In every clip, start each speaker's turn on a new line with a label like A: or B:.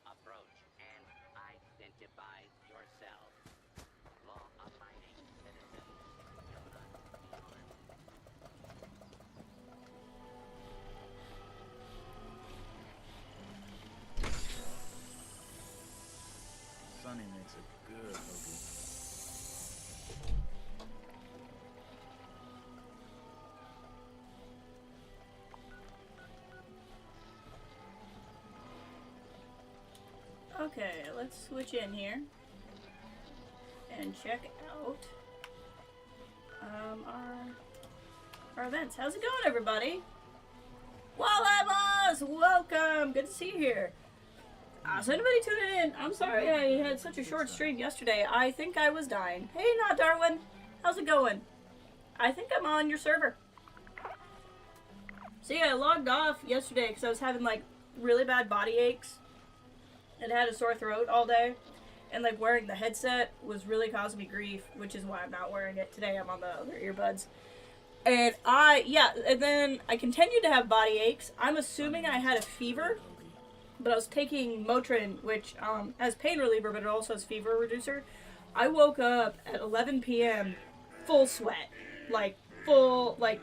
A: Approach and identify yourself. Law-abiding citizens will not be harmed.
B: Sunny makes a good hoagie.
C: Okay, let's switch in here and check out our events. How's it going, everybody? Wallabas! Welcome! Good to see you here. So anybody tuning in, I'm sorry I had such a short stream yesterday. I think I was dying. Hey, not Darwin. How's it going? I think I'm on your server. See, I logged off yesterday because I was having, like, really bad body aches and had a sore throat all day. And, like, wearing the headset was really causing me grief, which is why I'm not wearing it today. I'm on the other earbuds. And and then I continued to have body aches. I'm assuming I had a fever, but I was taking Motrin, which has pain reliever, but it also has fever reducer. I woke up at 11 p.m. full sweat. Like, full, like,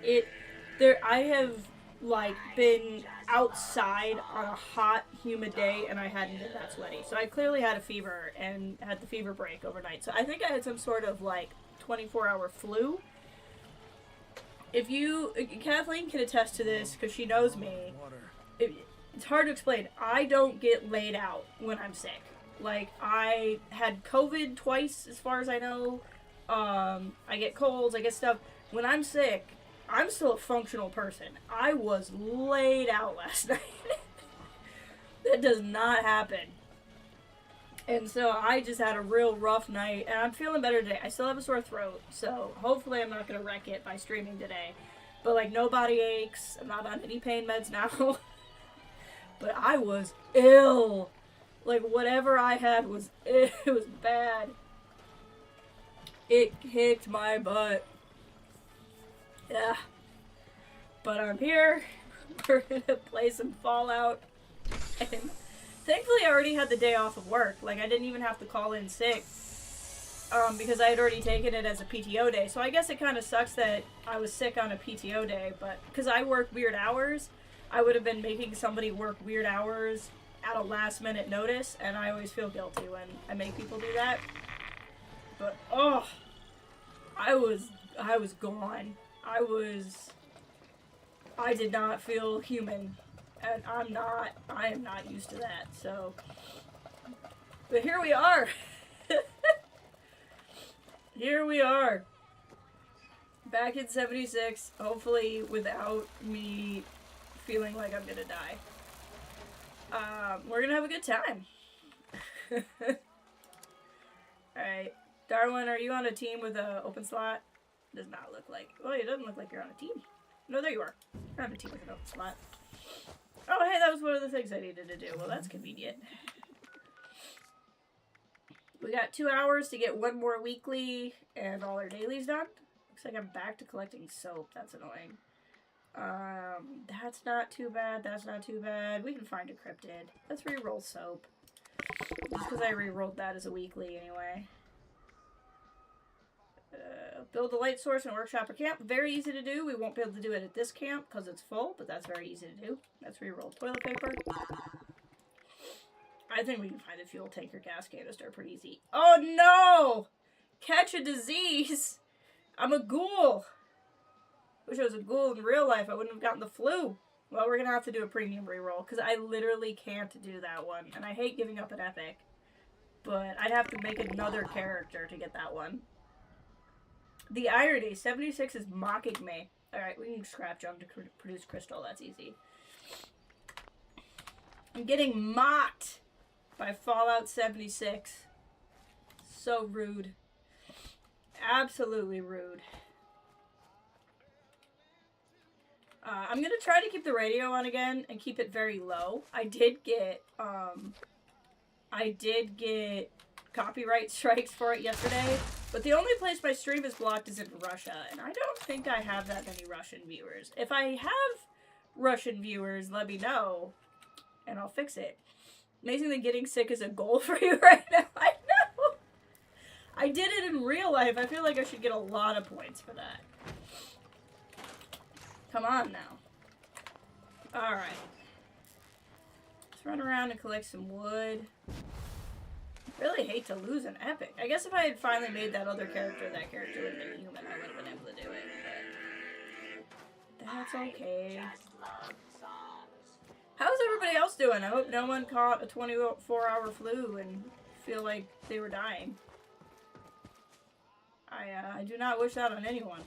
C: I have, like, been outside on a hot, humid day, and I hadn't been that sweaty. So I clearly had a fever, and had the fever break overnight. So I think I had some sort of, like, 24-hour flu. Kathleen can attest to this, because she knows me. It's hard to explain. I don't get laid out when I'm sick. Like, I had COVID twice, as far as I know. I get colds, I get stuff. When I'm sick, I'm still a functional person. I was laid out last night. That does not happen. And so I just had a real rough night, and I'm feeling better today. I still have a sore throat, so hopefully I'm not going to wreck it by streaming today. But, like, no body aches. I'm not on any pain meds now. But I was ill. Like, whatever I had was, it was bad. It kicked my butt. Yeah. But I'm here. We're gonna play some Fallout. And thankfully I already had the day off of work. Like, I didn't even have to call in sick. Because I had already taken it as a PTO day. So I guess it kind of sucks that I was sick on a PTO day. But, because I work weird hours, I would have been making somebody work weird hours at a last minute notice. And I always feel guilty when I make people do that. But, oh, I was gone. I did not feel human, and I am not used to that, so, but here we are. Here we are, back in 76, hopefully without me feeling like I'm gonna die. We're gonna have a good time. Alright, Darwin, are you on a team with an open slot? Does not look like. Well, it doesn't look like you're on a team. No, there you are. You're on a team with an open slot. Oh, hey, that was one of the things I needed to do. Well, that's convenient. We got 2 hours to get one more weekly and all our dailies done. Looks like I'm back to collecting soap. That's annoying. That's not too bad. That's not too bad. We can find a cryptid. Let's re-roll soap. Just because I re-rolled that as a weekly anyway. Build a light source in a workshop or camp. Very easy to do. We won't be able to do it at this camp because it's full, but that's very easy to do. Let's re-roll toilet paper. I think we can find a fuel tank or gas canister pretty easy. Oh no! Catch a disease! I'm a ghoul! Wish I was a ghoul in real life. I wouldn't have gotten the flu. Well, we're gonna have to do a premium reroll, because I literally can't do that one. And I hate giving up an epic. But I'd have to make another character to get that one. The irony, 76 is mocking me. Alright, we can scrap junk to produce crystal, that's easy. I'm getting mocked by Fallout 76. So rude. Absolutely rude. I'm gonna try to keep the radio on again and keep it very low. I did get copyright strikes for it yesterday, but the only place my stream is blocked is in Russia, and I don't think I have that many Russian viewers. If I have Russian viewers, let me know, and I'll fix it. Amazing that getting sick is a goal for you right now. I know! I did it in real life. I feel like I should get a lot of points for that. Come on now. Alright. Let's run around and collect some wood. Really hate to lose an epic. I guess if I had finally made that other character, that character would have been human. I would have been able to do it, but that's okay. How's everybody else doing? I hope no one caught a 24-hour flu and feel like they were dying. I do not wish that on anyone.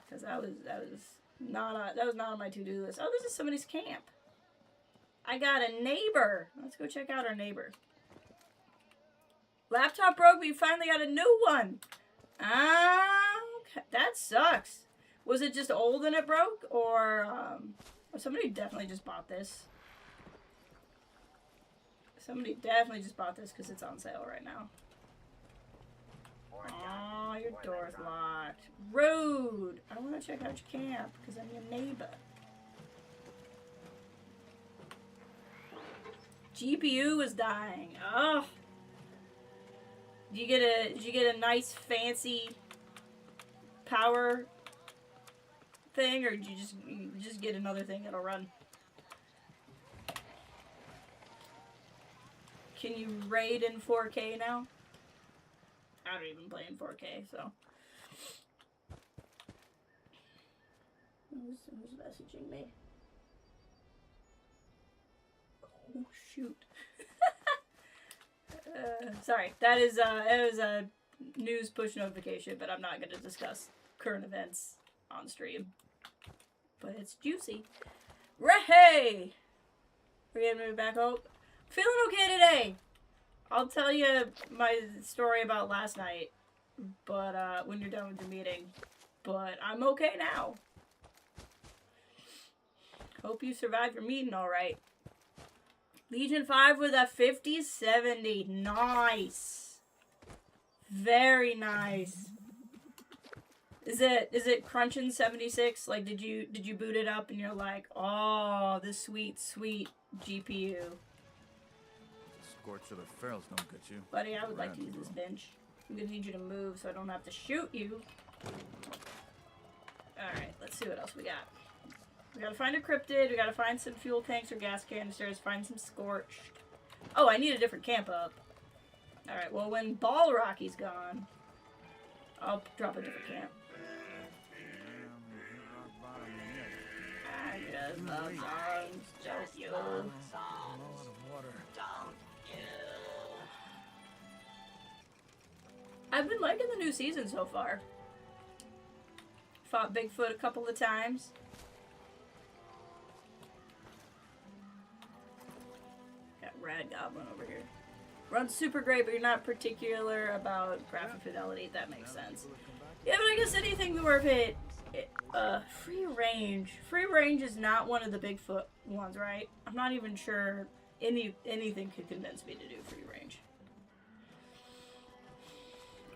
C: Because that was not on my to-do list. Oh, this is somebody's camp. I got a neighbor. Let's go check out our neighbor. Laptop broke, but you finally got a new one. Okay. That sucks. Was it just old and it broke? Or somebody definitely just bought this. Somebody definitely just bought this because it's on sale right now. Oh, your door's locked. Rude. I want to check out your camp because I'm your neighbor. GPU is dying. Oh. Did you get a nice fancy power thing, or did you just get another thing that'll run? Can you raid in 4K now? I don't even play in 4K, so. Who's messaging me? Oh, shoot. Sorry, that is it was a news push notification, but I'm not going to discuss current events on stream. But it's juicy. Ray! We're going to move back home. Feeling okay today. I'll tell you my story about last night, but when you're done with the meeting. But I'm okay now. Hope you survived your meeting all right. Legion 5 with a 50-70. Nice. Very nice. Is it crunching 76? Like, did you boot it up and you're like, oh, this sweet, sweet GPU.
B: Scorch of the ferals don't get you.
C: Buddy, I would like to use this bench. I'm gonna need you to move so I don't have to shoot you. Alright, let's see what else we got. We gotta find a cryptid, we gotta find some fuel tanks or gas canisters, find some scorched. Oh, I need a different camp up. Alright, well when Ball Rocky's gone, I'll drop a different camp. I just love songs, just you. I've been liking the new season so far. Fought Bigfoot a couple of times. Got Rad Goblin over here. Runs super great, but you're not particular about graphic fidelity. That makes sense. Yeah, but I guess anything worth it. Free range. Free range is not one of the Bigfoot ones, right? I'm not even sure anything could convince me to do free range.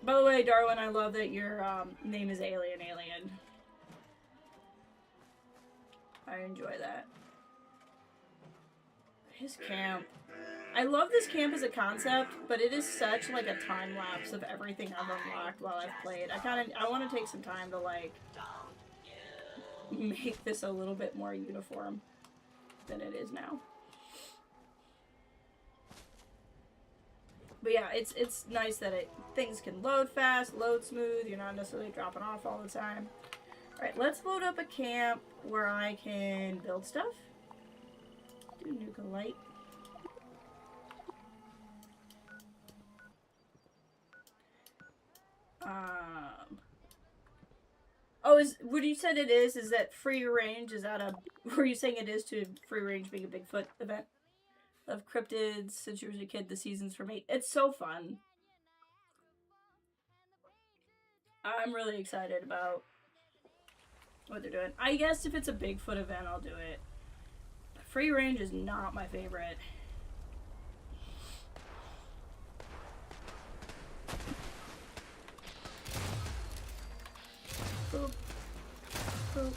C: By the way, Darwin, I love that your name is Alien. I enjoy that. His camp. I love this camp as a concept, but it is such like a time lapse of everything I've unlocked while I've played. I want to take some time to like make this a little bit more uniform than it is now. But yeah, it's nice that things can load fast, load smooth. You're not necessarily dropping off all the time. Alright, let's load up a camp where I can build stuff. Do nuke a light. Oh, what you said it is that free range? Is that were you saying it is to free range being a Bigfoot event? Of cryptids since you were a kid, the seasons for me. It's so fun. I'm really excited about what they're doing. I guess if it's a Bigfoot event, I'll do it. Free range is not my favorite. Boop. Boop.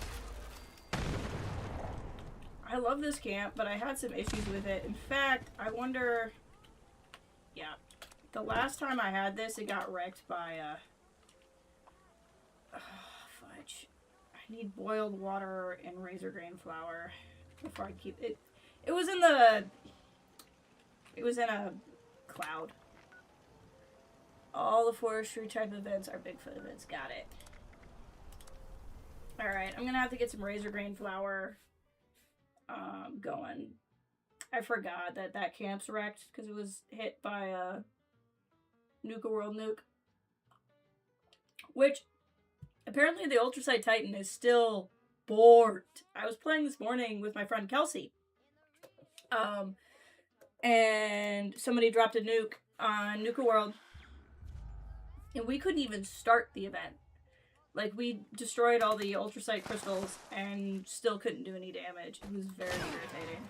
C: I love this camp, but I had some issues with it. In fact, I wonder... Yeah. The last time I had this, it got wrecked by, fudge. I need boiled water and razor grain flour before I keep it. It was in the... It was in a cloud. All the forestry type events are Bigfoot events. Got it. Alright, I'm gonna have to get some razor grain flour going. I forgot that camp's wrecked because it was hit by a Nuka World nuke. Which, apparently the Ultrasite Titan is still borked. I was playing this morning with my friend Kelsey. And somebody dropped a nuke on Nuka World. And we couldn't even start the event. Like, we destroyed all the ultrasite crystals and still couldn't do any damage. It was very irritating.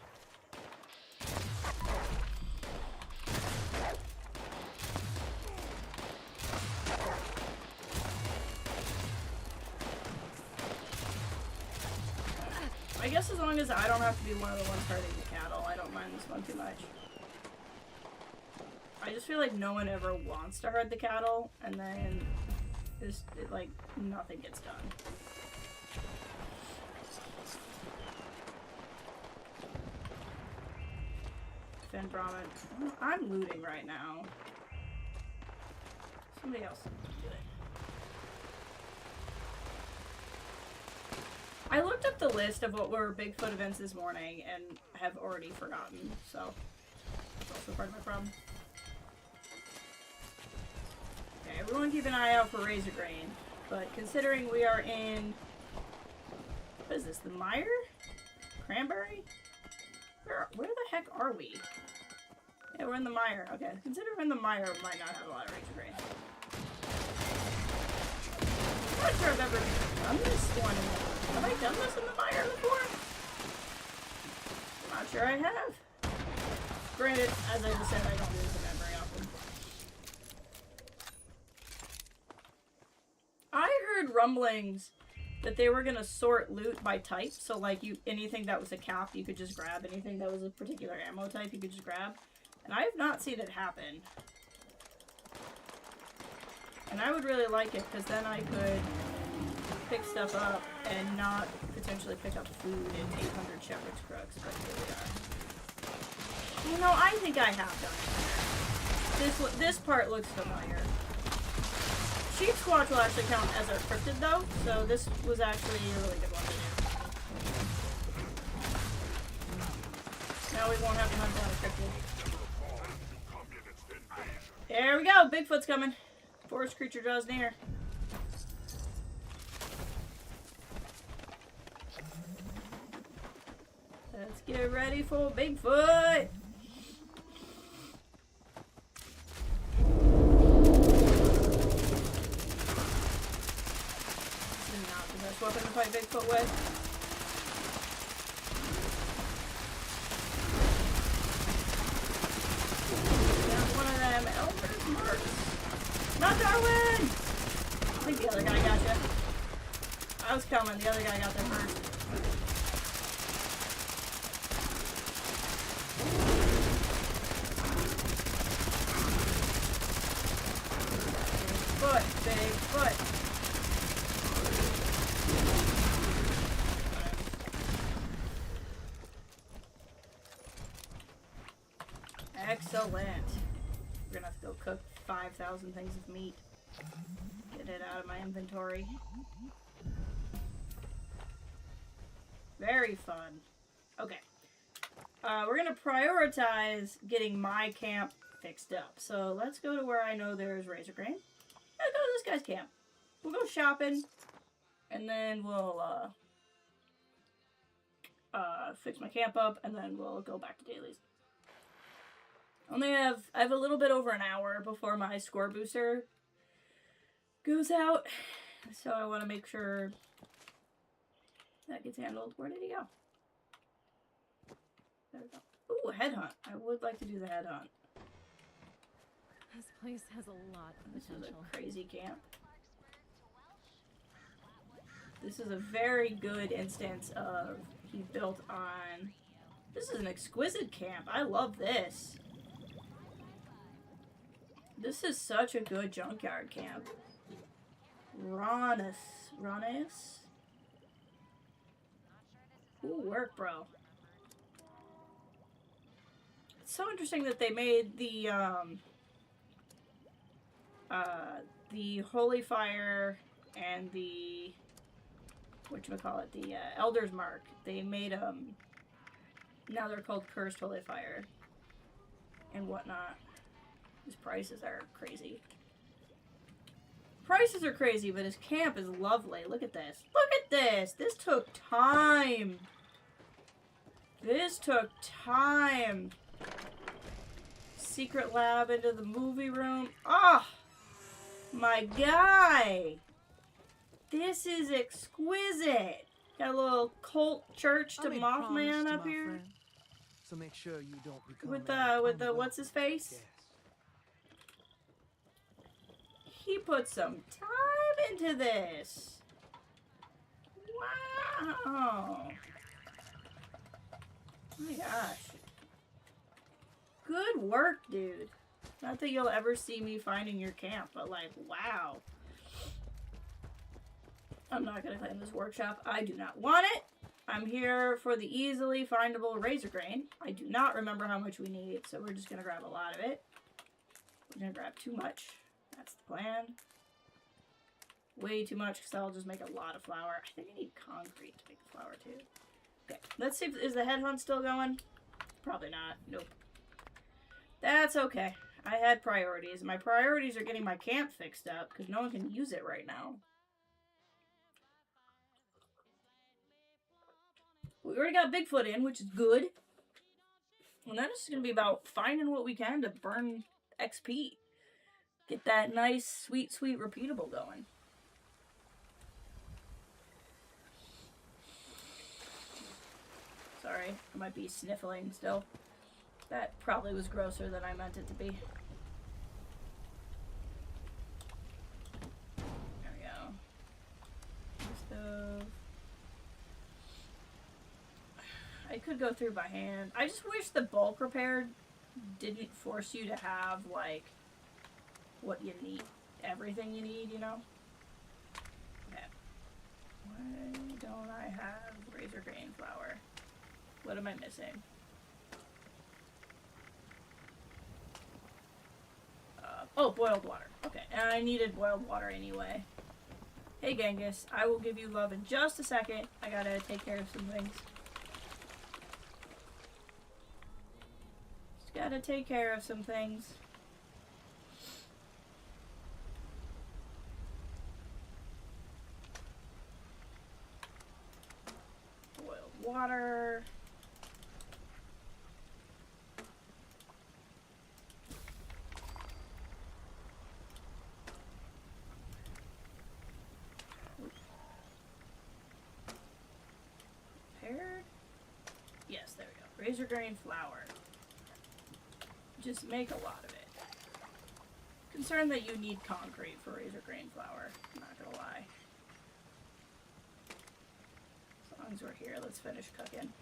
C: I guess as long as I don't have to be one of the ones herding the cattle, I don't mind this one too much. I just feel like no one ever wants to herd the cattle, and then... like, nothing gets done. Fen Brahmin. I'm looting right now. Somebody else do it. I looked up the list of what were Bigfoot events this morning and have already forgotten, so that's also part of my problem. Everyone keep an eye out for razor grain, but considering we are in, what is this, the mire? Cranberry? Where the heck are we? Yeah, we're in the mire. Okay, considering we're in the mire, we might not have a lot of razor grain. I'm not sure I've ever done this one. Have I done this in the mire before? I'm not sure I have. Granted, as I just said, I don't do this event very often. I heard rumblings that they were gonna sort loot by type, so like anything that was a cap you could just grab, anything that was a particular ammo type you could just grab, and I have not seen it happen. And I would really like it, because then I could pick stuff up and not potentially pick up food in 800 shepherd's crooks, but here we are. You know, I think I have done it. This part looks familiar. Sheep Squatch will actually count as our cryptid though, so this was actually a really good one to do. Now we won't have to hunt down a cryptid. There we go, Bigfoot's coming. Forest creature draws near. Let's get ready for Bigfoot! Weapon to fight Bigfoot with. Got one of them Elmer's marks. Not Darwin! I think the other guy got you. I was coming, the other guy got there first. Bigfoot. Excellent. We're gonna have to go cook 5,000 things of meat. Get it out of my inventory. Very fun. Okay. We're gonna prioritize getting my camp fixed up. So let's go to where I know there's razor grain. Let's go to this guy's camp. We'll go shopping, and then we'll fix my camp up, and then we'll go back to dailies. I have a little bit over an hour before my score booster goes out, so I want to make sure that gets handled. Where did he go? There we go. Ooh, a head hunt. I would like to do the head hunt.
D: This place has a lot of
C: This
D: potential.
C: is a crazy camp. This is a very good instance of he built on. This is an exquisite camp. I love this. This is such a good junkyard camp. Ronis. Ooh, work, bro. It's so interesting that they made the Holy Fire and the whatchamacallit, the Elder's Mark. They made now they're called Cursed Holy Fire and whatnot. His prices are crazy. Prices are crazy, but his camp is lovely. Look at this. Look at this! This took time! This took time! Secret lab into the movie room. Ah! Oh, my guy! This is exquisite! Got a little cult church to Mothman up here.
E: Friend, so make sure you don't become
C: With the what's his face?
E: Yes.
C: He put some time into this. Wow. My gosh. Good work, dude. Not that you'll ever see me finding your camp, but like, wow. I'm not going to claim this workshop. I do not want it. I'm here for the easily findable razor grain. I do not remember how much we need, so we're just going to grab a lot of it. We're going to grab too much. That's the plan. Way too much, because that'll just make a lot of flour. I think I need concrete to make the flour, too. Okay, let's see if, is the head hunt still going? Probably not. Nope. That's okay. I had priorities. My priorities are getting my camp fixed up, because no one can use it right now. We already got Bigfoot in, which is good. And then it's going to be about finding what we can to burn XP. Get that nice, sweet, sweet repeatable going. Sorry, I might be sniffling still. That probably was grosser than I meant it to be. There we go. Stove. I could go through by hand. I just wish the bulk repair didn't force you to have, like, what you need. Everything you need, you know? Okay. Why don't I have razor grain flour? What am I missing? Oh, boiled water. Okay, and I needed boiled water anyway. Hey, Genghis, I will give you love in just a second. I gotta take care of some things. Just gotta take care of some things. Boiled water. Yes, there we go. Razor grain flour. Just make a lot of it. Concerned that you need concrete for razor grain flour. I'm not gonna lie. As long as we're here, let's finish cooking.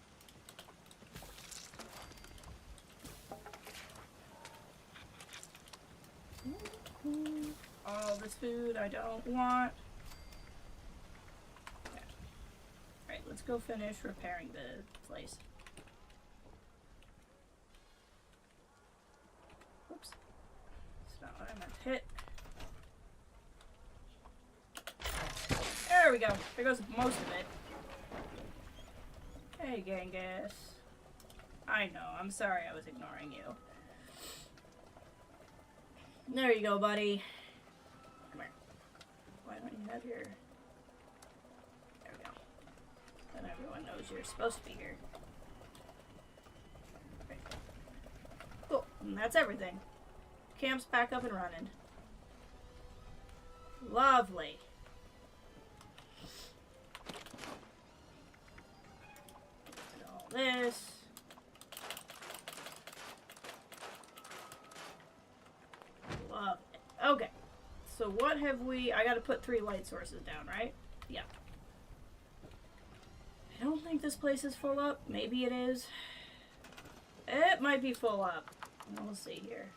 C: All this food I don't want. Okay. Alright, let's go finish repairing the place. Oops. That's not what I meant to hit. There we go. There goes most of it. Hey, Genghis. I know, I'm sorry I was ignoring you. There you go, buddy. Come here. Why don't you have your... There we go. Then everyone knows you're supposed to be here. Okay. Cool. And that's everything. Camp's back up and running. Lovely. And all this. Love it. Okay. So what have we... I gotta put 3 light sources down, right? Yeah. I don't think this place is full up. Maybe it is. It might be full up. We'll see here.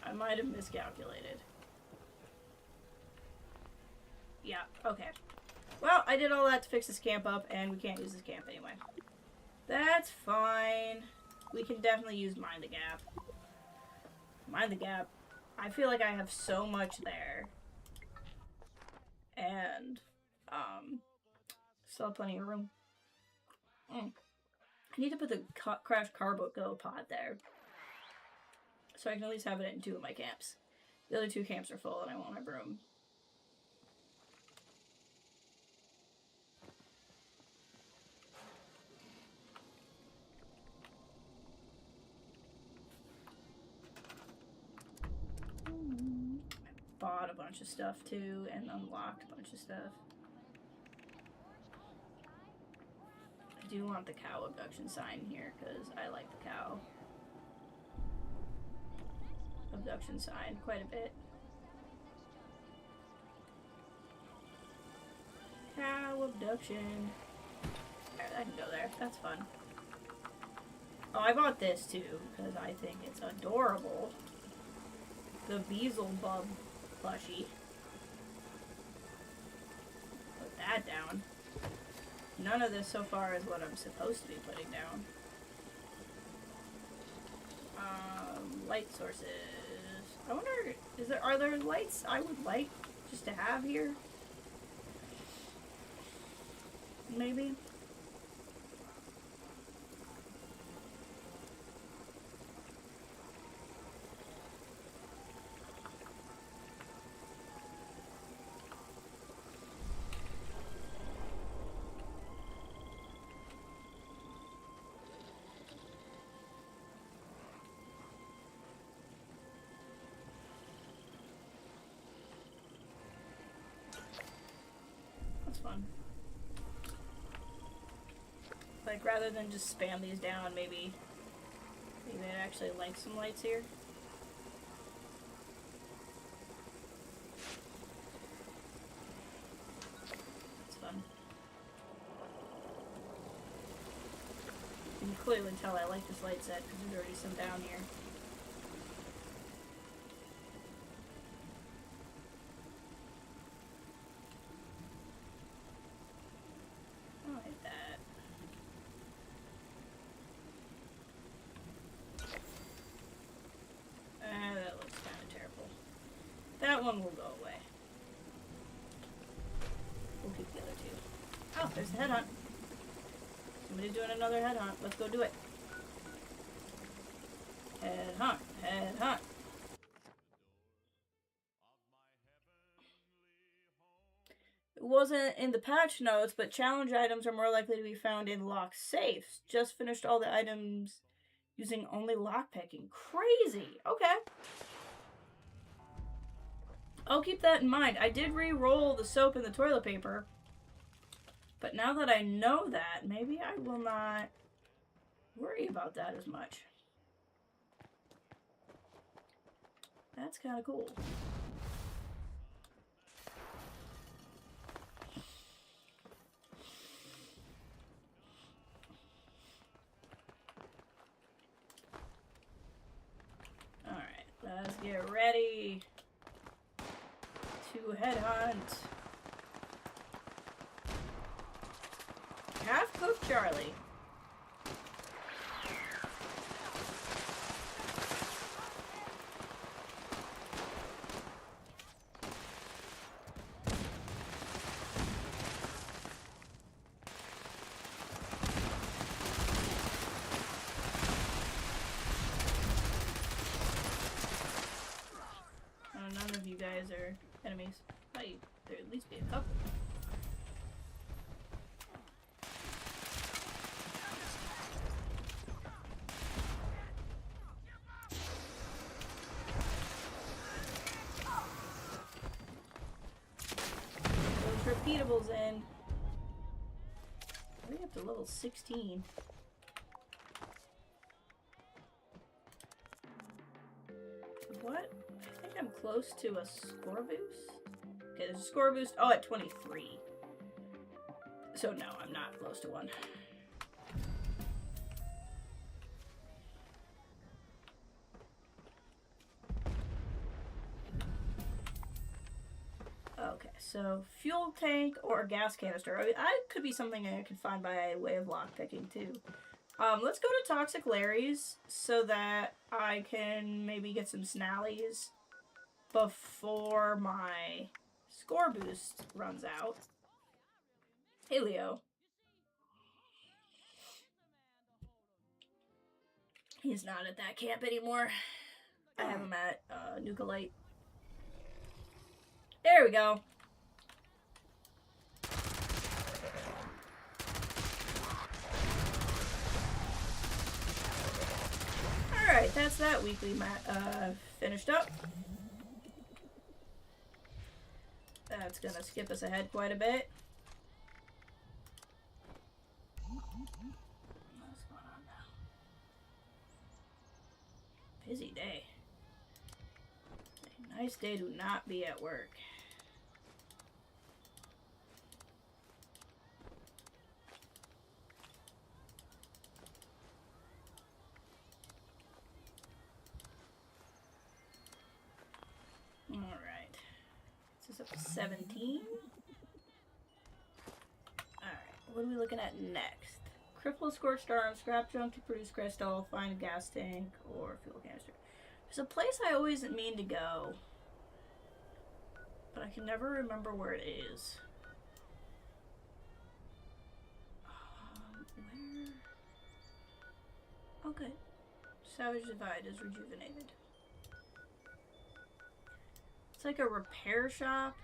C: I might have miscalculated. Yeah, okay. Well, I did all that to fix this camp up, and we can't use this camp anyway. That's fine. We can definitely use Mind the Gap. Mind the Gap. I feel like I have so much there. And, still have plenty of room. I need to put the Crash Carbo pod there. So I can at least have it in 2 of my camps. The other 2 camps are full and I won't have room. I bought a bunch of stuff too and unlocked a bunch of stuff. I do want the cow abduction sign here because I like the cow abduction sign quite a bit. Cow abduction. Alright, I can go there. That's fun. Oh, I bought this too because I think it's adorable. The Beelzebub plushie. Put that down. None of this so far is what I'm supposed to be putting down. Light sources. I wonder, are there lights I would like just to have here? Maybe? Fun. Like, rather than just spam these down, maybe I'd actually like some lights here. It's fun. You can clearly tell I like this light set because there's already some down here. That one will go away. We'll keep the other 2. Oh, there's the head hunt. Somebody doing another head hunt. Let's go do it. Head hunt. Head hunt. It wasn't in the patch notes, but challenge items are more likely to be found in locked safes. Just finished all the items using only lockpicking. Crazy. Okay. I'll keep that in mind. I did re-roll the soap and the toilet paper. But now that I know that, maybe I will not worry about that as much. That's kind of cool. Alright, let's get ready to head hunt. Half-cooked Charlie. guys are enemies. Thought there'd at least be a couple. Those repeatables in. Are we up to level 16? What? I think I'm close to a score boost. Okay, there's a score boost. Oh, at 23. So no, I'm not close to one. Okay, so fuel tank or gas canister. I could be something I could find by way of lockpicking too. Let's go to Toxic Larry's so that I can maybe get some snallies before my score boost runs out. Hey, Leo. He's not at that camp anymore. I have him at Nucleite. There we go. Alright, that's that weekly finished up. That's gonna skip us ahead quite a bit. What's going on now? Busy day. A nice day to not be at work. Alright. This is up to 17. Alright, what are we looking at next? Cripple, Scorched Arm, Scrap Junk to produce crystal, find a gas tank, or fuel canister. There's a place I always mean to go, but I can never remember where it is. Where? Okay. Savage Divide is rejuvenated. It's like a repair shop,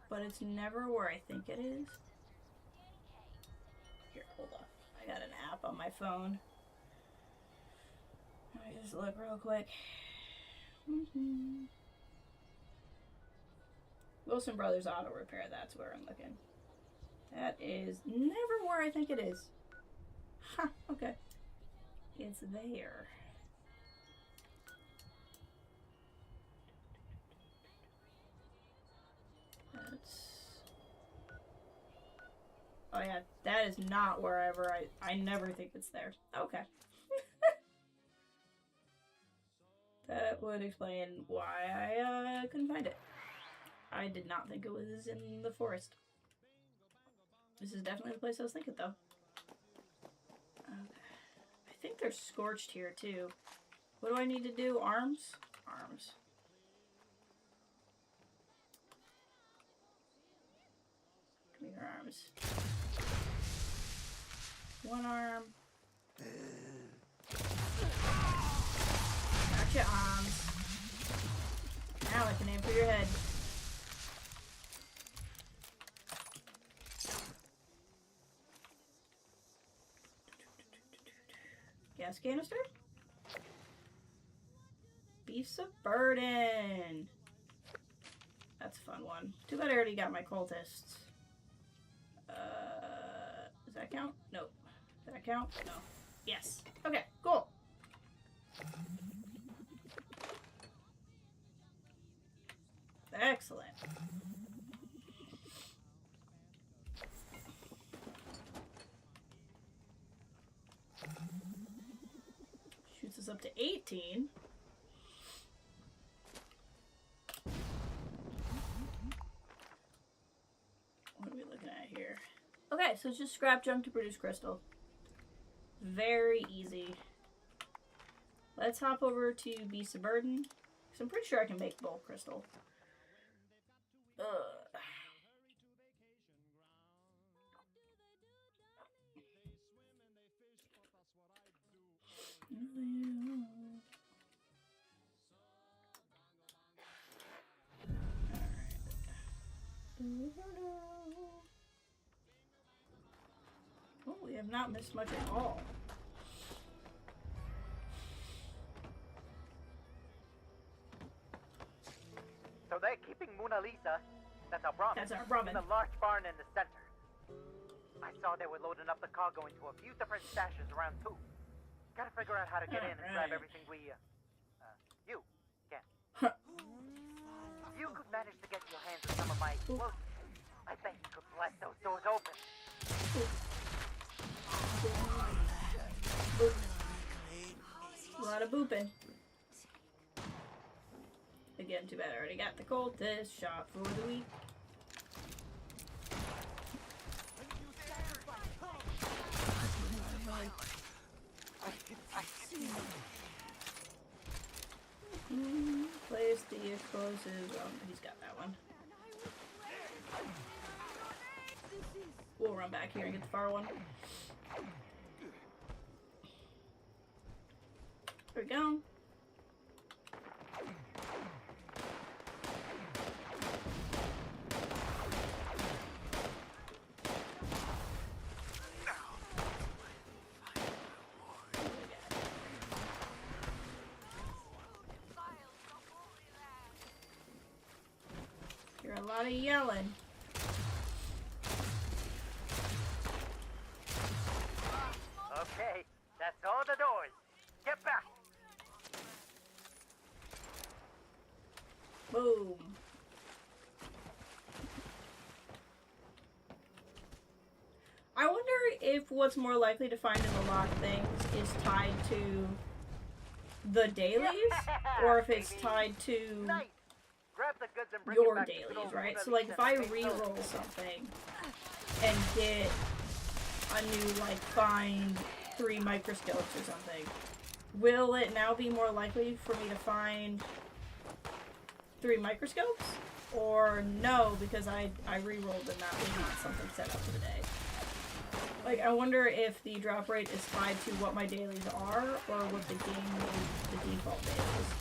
C: but it's never where I think it is. Here, hold on. I got an app on my phone. Let me just look real quick. Wilson Brothers Auto Repair, that's where I'm looking. That is never where I think it is. Huh, okay. It's there. Oh yeah, that is not wherever I never think it's there. Okay. That would explain why I couldn't find it. I did not think it was in the forest. This is definitely the place I was thinking though. Okay. I think they're scorched here too. What do I need to do? Arms? Arms. Give me your arms. One arm. Gotcha, arms. Now I can aim for your head. Gas canister? Beefs of Burden. That's a fun one. Too bad I already got my cultists. Does that count? Nope. Does that count? No. Yes. Okay, cool. Excellent. Shoots us up to 18. What are we looking at here? Okay, so it's just scrap junk to produce crystal. Very easy. Let's hop over to Beast of Burden, because I'm pretty sure I can make bulk crystal. I've not missed much at all.
F: So they're keeping Mona Lisa, that's our Brahmin,
C: That's our Brahmin.
F: in the large barn in the center. I saw they were loading up the cargo into a few different stashes around too. Gotta figure out how to get in and grab everything we, you can. You could manage to get your hands on some of my explosives. I bet you could blast those doors open.
C: A lot of booping. Again, too bad I already got the cultist shot for the week. Place the explosives. He's got that one. We'll run back here and get the far one. There we go. You're a lot of yelling.
F: Okay, that's all the doors. Get back.
C: Boom. I wonder if what's more likely to find in the locked things is tied to the dailies, or if it's tied to
F: Nice. Grab the goods and bring
C: your
F: it back to
C: dailies,
F: good old
C: right?
F: Mona
C: So like
F: Lisa
C: if I
F: and make
C: re-roll
F: those.
C: something and get a new like find 3 microscopes or something, will it now be more likely for me to find 3 microscopes? Or no, because I re-rolled and that was not something set up for the day. Like, I wonder if the drop rate is tied to what my dailies are, or what the game made the default dailies.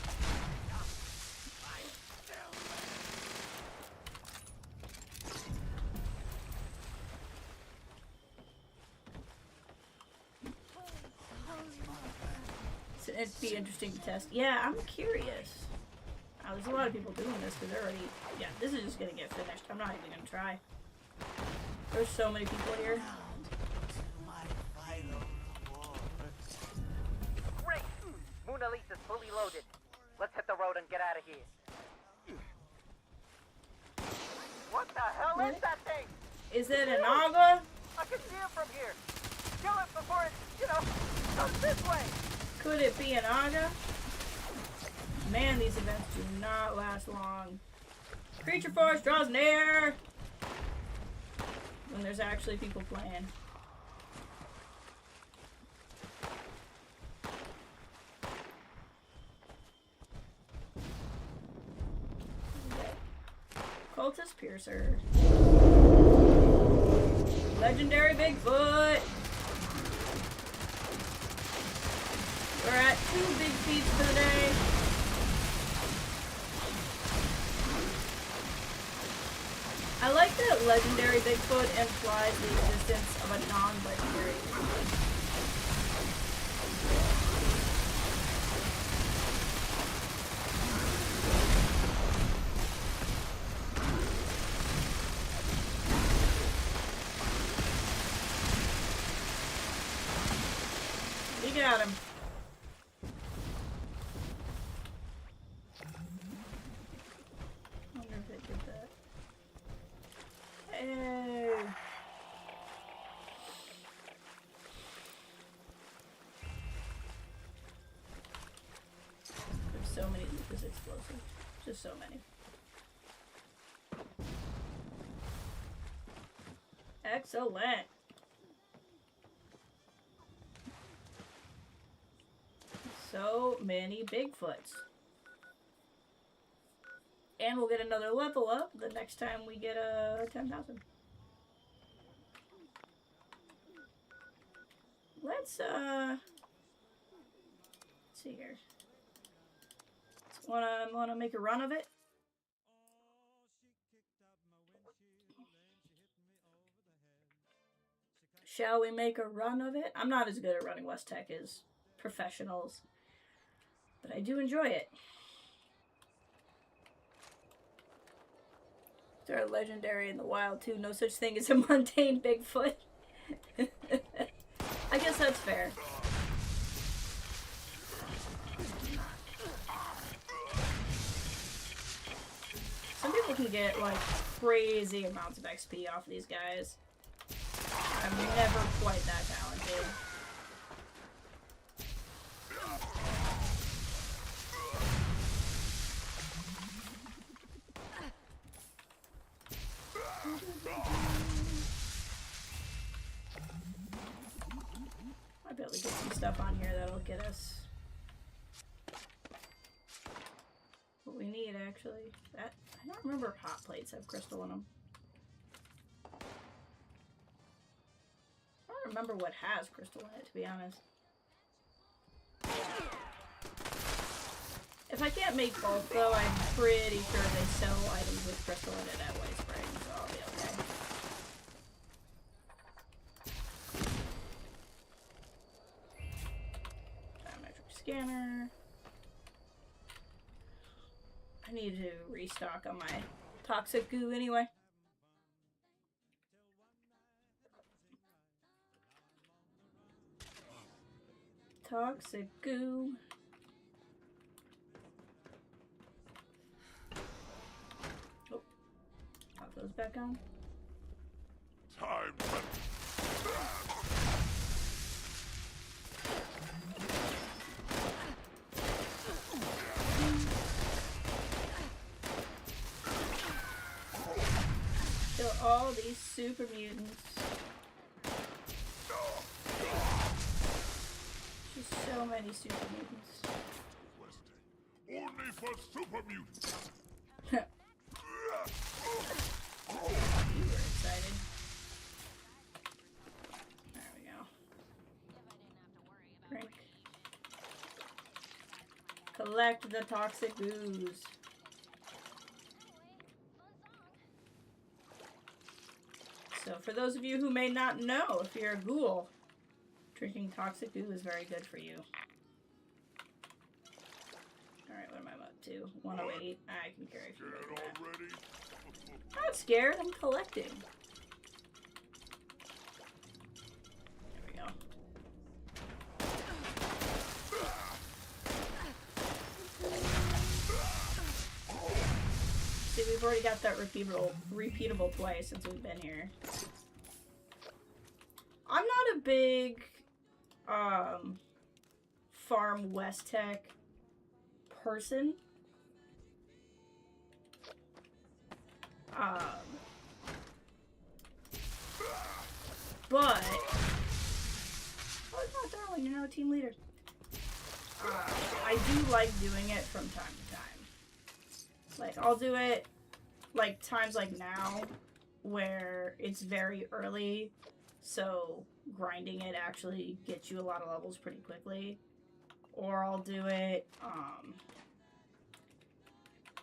C: So it'd be interesting to test. Yeah, I'm curious. There's a lot of people doing this because they're already... Yeah, this is just gonna get finished. I'm not even gonna try. There's so many people here.
F: Great! Mona Lisa's fully loaded. Let's hit the road and get out of here. What the hell is that thing?
C: Is it an aga?
F: I can see it from here. Kill it before it, comes this way.
C: Could it be an aga? Man, these events do not last long. Creature force draws near! When there's actually people playing. Cultist Piercer. Legendary Bigfoot! We're at 2 big feats for the day. I like that legendary Bigfoot implies the existence of a non-legendary Bigfoot. We got him. I wonder if it did that. Hey. There's so many Lucas explosives. Just so many. Excellent. So many Bigfoots. And we'll get another level up the next time we get a 10,000. Let's see here. Wanna make a run of it? Shall we make a run of it? I'm not as good at running West Tech as professionals, but I do enjoy it. They're legendary in the wild too. No such thing as a mundane Bigfoot. I guess that's fair. Some people can get like crazy amounts of XP off these guys. I'm never quite that talented. I'll be able to get some stuff on here that'll get us what we need, actually. That I don't remember if hot plates have crystal in them. I don't remember what has crystal in it, to be honest. If I can't make both, though, I'm pretty sure they sell items with crystal in it at White Springs, so I'll be okay. Biometric scanner. I need to restock on my toxic goo anyway. Toxic goo. Oh, pop those back on.
G: Time.
C: Kill all these super mutants. Just so many super mutants.
G: Only for super mutants.
C: You were excited. There we go. Drink. Collect the toxic ooze. So for those of you who may not know, if you're a ghoul, drinking toxic goo is very good for you. Alright, what am I up to? 108. I can carry through that.
G: Already?
C: I'm not scared, I'm collecting. There we go. See, we've already got that repeatable twice since we've been here. I'm not a big farm West Tech person. But oh no, darling, you're now a team leader. I do like doing it from time to time. Like, I'll do it like times like now where it's very early, so grinding it actually gets you a lot of levels pretty quickly. Or I'll do it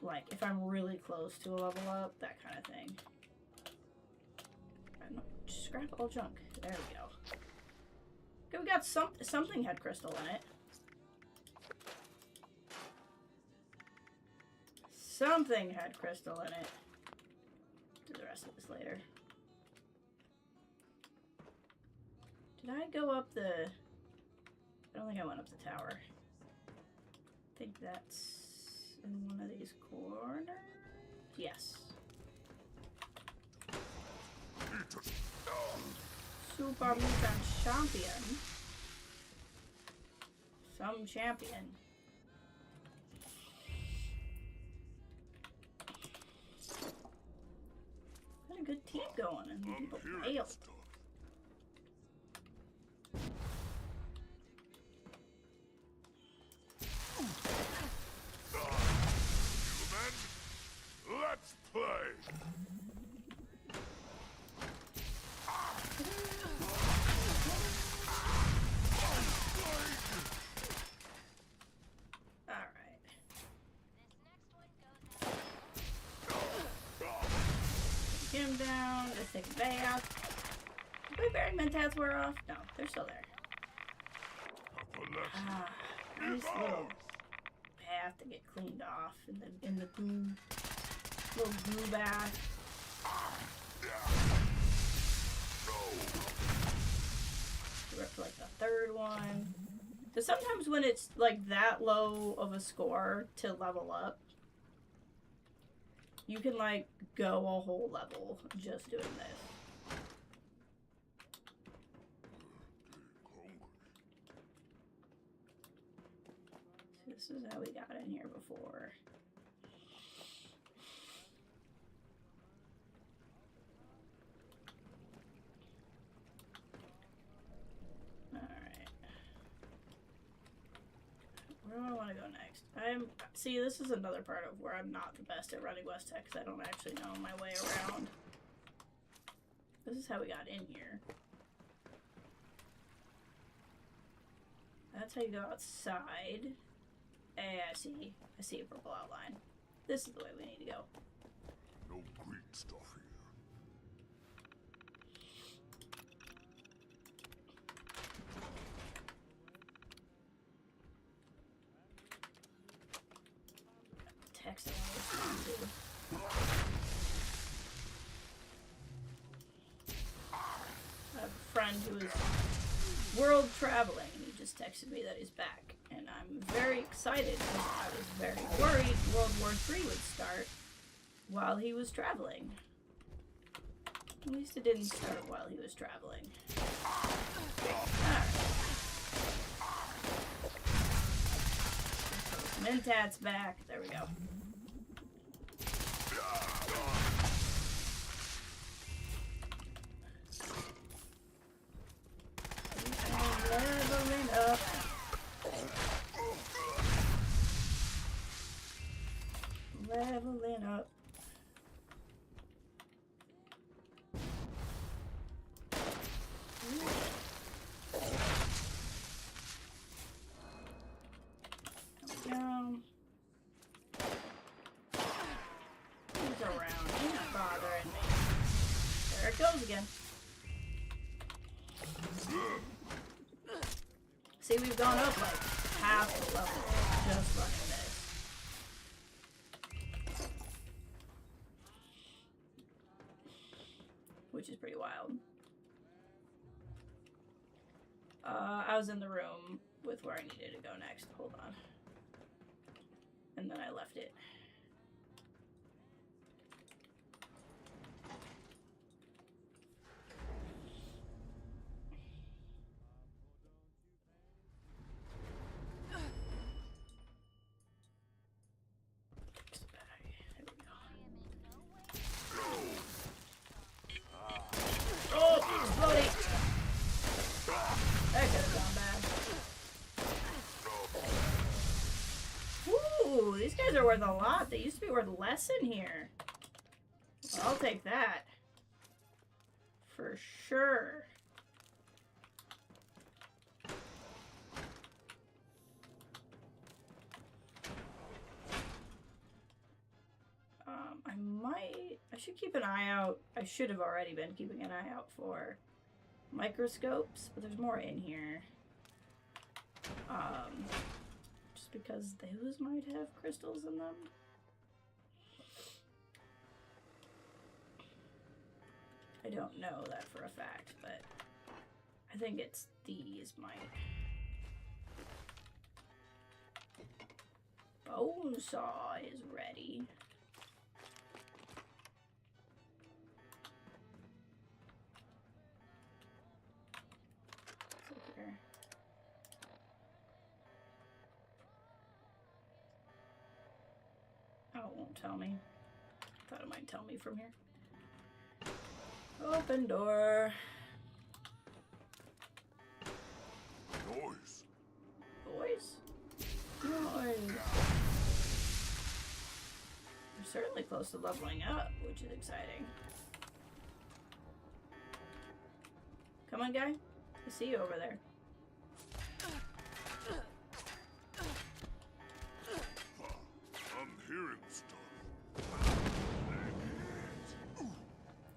C: like if I'm really close to a level up, that kind of thing. I don't know, just scrap all junk. There we go. Okay, we got something had crystal in it. Something had crystal in it. Do the rest of this later. Did I go up the... I don't think I went up the tower. I think that's in one of these corners? Yes. Super Mutant Champion. Some champion. Got a good team going and people failed.
G: Let's play.
C: Alright. Get him down, let's take a bath. My bearing mentats wear off? No, they're still there. Ah, nice little path to get cleaned off in the goo. Little goo bath. We're up to like the third one. So sometimes when it's like that low of a score to level up, you can like go a whole level just doing this. This is how we got in here before. Alright. Where do I want to go next? See, this is another part of where I'm not the best at running West Tech because I don't actually know my way around. This is how we got in here. That's how you go outside. Hey, I see a purple outline. This is the way we need to go.
G: No green stuff here.
C: Text I want to respond to. I have a friend who is world traveling, and he just texted me that he's back. And I'm very excited because I was very worried World War III would start while he was traveling. At least it didn't start while he was traveling. Alright. Mentats back. There we go. Leveling up. Leveling up. Down. He's around. He's not bothering me. There it goes again. See, we've gone up like half the level just running this. Which is pretty wild. I was in the room with where I needed to go next. Hold on. And then I left it. These guys are worth a lot. They used to be worth less in here. Well, I'll take that. For sure. I should keep an eye out. I should have already been keeping an eye out for microscopes, but there's more in here. Just because those might have crystals in them. I don't know that for a fact, but I think it's these might. Bone saw is ready. Oh, it won't tell me. Thought it might tell me from here. Open door.
G: Noise.
C: Boys? Noise. We're certainly close to leveling up, which is exciting. Come on, guy. I see you over there.
G: I'm hearing stuff.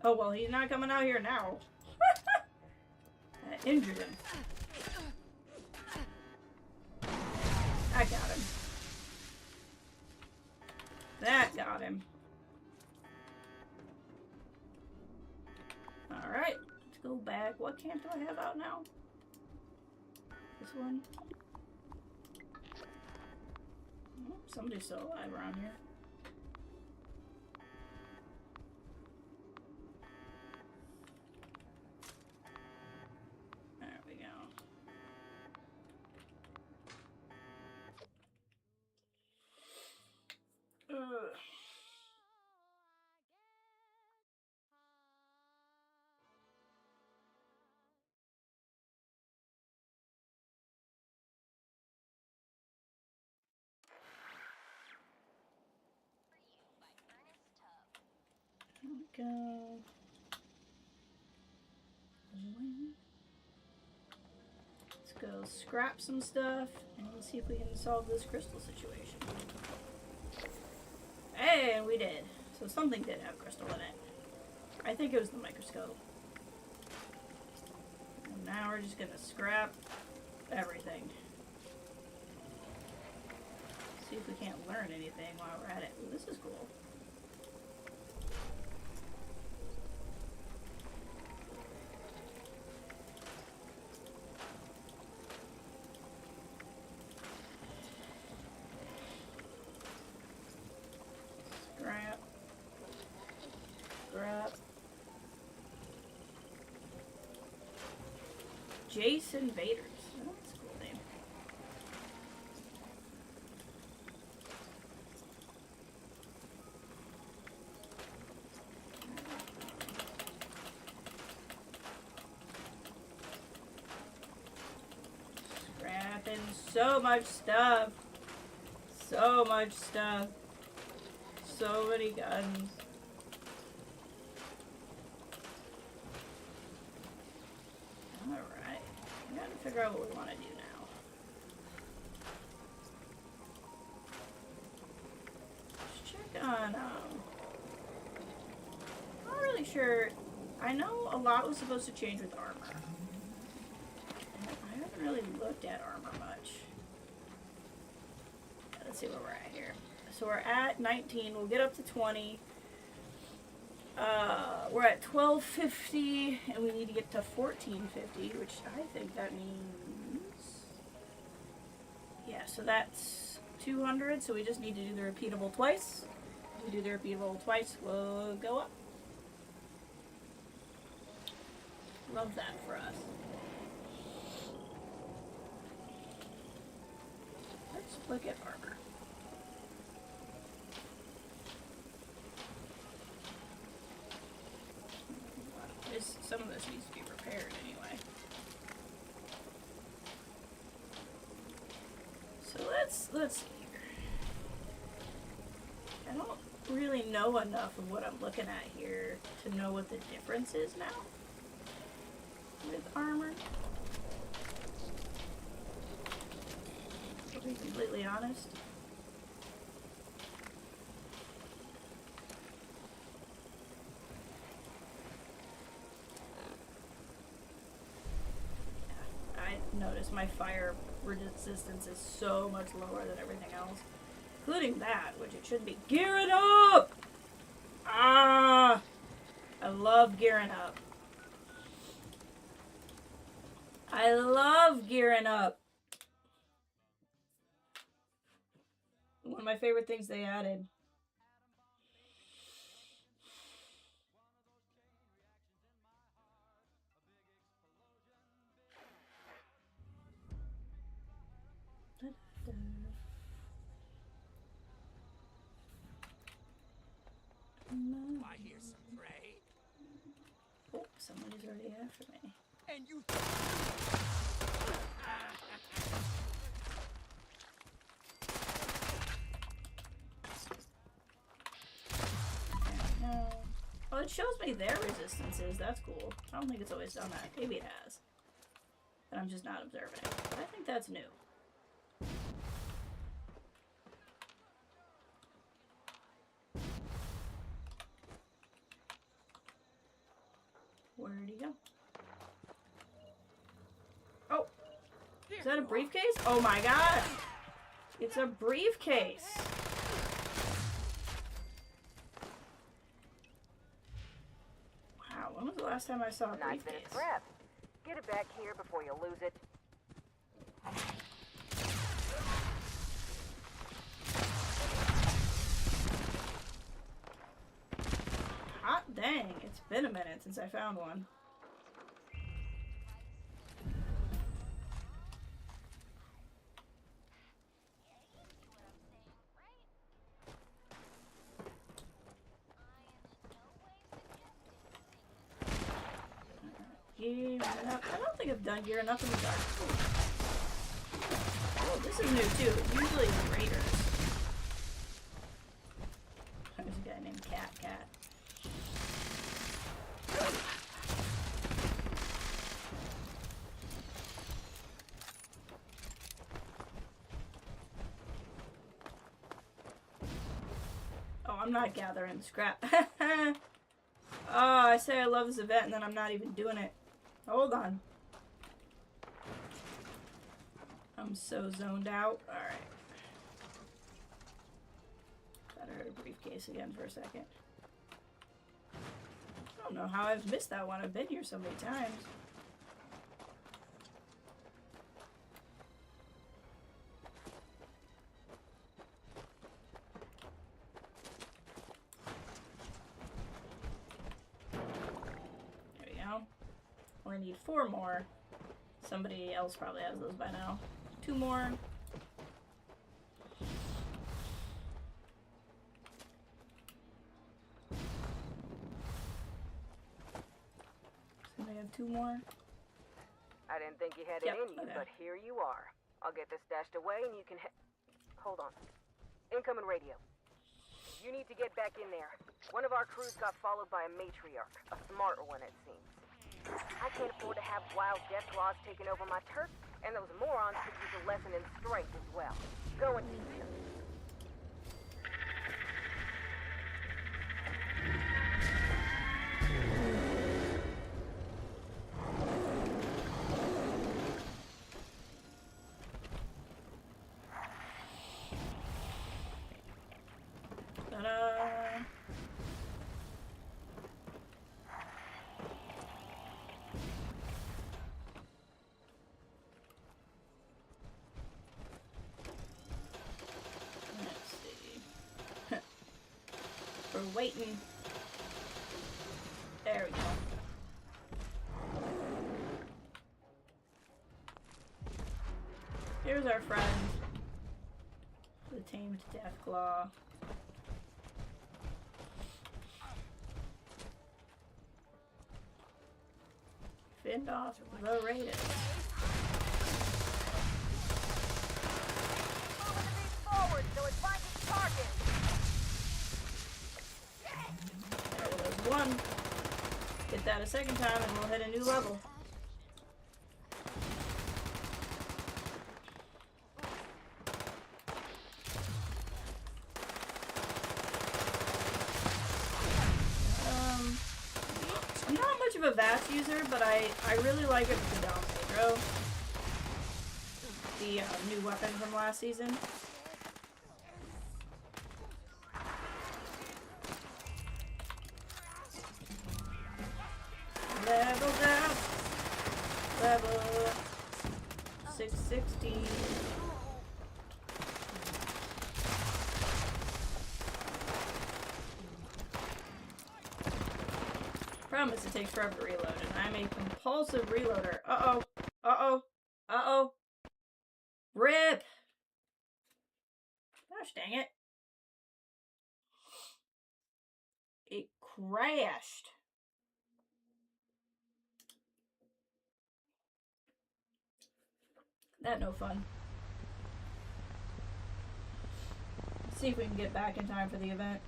C: Oh, well, he's not coming out here now. Injured him. I got him. That got him. Alright, let's go back. What camp do I have out now? This one? Oh, somebody's still alive around here. There we go. Ugh. Here we go. Let's go scrap some stuff and let's see if we can solve this crystal situation. Hey, and we did. So something did have crystal in it. I think it was the microscope. And now we're just gonna scrap everything. See if we can't learn anything while we're at it. Ooh, this is cool. Scrap. Scrap. Jason Vaders. Oh, that's a cool name. Scrapping so much stuff. So much stuff. So many guns. Alright. We gotta figure out what we want to do now. Let's check on, I'm not really sure. I know a lot was supposed to change with armor. And I haven't really looked at armor much. Let's see where we're at here. So we're at 19. We'll get up to 20. We're at 1250, and we need to get to 1450, which I think that means... Yeah, so that's 200, so we just need to do the repeatable twice. If we do the repeatable twice, we'll go up. Love that for us. Let's look at armor. Some of this needs to be repaired anyway. So let's see here. I don't really know enough of what I'm looking at here to know what the difference is now with armor. To be completely honest. Notice my fire resistance is so much lower than everything else, including that, which it should be. Gearing up! Ah! I love gearing up. I love gearing up. One of my favorite things they added.
H: I hear some prey.
C: Oh, somebody's already after me.
H: And you
C: No. Oh, it shows me their resistances. That's cool. I don't think it's always done that. Maybe it has. But I'm just not observing it. But I think that's new. Where'd he go? that a briefcase? Oh my god! It's a briefcase! Wow, when was the last time I saw a
I: Nice bit
C: briefcase?
I: of scrap. Get it back here before you lose it.
C: Hot dang, it's been a minute since I found one. Gear up. I don't think I've done gear enough in the dark. Oh, this is new too. Usually it's raiders. There's a guy named Cat. Oh, I'm not gathering scrap. Oh, I say I love this event and then I'm not even doing it. Hold on. I'm so zoned out. Alright. Thought I heard a briefcase again for a second. I don't know how I've missed that one. I've been here so many times. There we go. Only need 4 more. Somebody else probably has those by now. 2 more. Somebody have 2 more.
I: I didn't think you had
C: Yep,
I: it in you,
C: okay.
I: but here you are. I'll get this stashed away and you can hold on. Incoming radio. You need to get back in there. One of our crews got followed by a matriarch. A smarter one, it seems. I can't afford to have wild death claws taking over my turf, and those morons could use a lesson in strength as well. Go and teach them.
C: Ta-da! Let's see. We're waiting. There we go. Here's our friend, the tamed Deathclaw. Fend off the raiders.
I: Forward so it finds its target.
C: There goes one. Hit that a second time and we'll hit a new level. I'm not much of a VATS user, but I really like it with the Dom Pedro. The new weapon from last season. Leveled up. Level 660. Promise it takes forever to reload, and I'm a compulsive reloader. Uh-oh. Uh-oh. Uh-oh. RIP! Gosh dang it. It crashed. That no fun. Let's see if we can get back in time for the event.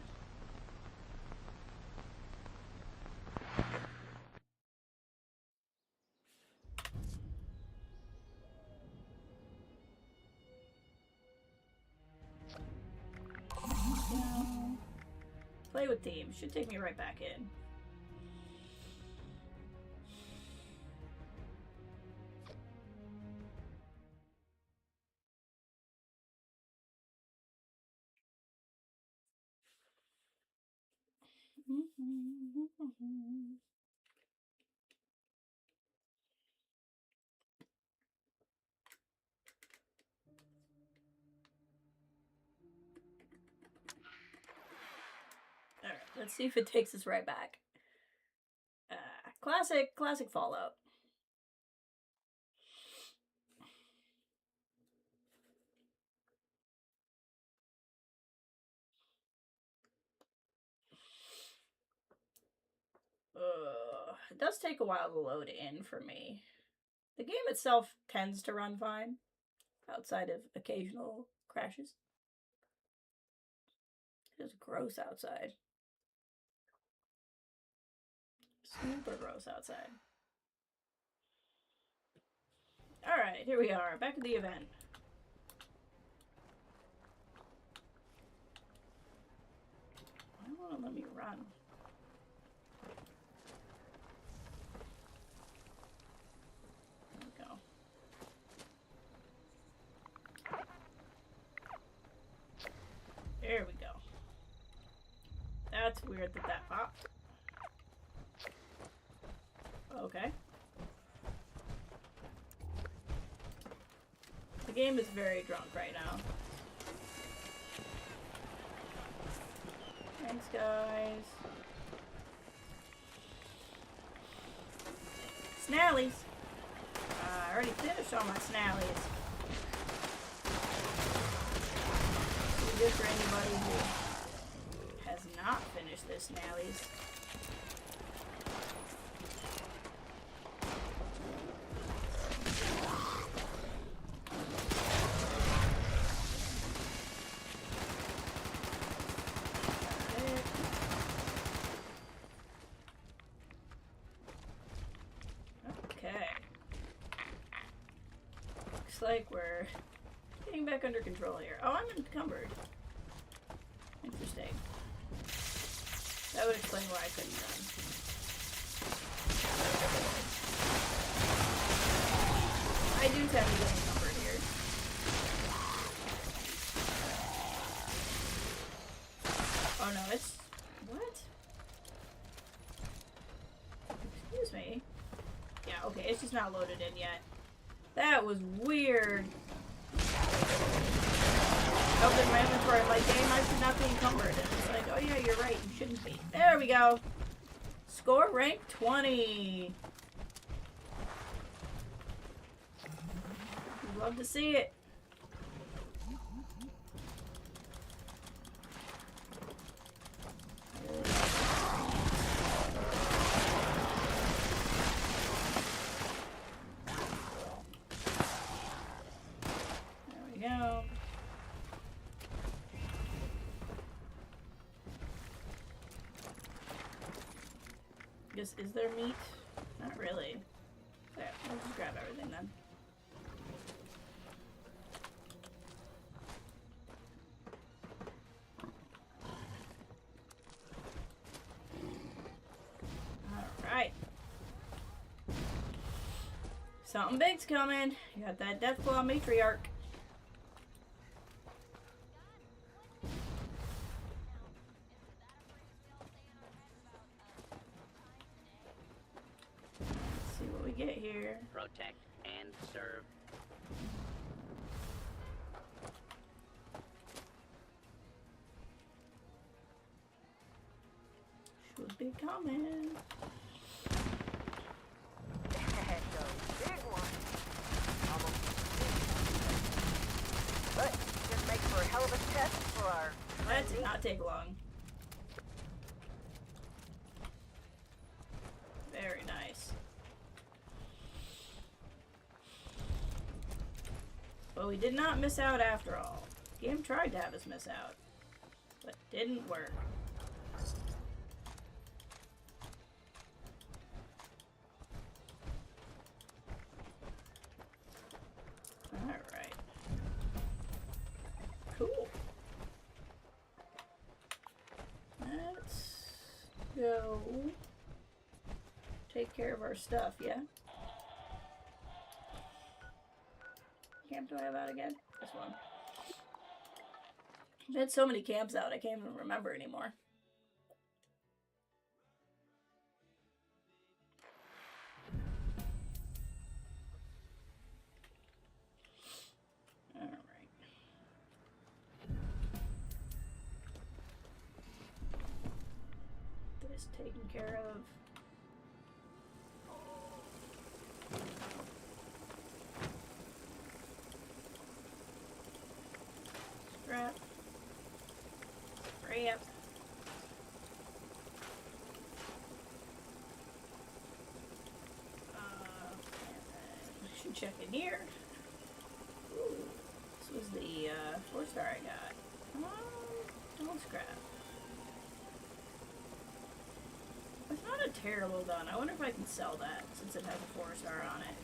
C: Play with teams. Should take me right back in. Alright, let's see if it takes us right back. Classic Fallout. It does take a while to load in for me. The game itself tends to run fine, outside of occasional crashes. It's gross outside. Super gross outside. Alright, here we are, back at the event. Why won't it let me run? There we go. There we go. That's weird that that popped. Okay. The game is very drunk right now. Thanks, guys. Snallies. I already finished all my snallies. So good for anybody who has not finished their snallies. Like we're getting back under control here. Oh, I'm encumbered. Interesting. That would explain why I couldn't run. I do tend to get encumbered here. Oh no, it's... What? Excuse me. Yeah, okay, it's just not loaded in yet. That was weird. Open my inventory. I'm like, game, I should not be encumbered. And it's like, oh yeah, you're right. You shouldn't be. There we go. Score rank 20. Love to see it. Go. Guess, is there meat? Not really. Yeah, we'll just grab everything then. Alright. Something big's coming. You got that Deathclaw matriarch. Get here.
A: Protect and serve. Should be coming.
I: Big one. Almost. But just make for a hell of a test for our...
C: That did not take long. Very nice. But we did not miss out after all. The game tried to have us miss out, but didn't work. Alright. Cool. Let's go take care of our stuff, yeah? Camp do I have out again? This one. I've had so many camps out, I can't even remember anymore. this taken care of. Scrap. Scrap. Should check in here. Ooh, this was the 4-star I got. Don't scrap. It's not a terrible gun. I wonder if I can sell that since it has a 4-star on it.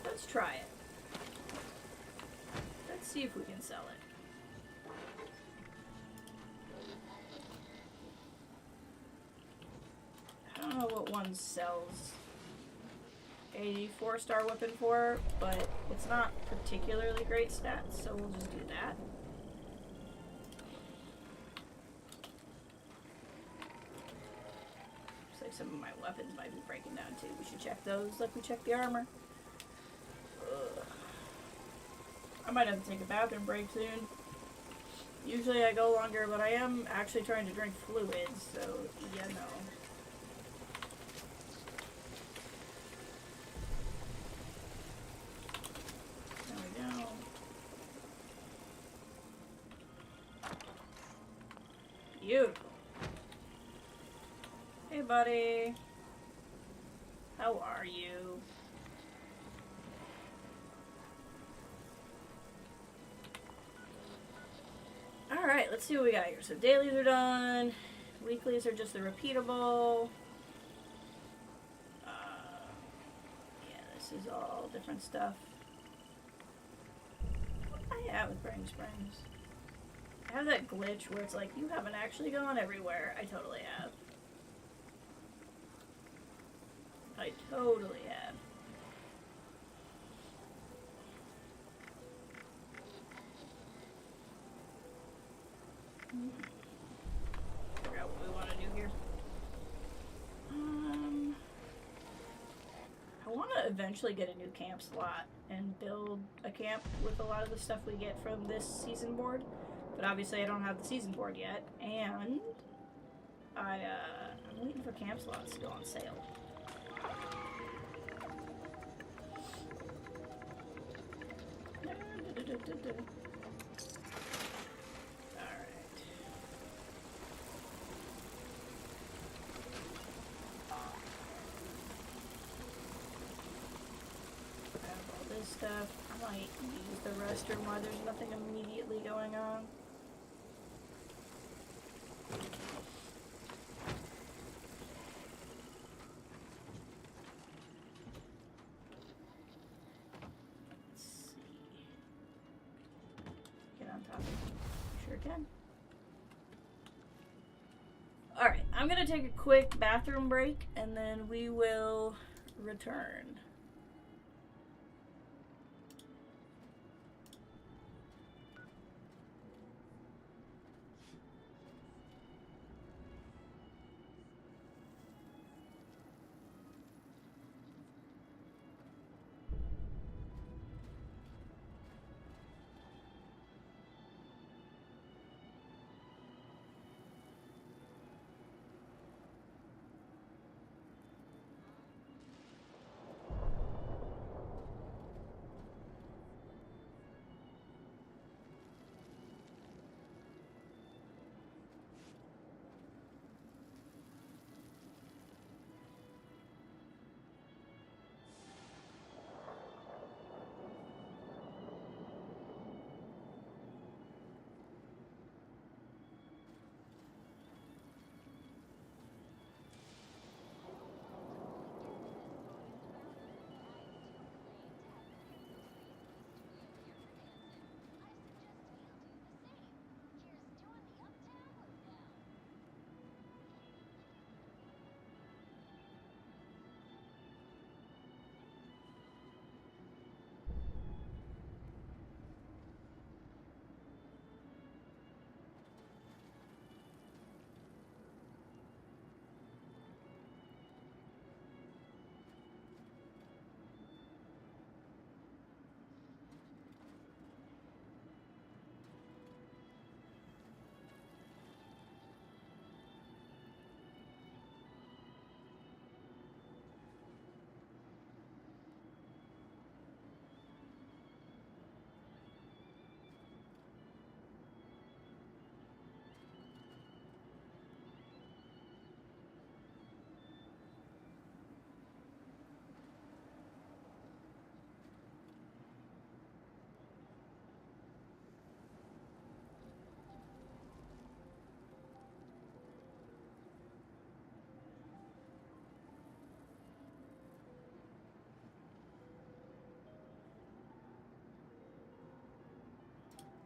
C: Let's try it. Let's see if we can sell it. I don't know what one sells a 4-star weapon for, but it's not particularly great stats, so we'll just do that. Looks like some of my weapons might be breaking down too. We should check those like we checked the armor. Ugh. I might have to take a bathroom break soon. Usually I go longer, but I am actually trying to drink fluids, so yeah, no. Beautiful. Hey, buddy. How are you? Alright, let's see what we got here. So dailies are done. Weeklies are just the repeatable. Yeah, this is all different stuff. What do I have with Brain Springs? I have that glitch where it's like, you haven't actually gone everywhere. I totally have. I totally have. Figure out what we want to do here. I want to eventually get a new camp slot and build a camp with a lot of the stuff we get from this season board. But obviously I don't have the season board yet, and I'm waiting for camp slots to go on sale. Alright. Grab all this stuff. I might use the restroom while there's nothing immediately going on. Alright, I'm gonna take a quick bathroom break and then we will return.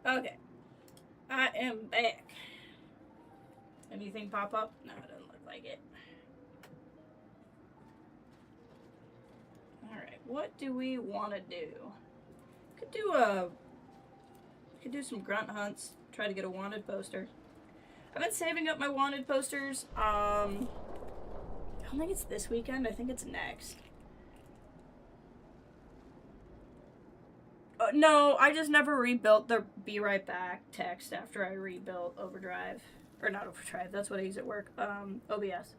C: Okay. I am back. Anything pop up? No, it doesn't look like it. Alright, what do we want to do? Could do some grunt hunts. Try to get a wanted poster. I've been saving up my wanted posters. I don't think it's this weekend. I think it's next. No, I just never rebuilt the be right back text after I rebuilt Overdrive. Or not Overdrive, that's what I use at work. OBS.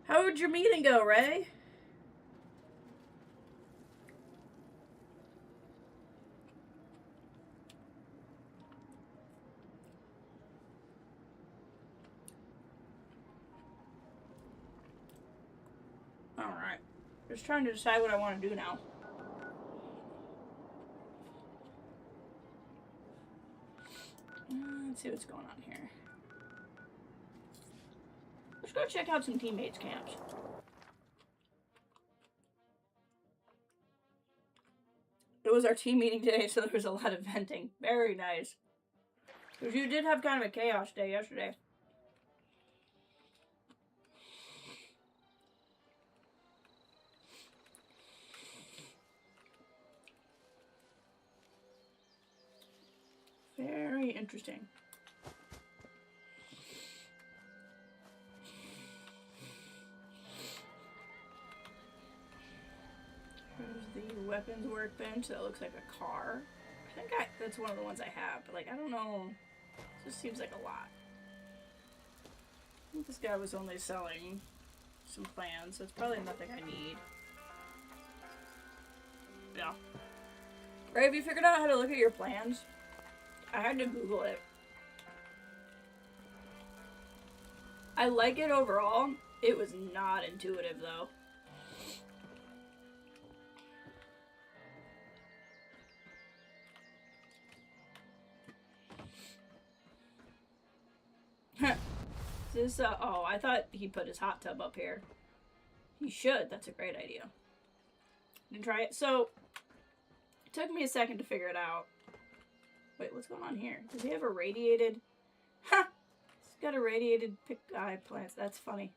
C: How would your meeting go, Ray? Alright. Just trying to decide what I want to do now. Let's see what's going on here. Let's go check out some teammates' camps. It was our team meeting today, so there was a lot of venting. Very nice. Because you did have kind of a chaos day yesterday. Very interesting. Here's the weapons workbench. That looks like a car. I think that's one of the ones I have, but like, I don't know. It just seems like a lot. I think this guy was only selling some plans, so it's probably nothing I need. Yeah. Ray, have you figured out how to look at your plans? I had to Google it. I like it overall. It was not intuitive, though. This, oh, I thought he put his hot tub up here. He should. That's a great idea. Didn't try it. So, it took me a second to figure it out. Wait, what's going on here? Does he have a radiated? Ha! He's got a radiated eye plants. That's funny.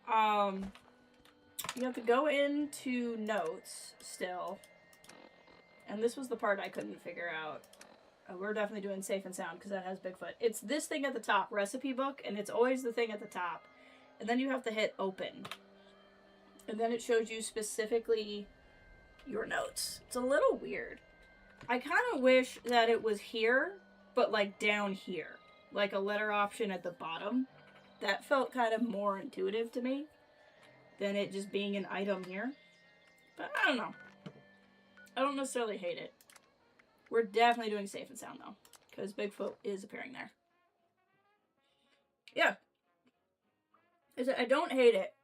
C: You have to go into notes still. And this was the part I couldn't figure out. We're definitely doing safe and sound because that has Bigfoot. It's this thing at the top, recipe book, and it's always the thing at the top. And then you have to hit open. And then it shows you specifically your notes. It's a little weird. I kind of wish that it was here, but like down here. Like a letter option at the bottom. That felt kind of more intuitive to me than it just being an item here. But I don't know. I don't necessarily hate it. We're definitely doing safe and sound though, because Bigfoot is appearing there. Yeah. I don't hate it,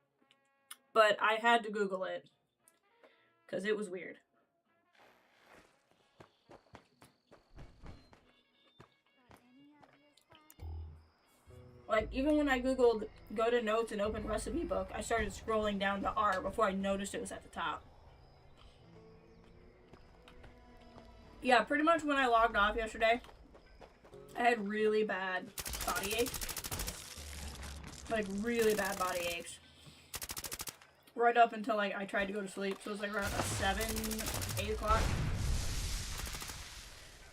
C: but I had to Google it because it was weird. Like, even when I Googled go to notes and open recipe book, I started scrolling down to R before I noticed it was at the top. Yeah, pretty much when I logged off yesterday, I had really bad body aches. Like, really bad body aches. Right up until, like, I tried to go to sleep. So it was, like, around 7, 8 o'clock.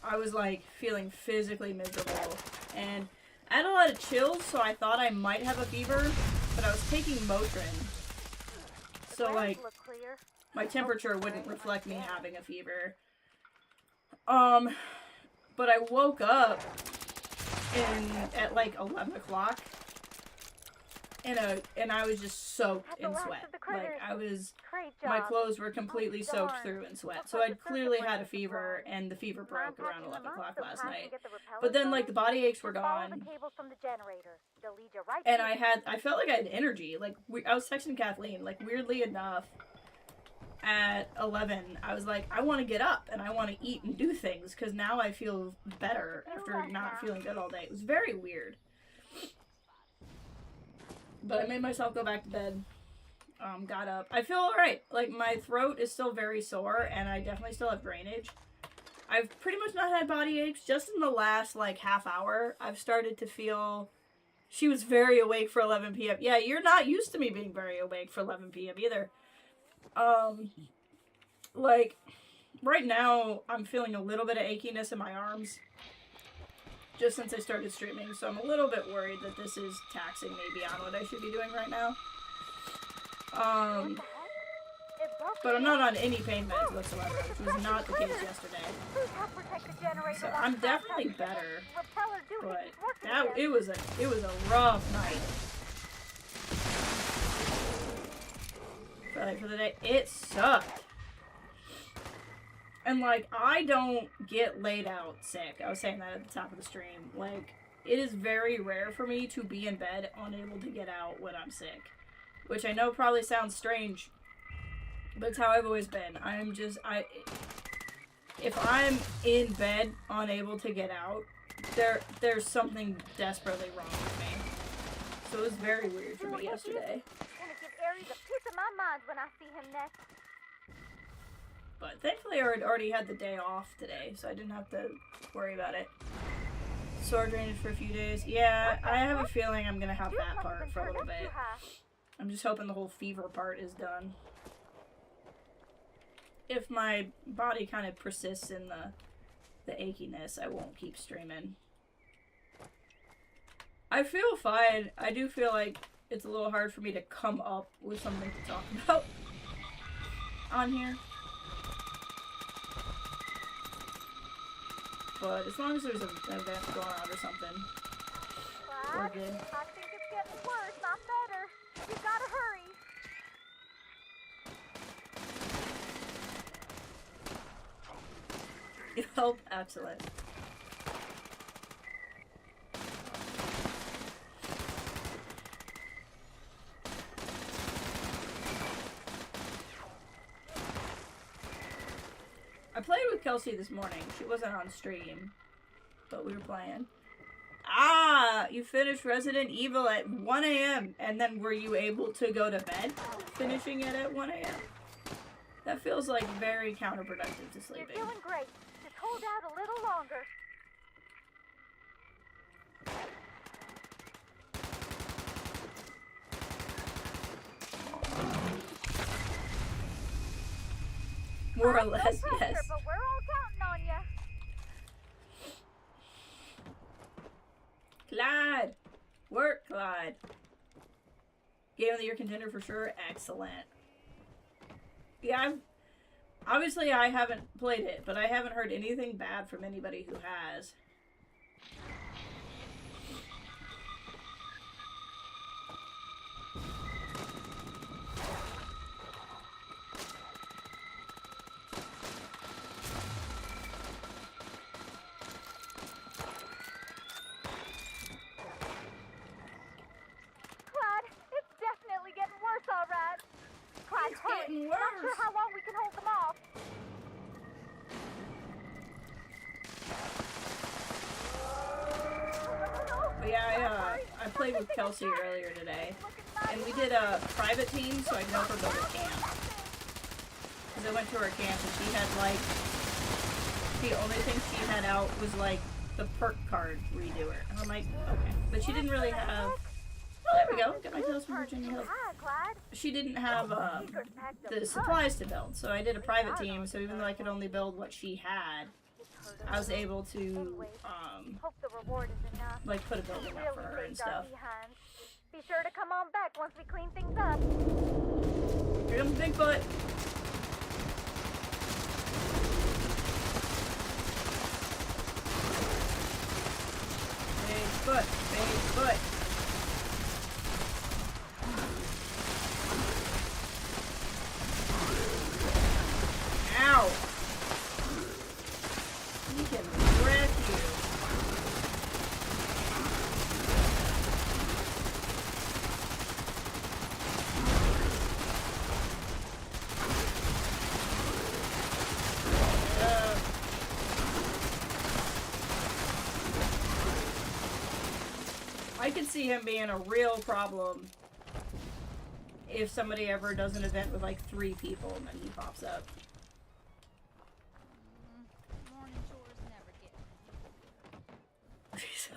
C: I was, like, feeling physically miserable. And I had a lot of chills, so I thought I might have a fever. But I was taking Motrin. So, like, my temperature wouldn't reflect me having a fever. But I woke up at like 11 o'clock and I was just soaked in sweat. Like, my clothes were completely soaked through in sweat. So I clearly had a fever, and the fever broke around 11 o'clock last night. But then, like, the body aches were gone. And I felt like I had energy. Like, I was texting Kathleen, like, weirdly enough, at 11, I was like, I want to get up, and I want to eat and do things, because now I feel better after not feeling good all day. It was very weird. But I made myself go back to bed. Got up. I feel alright. Like, my throat is still very sore, and I definitely still have drainage. I've pretty much not had body aches. Just in the last, like, half hour, I've started to feel... She was very awake for 11 p.m. Yeah, you're not used to me being very awake for 11 p.m. either. Like, right now, I'm feeling a little bit of achiness in my arms. Just since I started streaming, so I'm a little bit worried that this is taxing me beyond what I should be doing right now. But I'm not on any pain meds whatsoever, which was not the case yesterday. So I'm definitely better, but it was a rough night. But like for the day, it sucked. And like I don't get laid out sick. I was saying that at the top of the stream. Like it is very rare for me to be in bed unable to get out when I'm sick, which I know probably sounds strange. But it's how I've always been. If I'm in bed unable to get out, there's something desperately wrong with me. So it was very weird for me yesterday.
J: Gonna give Aries a piece of my mind when I see him next.
C: But thankfully I already had the day off today, so I didn't have to worry about it. Sore drainage for a few days. Yeah, I have a feeling I'm gonna have that part for a little bit. I'm just hoping the whole fever part is done. If my body kind of persists in the achiness, I won't keep streaming. I feel fine. I do feel like it's a little hard for me to come up with something to talk about on here. But as long as there's an event going on or something, we're good.
J: I think it's getting worse, not better. You gotta hurry.
C: Oh, excellent. I played with Kelsey this morning. She wasn't on stream, but we were playing. Ah, you finished Resident Evil at 1 a.m. and then were you able to go to bed finishing it at 1 a.m.? That feels like very counterproductive to sleeping.
J: You're doing great. Just hold out a little longer.
C: More or less, yes.
J: But we're all counting on you.
C: Clyde! Work, Clyde. Game of the Year contender for sure. Excellent. Yeah, obviously I haven't played it, but I haven't heard anything bad from anybody who has. Kelsey earlier today, and we did a private team so I could help her go to camp. Because I went to her camp and she had like, the only thing she had out was like the perk card redoer. And I'm like, okay. But she didn't really have, oh there we go, got my Tales from Virginia Hill. She didn't have the supplies to build, so I did a private team, so even though I could only build what she had, I was able to, like, put a building up for her and stuff.
J: Be sure to come on back once we clean things up.
C: Here comes Bigfoot. Bigfoot, Bigfoot. Ow. He can wreck you. I could see him being a real problem if somebody ever does an event with like 3 people and then he pops up.
J: Morning,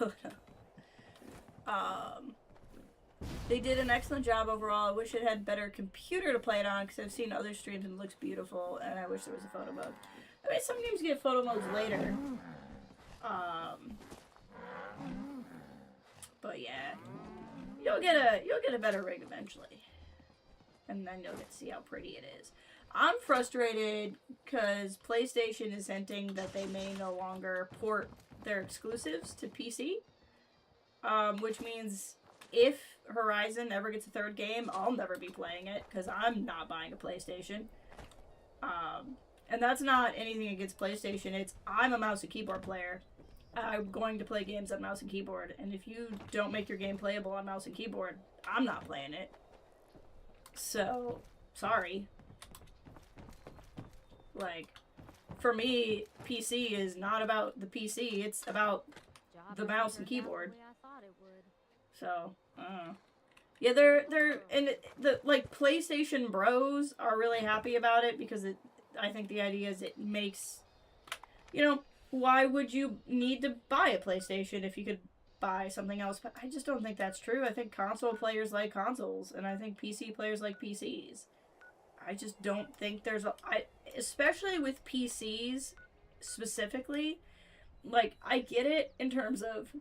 C: Minnesota. They did an excellent job overall. I wish it had better computer to play it on because I've seen other streams and it looks beautiful, and I wish there was a photo mode. I mean, some games get photo modes later. But yeah, you'll get a better rig eventually, and then you'll get to see how pretty it is. I'm frustrated because PlayStation is hinting that they may no longer port their exclusives to PC, which means if Horizon ever gets a third game, I'll never be playing it because I'm not buying a PlayStation. And that's not anything against PlayStation. It's I'm a mouse and keyboard player. I'm going to play games on mouse and keyboard, and if you don't make your game playable on mouse and keyboard, I'm not playing it. So, sorry. Like, for me, PC is not about the PC, it's about the mouse and keyboard. So, yeah, they're and the like PlayStation bros are really happy about it because I think the idea is it makes, you know, why would you need to buy a PlayStation if you could buy something else? But I just don't think that's true. I think console players like consoles, and I think PC players like PCs. I just don't think there's especially with PCs specifically, like, I get it in terms of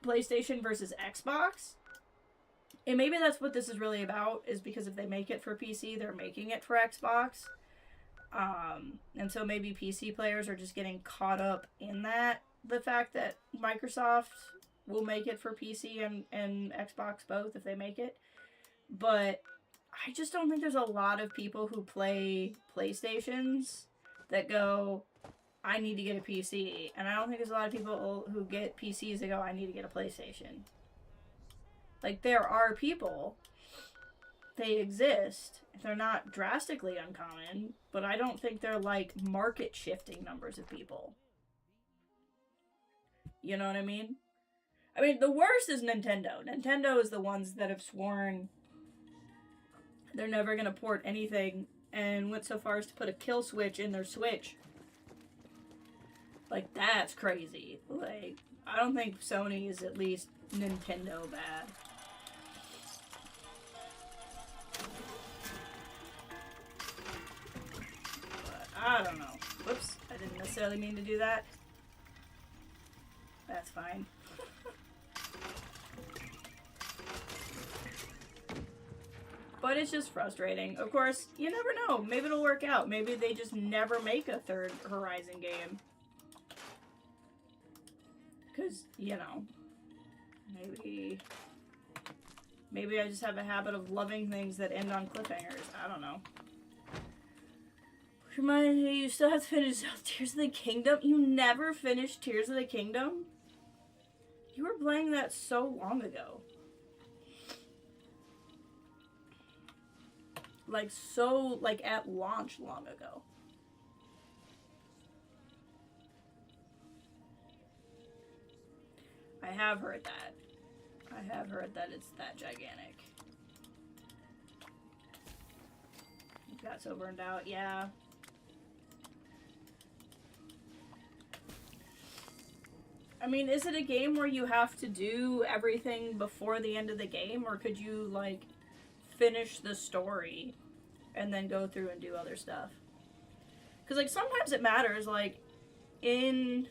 C: PlayStation versus Xbox. And maybe that's what this is really about, is because if they make it for PC, they're making it for Xbox. And so maybe PC players are just getting caught up in that. The fact that Microsoft will make it for PC and Xbox both if they make it. But I just don't think there's a lot of people who play PlayStations that go, I need to get a PC. And I don't think there's a lot of people who get PCs that go, I need to get a PlayStation. Like, there are people. They exist. They're not drastically uncommon, but I don't think they're like market shifting numbers of people. You know what I mean? I mean, the worst is Nintendo. Nintendo is the ones that have sworn they're never gonna port anything and went so far as to put a kill switch in their Switch. Like, that's crazy. Like, I don't think Sony is at least Nintendo bad. I don't know. Whoops, I didn't necessarily mean to do that. That's fine. But it's just frustrating. Of course, you never know. Maybe it'll work out. Maybe they just never make a third Horizon game. Because, you know, maybe I just have a habit of loving things that end on cliffhangers. I don't know. Remind me, you still have to finish Tears of the Kingdom? You never finished Tears of the Kingdom? You were playing that so long ago. Like, so, like, at launch long ago. I have heard that. I have heard that it's that gigantic. You got so burned out, yeah. I mean, is it a game where you have to do everything before the end of the game, or could you, like, finish the story and then go through and do other stuff? Because, like, sometimes it matters. Like, in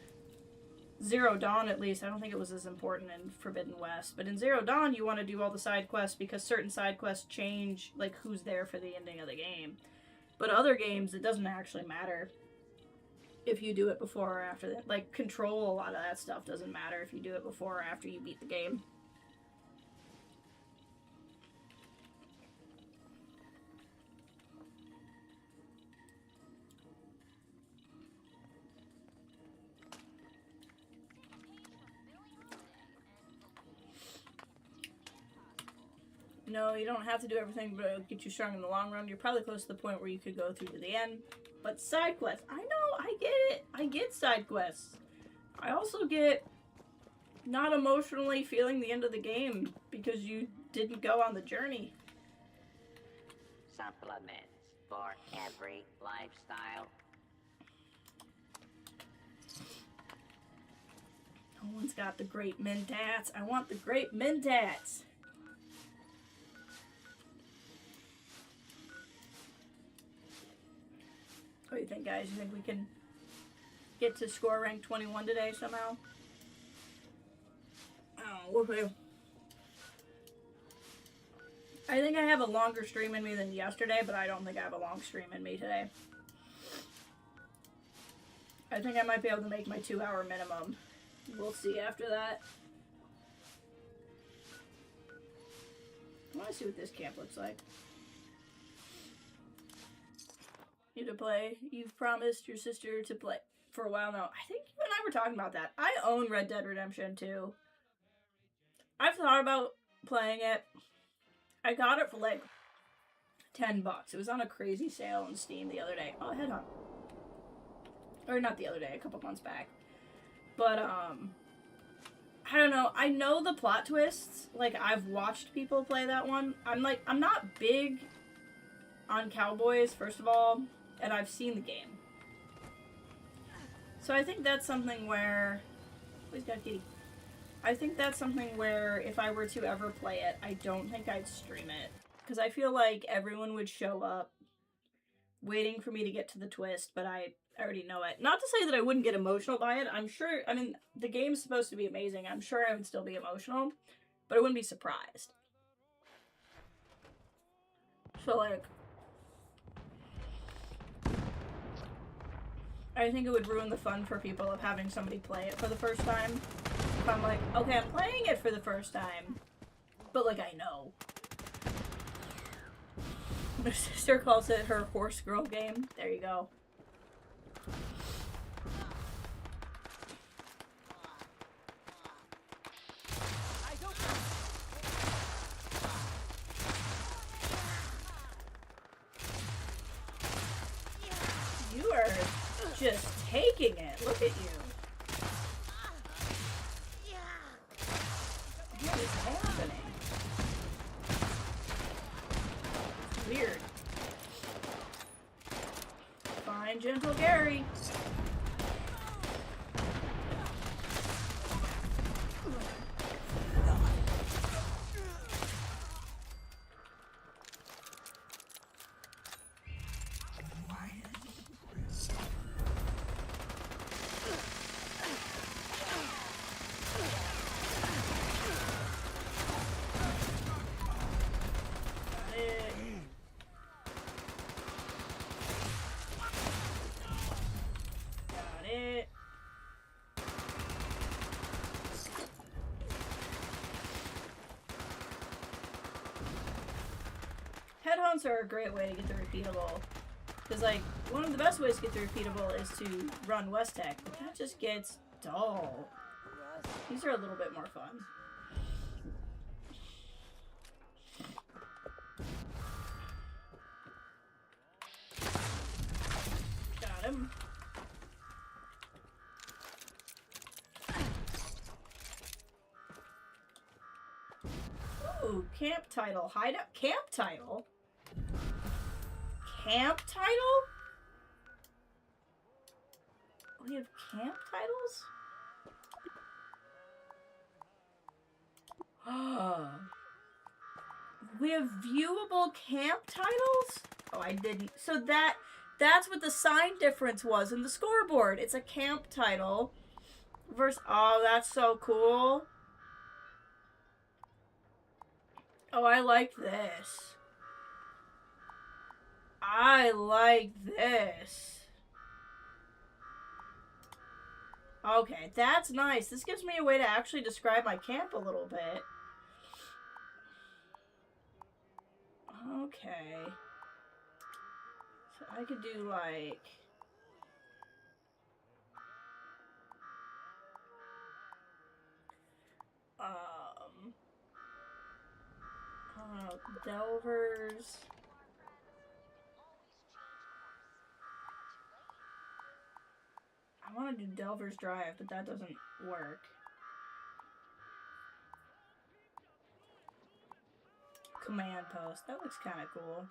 C: Zero Dawn, at least, I don't think it was as important in Forbidden West, but in Zero Dawn, you want to do all the side quests because certain side quests change, like, who's there for the ending of the game. But other games, it doesn't actually matter if you do it before or after that. Like, Control, a lot of that stuff doesn't matter if you do it before or after you beat the game. No, you don't have to do everything, but it'll get you strong in the long run. You're probably close to the point where you could go through to the end. But side quests, I know, I get it. I get side quests. I also get not emotionally feeling the end of the game because you didn't go on the journey.
A: Supplements for every lifestyle.
C: No one's got the great Mentats. I want the great Mentats. What do you think, guys? You think we can get to score rank 21 today somehow? Oh, okay. I think I have a longer stream in me than yesterday, but I don't think I have a long stream in me today. I think I might be able to make my 2-hour minimum. We'll see after that. I want to see what this camp looks like. You to play. You've promised your sister to play for a while now. I think you and I were talking about that. I own Red Dead Redemption 2. I've thought about playing it. I got it for like $10. It was on a crazy sale on Steam the other day. Oh, headhunt. Or not the other day, a couple months back. But, I don't know. I know the plot twists. Like, I've watched people play that one. I'm not big on cowboys, first of all, and I've seen the game. So I think that's something where... Who's got kitty? I think that's something where if I were to ever play it, I don't think I'd stream it. Because I feel like everyone would show up waiting for me to get to the twist, but I already know it. Not to say that I wouldn't get emotional by it. I'm sure, I mean, the game's supposed to be amazing. I'm sure I would still be emotional, but I wouldn't be surprised. So, like, I think it would ruin the fun for people of having somebody play it for the first time. If I'm like, okay, I'm playing it for the first time, but, like, I know. My sister calls it her horse girl game. There you go. You are just taking it. Look at you. What is happening? Weird. Fine, gentle Gary. Headhunts are a great way to get the repeatable. Because, like, one of the best ways to get the repeatable is to run West Tech, but that just gets dull. These are a little bit more fun. Got him. Ooh, camp title. Hideout. Camp title? Camp title? We have camp titles? We have viewable camp titles? Oh, I didn't. So that's what the sign difference was in the scoreboard. It's a camp title versus... Oh, that's so cool. Oh, I like this. I like this. Okay, that's nice. This gives me a way to actually describe my camp a little bit. Okay. So I could do like... Delvers. I want to do Delver's Drive, but that doesn't work. Command post. That looks kind of cool.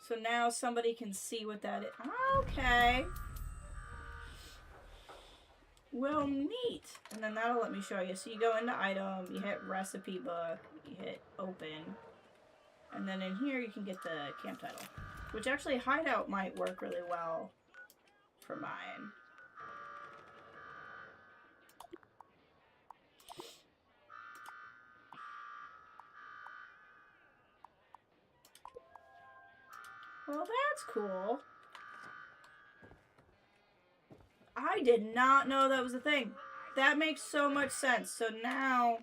C: So now somebody can see what that is. Okay. Well, neat. And then that'll let me show you. So you go into item, you hit recipe book, you hit open. And then in here you can get the camp title. Which actually hideout might work really well for mine. Well, that's cool. I did not know that was a thing. That makes so much sense. So now,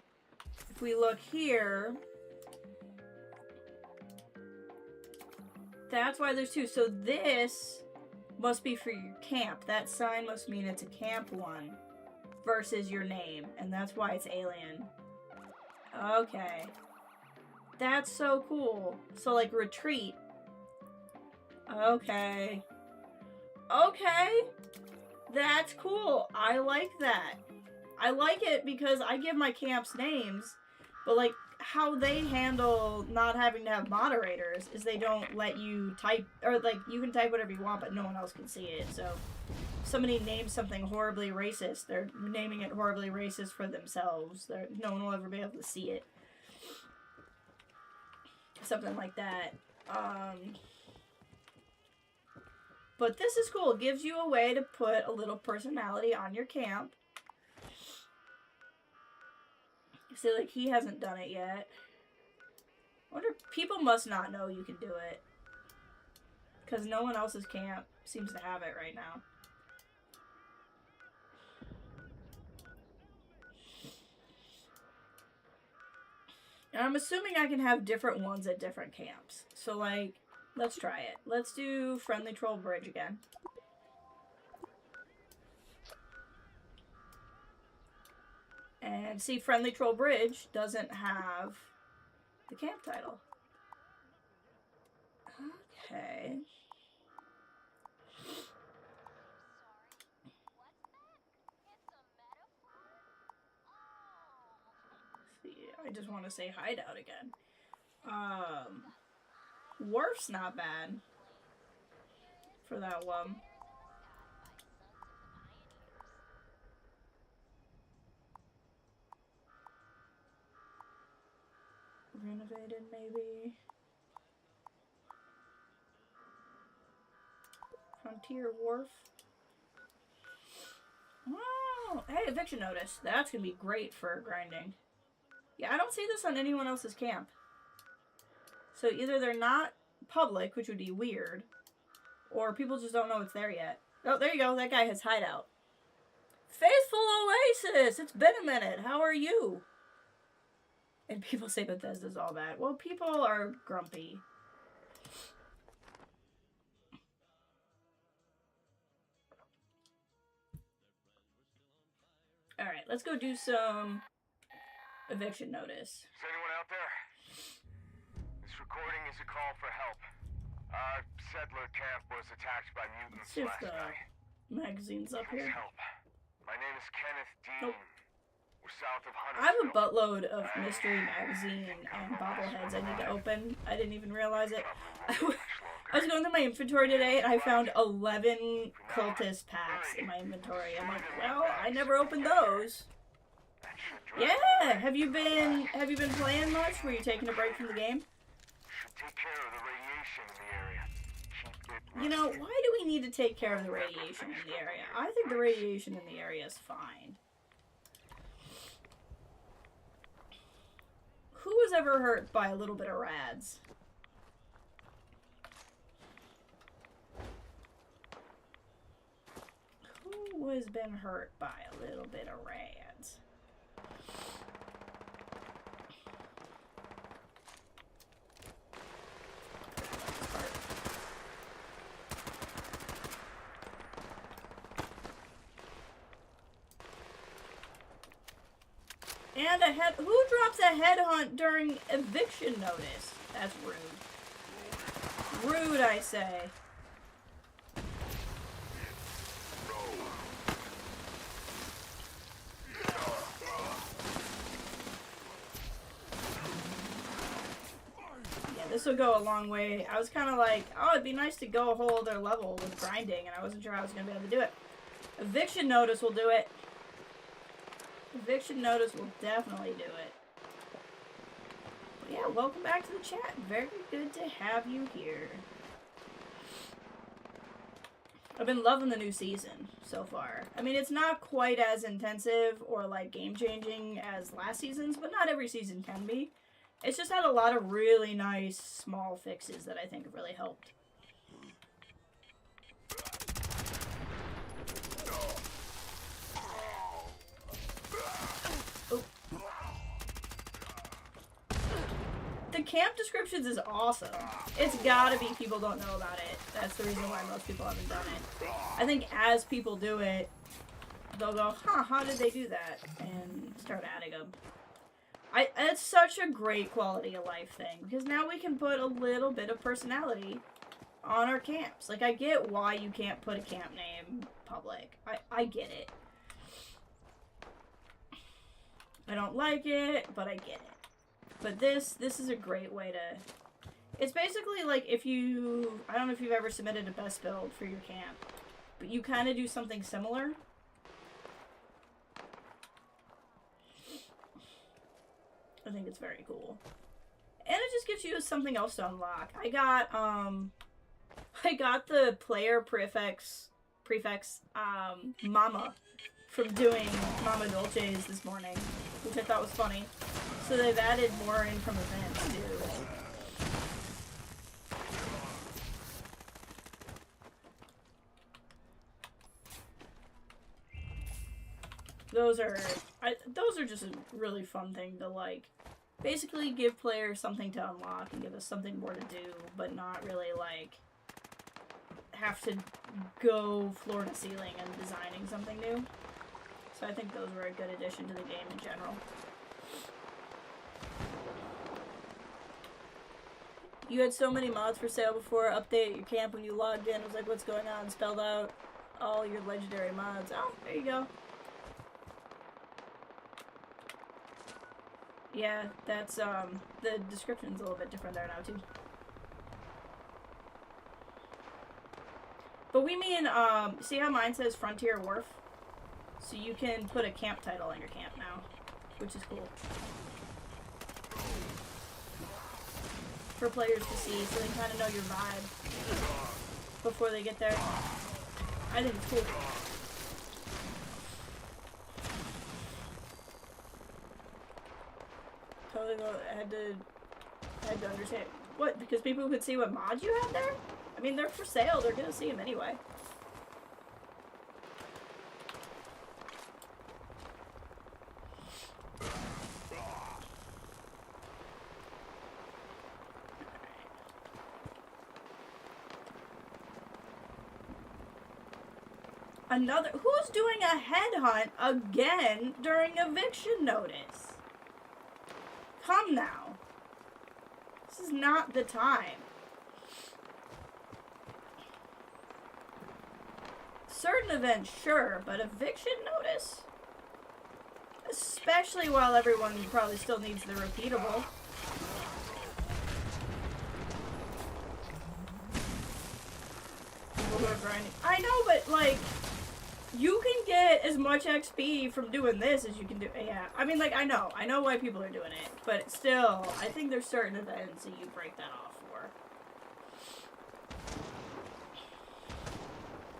C: if we look here, that's why there's two. So this must be for your camp. That sign must mean it's a camp one versus your name. And that's why it's alien. Okay. That's so cool. So like retreat. Okay. Okay. That's cool. I like that. I like it because I give my camps names, but like how they handle not having to have moderators is they don't let you type, or like you can type whatever you want, but no one else can see it. So if somebody names something horribly racist, they're naming it horribly racist for themselves. No one will ever be able to see it. Something like that. But this is cool. It gives you a way to put a little personality on your camp. See, like, he hasn't done it yet. I wonder, people must not know you can do it. Because no one else's camp seems to have it right now. And I'm assuming I can have different ones at different camps. So, like, let's try it. Let's do Friendly Troll Bridge again. And see, Friendly Troll Bridge doesn't have the camp title. Okay. See, I just want to say hideout again. Wharf's not bad for that one. Renovated, maybe. Frontier Wharf. Oh, hey, eviction notice. That's gonna be great for grinding. Yeah, I don't see this on anyone else's camp. So either they're not public, which would be weird, or people just don't know it's there yet. Oh, there you go. That guy has hideout. Faithful Oasis! It's been a minute. How are you? And people say Bethesda's all bad. Well, people are grumpy. Alright, let's go do some eviction notice.
K: Is anyone out there? This recording is a call for help. Our settler camp was attacked by mutants
C: See if
K: last
C: the
K: night.
C: magazine's up
K: Please
C: here.
K: help. My name is Kenneth Dean.
C: Nope.
K: We're south of
C: I have a
K: Huntersville.
C: buttload of mystery magazine and bobbleheads I need to open. I didn't even realize it. I was going through my inventory today and I found 11 cultist packs in my inventory. I'm like, well, I never opened those. Yeah, have you been playing much? Were you taking a break from the game?
K: Should take care of the radiation in the area. Keep it
C: You know, why do we need to take care of the radiation in the area? I think the radiation in the area is fine. Who was ever hurt by a little bit of rads? Who has been hurt by a little bit of rads? And a head. Who drops a headhunt during eviction notice? That's rude. Rude, I say. Yeah, this will go a long way. I was kind of like, oh, it'd be nice to go a whole other level with grinding, and I wasn't sure I was going to be able to do it. Eviction notice will do it. Eviction notice will definitely do it. But yeah, welcome back to the chat. Very good to have you here. I've been loving the new season so far. I mean, it's not quite as intensive or like game-changing as last season's, but not every season can be. It's just had a lot of really nice small fixes that I think have really helped. Oh. The camp descriptions is awesome. It's gotta be people don't know about it. That's the reason why most people haven't done it. I think as people do it, they'll go, huh, how did they do that? And start adding them. It's such a great quality of life thing, because now we can put a little bit of personality on our camps. Like, I get why you can't put a camp name public. I get it. I don't like it, but I get it. But this is a great way to... It's basically like if you... I don't know if you've ever submitted a best build for your camp, but you kind of do something similar. I think it's very cool. And it just gives you something else to unlock. I got the player prefix, Mama, from doing Mama Dolces this morning, which I thought was funny. So they've added more in from events, too. Those are just a really fun thing to, like, basically give players something to unlock and give us something more to do, but not really, like, have to go floor to ceiling and designing something new. So I think those were a good addition to the game in general. You had so many mods for sale before. Update your camp when you logged in. It was like, what's going on? Spelled out all your legendary mods. Oh, there you go. Yeah, that's, the description's a little bit different there now, too. But we mean, see how mine says Frontier Wharf? So you can put a camp title on your camp now, which is cool. For players to see, so they kind of know your vibe before they get there. I think it's cool. Totally had to understand. What? Because people could see what mods you had there? I mean, they're for sale. They're gonna see them anyway. Who's doing a headhunt again during eviction notice? Come now. This is not the time. Certain events, sure, but eviction notice? Especially while everyone probably still needs the repeatable. People who are grinding. I know, but like... You can get as much XP from doing this as you can do. Yeah, I mean, like, I know why people are doing it, but still, I think there's certain events that you break that off for.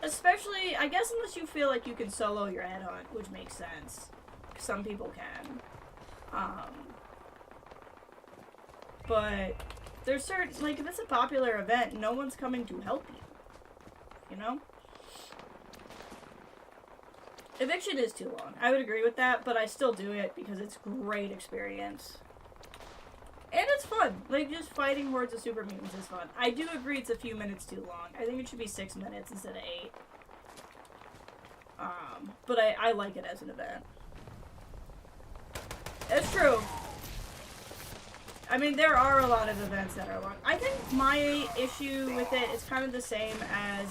C: Especially, I guess, unless you feel like you can solo your headhunt, which makes sense. Some people can. But there's certain, like, if it's a popular event, no one's coming to help you. You know? Eviction is too long. I would agree with that, but I still do it because it's great experience. And it's fun. Like, just fighting hordes of super mutants is fun. I do agree it's a few minutes too long. I think it should be 6 minutes instead of 8. But I like it as an event. It's true. I mean, there are a lot of events that are long. I think my issue with it is kind of the same as,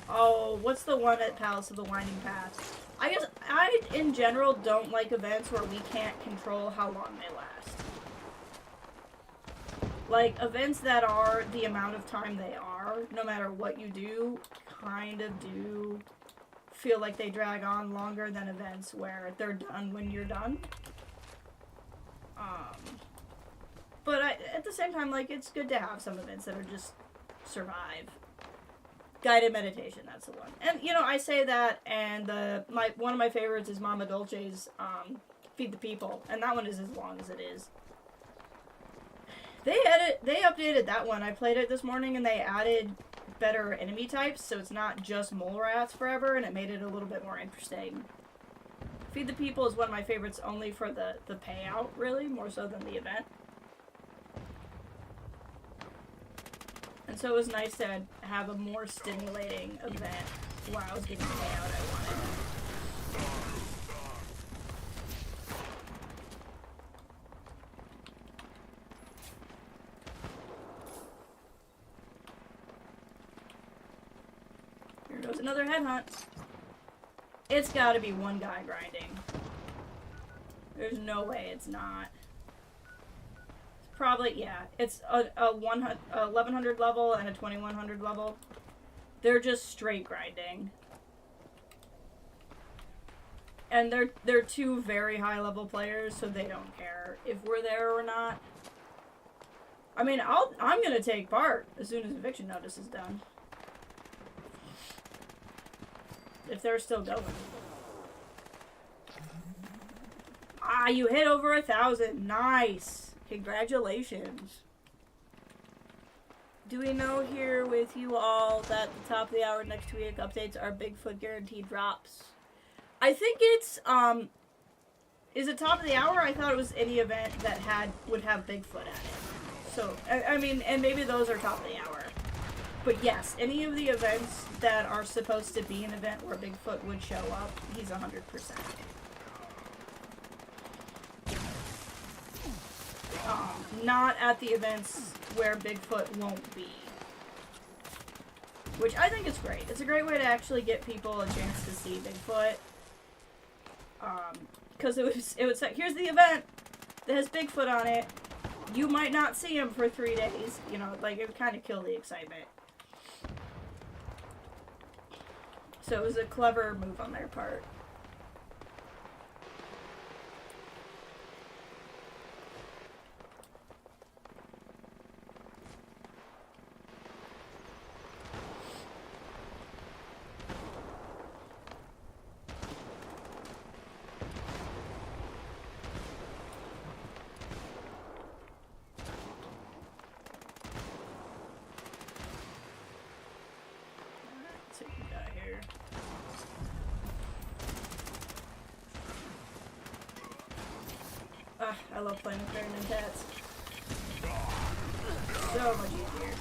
C: oh, what's the one at Palace of the Winding Path? I guess I, in general, don't like events where we can't control how long they last. Like, events that are the amount of time they are, no matter what you do, kind of do feel like they drag on longer than events where they're done when you're done. But at the same time, like, it's good to have some events that are just survive. Guided meditation, that's the one. And, you know, I say that, and one of my favorites is Mama Dolce's Feed the People, and that one is as long as it is. They updated that one. I played it this morning, and they added better enemy types, so it's not just mole rats forever, and it made it a little bit more interesting. Feed the People is one of my favorites only for the payout, really, more so than the event. And so it was nice to have a more stimulating event while I was getting the payout I wanted. Here goes another headhunt. It's gotta be one guy grinding. There's no way it's not. Probably, yeah. It's a 1100 level and a 2100 level. They're just straight grinding. And they're two very high level players, so they don't care if we're there or not. I mean, I'm gonna take part as soon as eviction notice is done. If they're still going. Ah, you hit over 1,000. Nice. Congratulations. Do we know here with you all that the top of the hour next week updates are Bigfoot guaranteed drops? I think it's, is it top of the hour? I thought it was any event that would have Bigfoot at it. So, I mean, and maybe those are top of the hour. But yes, any of the events that are supposed to be an event where Bigfoot would show up, he's 100%. Not at the events where Bigfoot won't be. Which I think is great. It's a great way to actually get people a chance to see Bigfoot. Because it would say, here's the event that has Bigfoot on it. You might not see him for 3 days. You know, like, it would kind of kill the excitement. So it was a clever move on their part. I love playing with Baron and Cats. So much easier.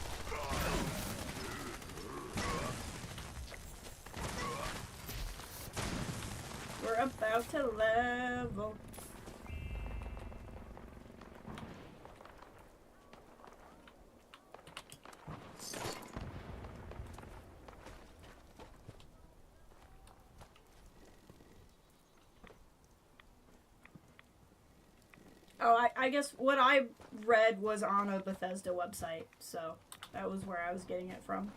C: We're about to level. Oh, I guess what I read was on a Bethesda website, so that was where I was getting it from.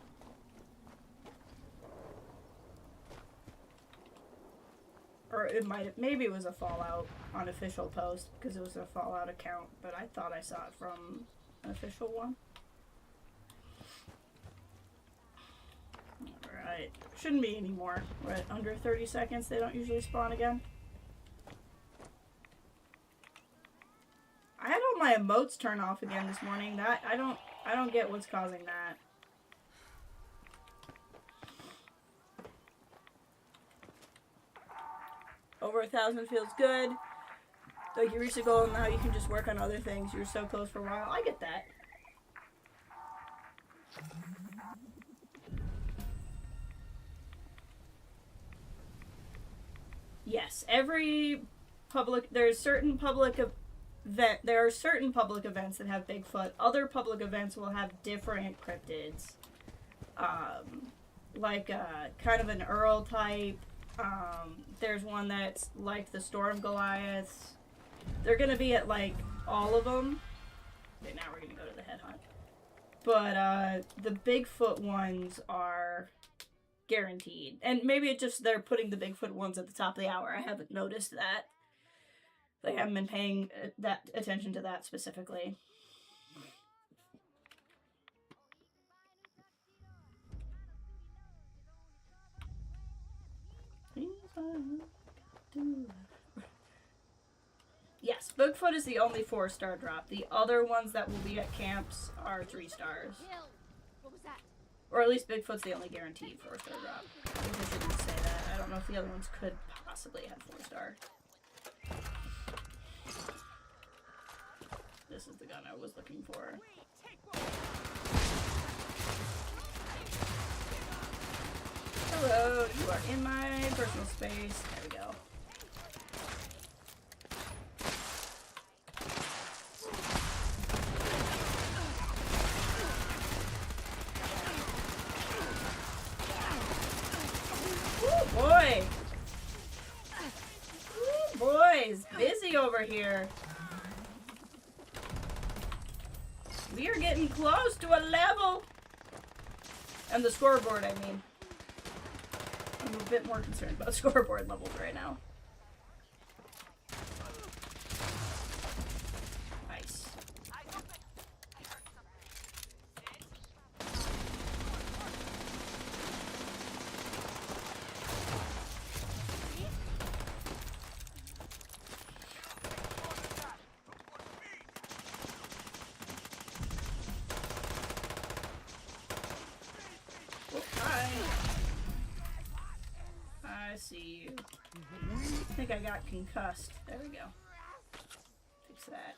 C: Or it might have, maybe it was a Fallout unofficial post, because it was a Fallout account, but I thought I saw it from an official one. Alright, shouldn't be anymore. We're at under 30 seconds, they don't usually spawn again. I had all my emotes turn off again this morning. That I don't get what's causing that. Over 1,000 feels good. Like you reached a goal and now you can just work on other things. You were so close for a while. I get that. Yes, every public, there are certain public events that have Bigfoot. Other public events will have different cryptids. Like kind of an Earl type. There's one that's like the Storm Goliaths. They're gonna be at like all of them. Okay, now we're gonna go to the head hunt. But the Bigfoot ones are guaranteed. And maybe it's just they're putting the Bigfoot ones at the top of the hour. I haven't noticed that. They haven't been paying that attention to that specifically. Yes, Bigfoot is the only 4-star drop. The other ones that will be at camps are 3 stars.
D: What was that?
C: Or at least Bigfoot's the only guaranteed 4-star drop. I think I shouldn't say that. I don't know if the other ones could possibly have 4-star. This is the gun I was looking for. Hello, you are in my personal space. There we go. Ooh, boy! Ooh, boys, busy over here. We are getting close to a level. And the scoreboard, I mean. I'm a bit more concerned about scoreboard levels right now. Nice. Oh, hi. I see you. I think I got concussed. There we go. Fix that.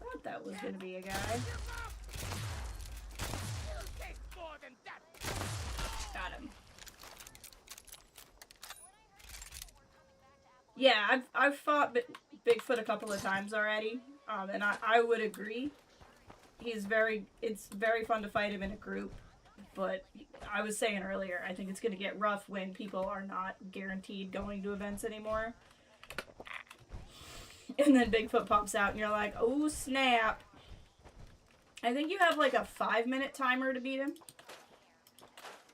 C: Thought that was gonna be a guy. Got him. Yeah, I've fought Bigfoot a couple of times already, and I would agree. It's very fun to fight him in a group, but I was saying earlier, I think it's going to get rough when people are not guaranteed going to events anymore. And then Bigfoot pops out and you're like, oh snap. I think you have like a 5-minute timer to beat him,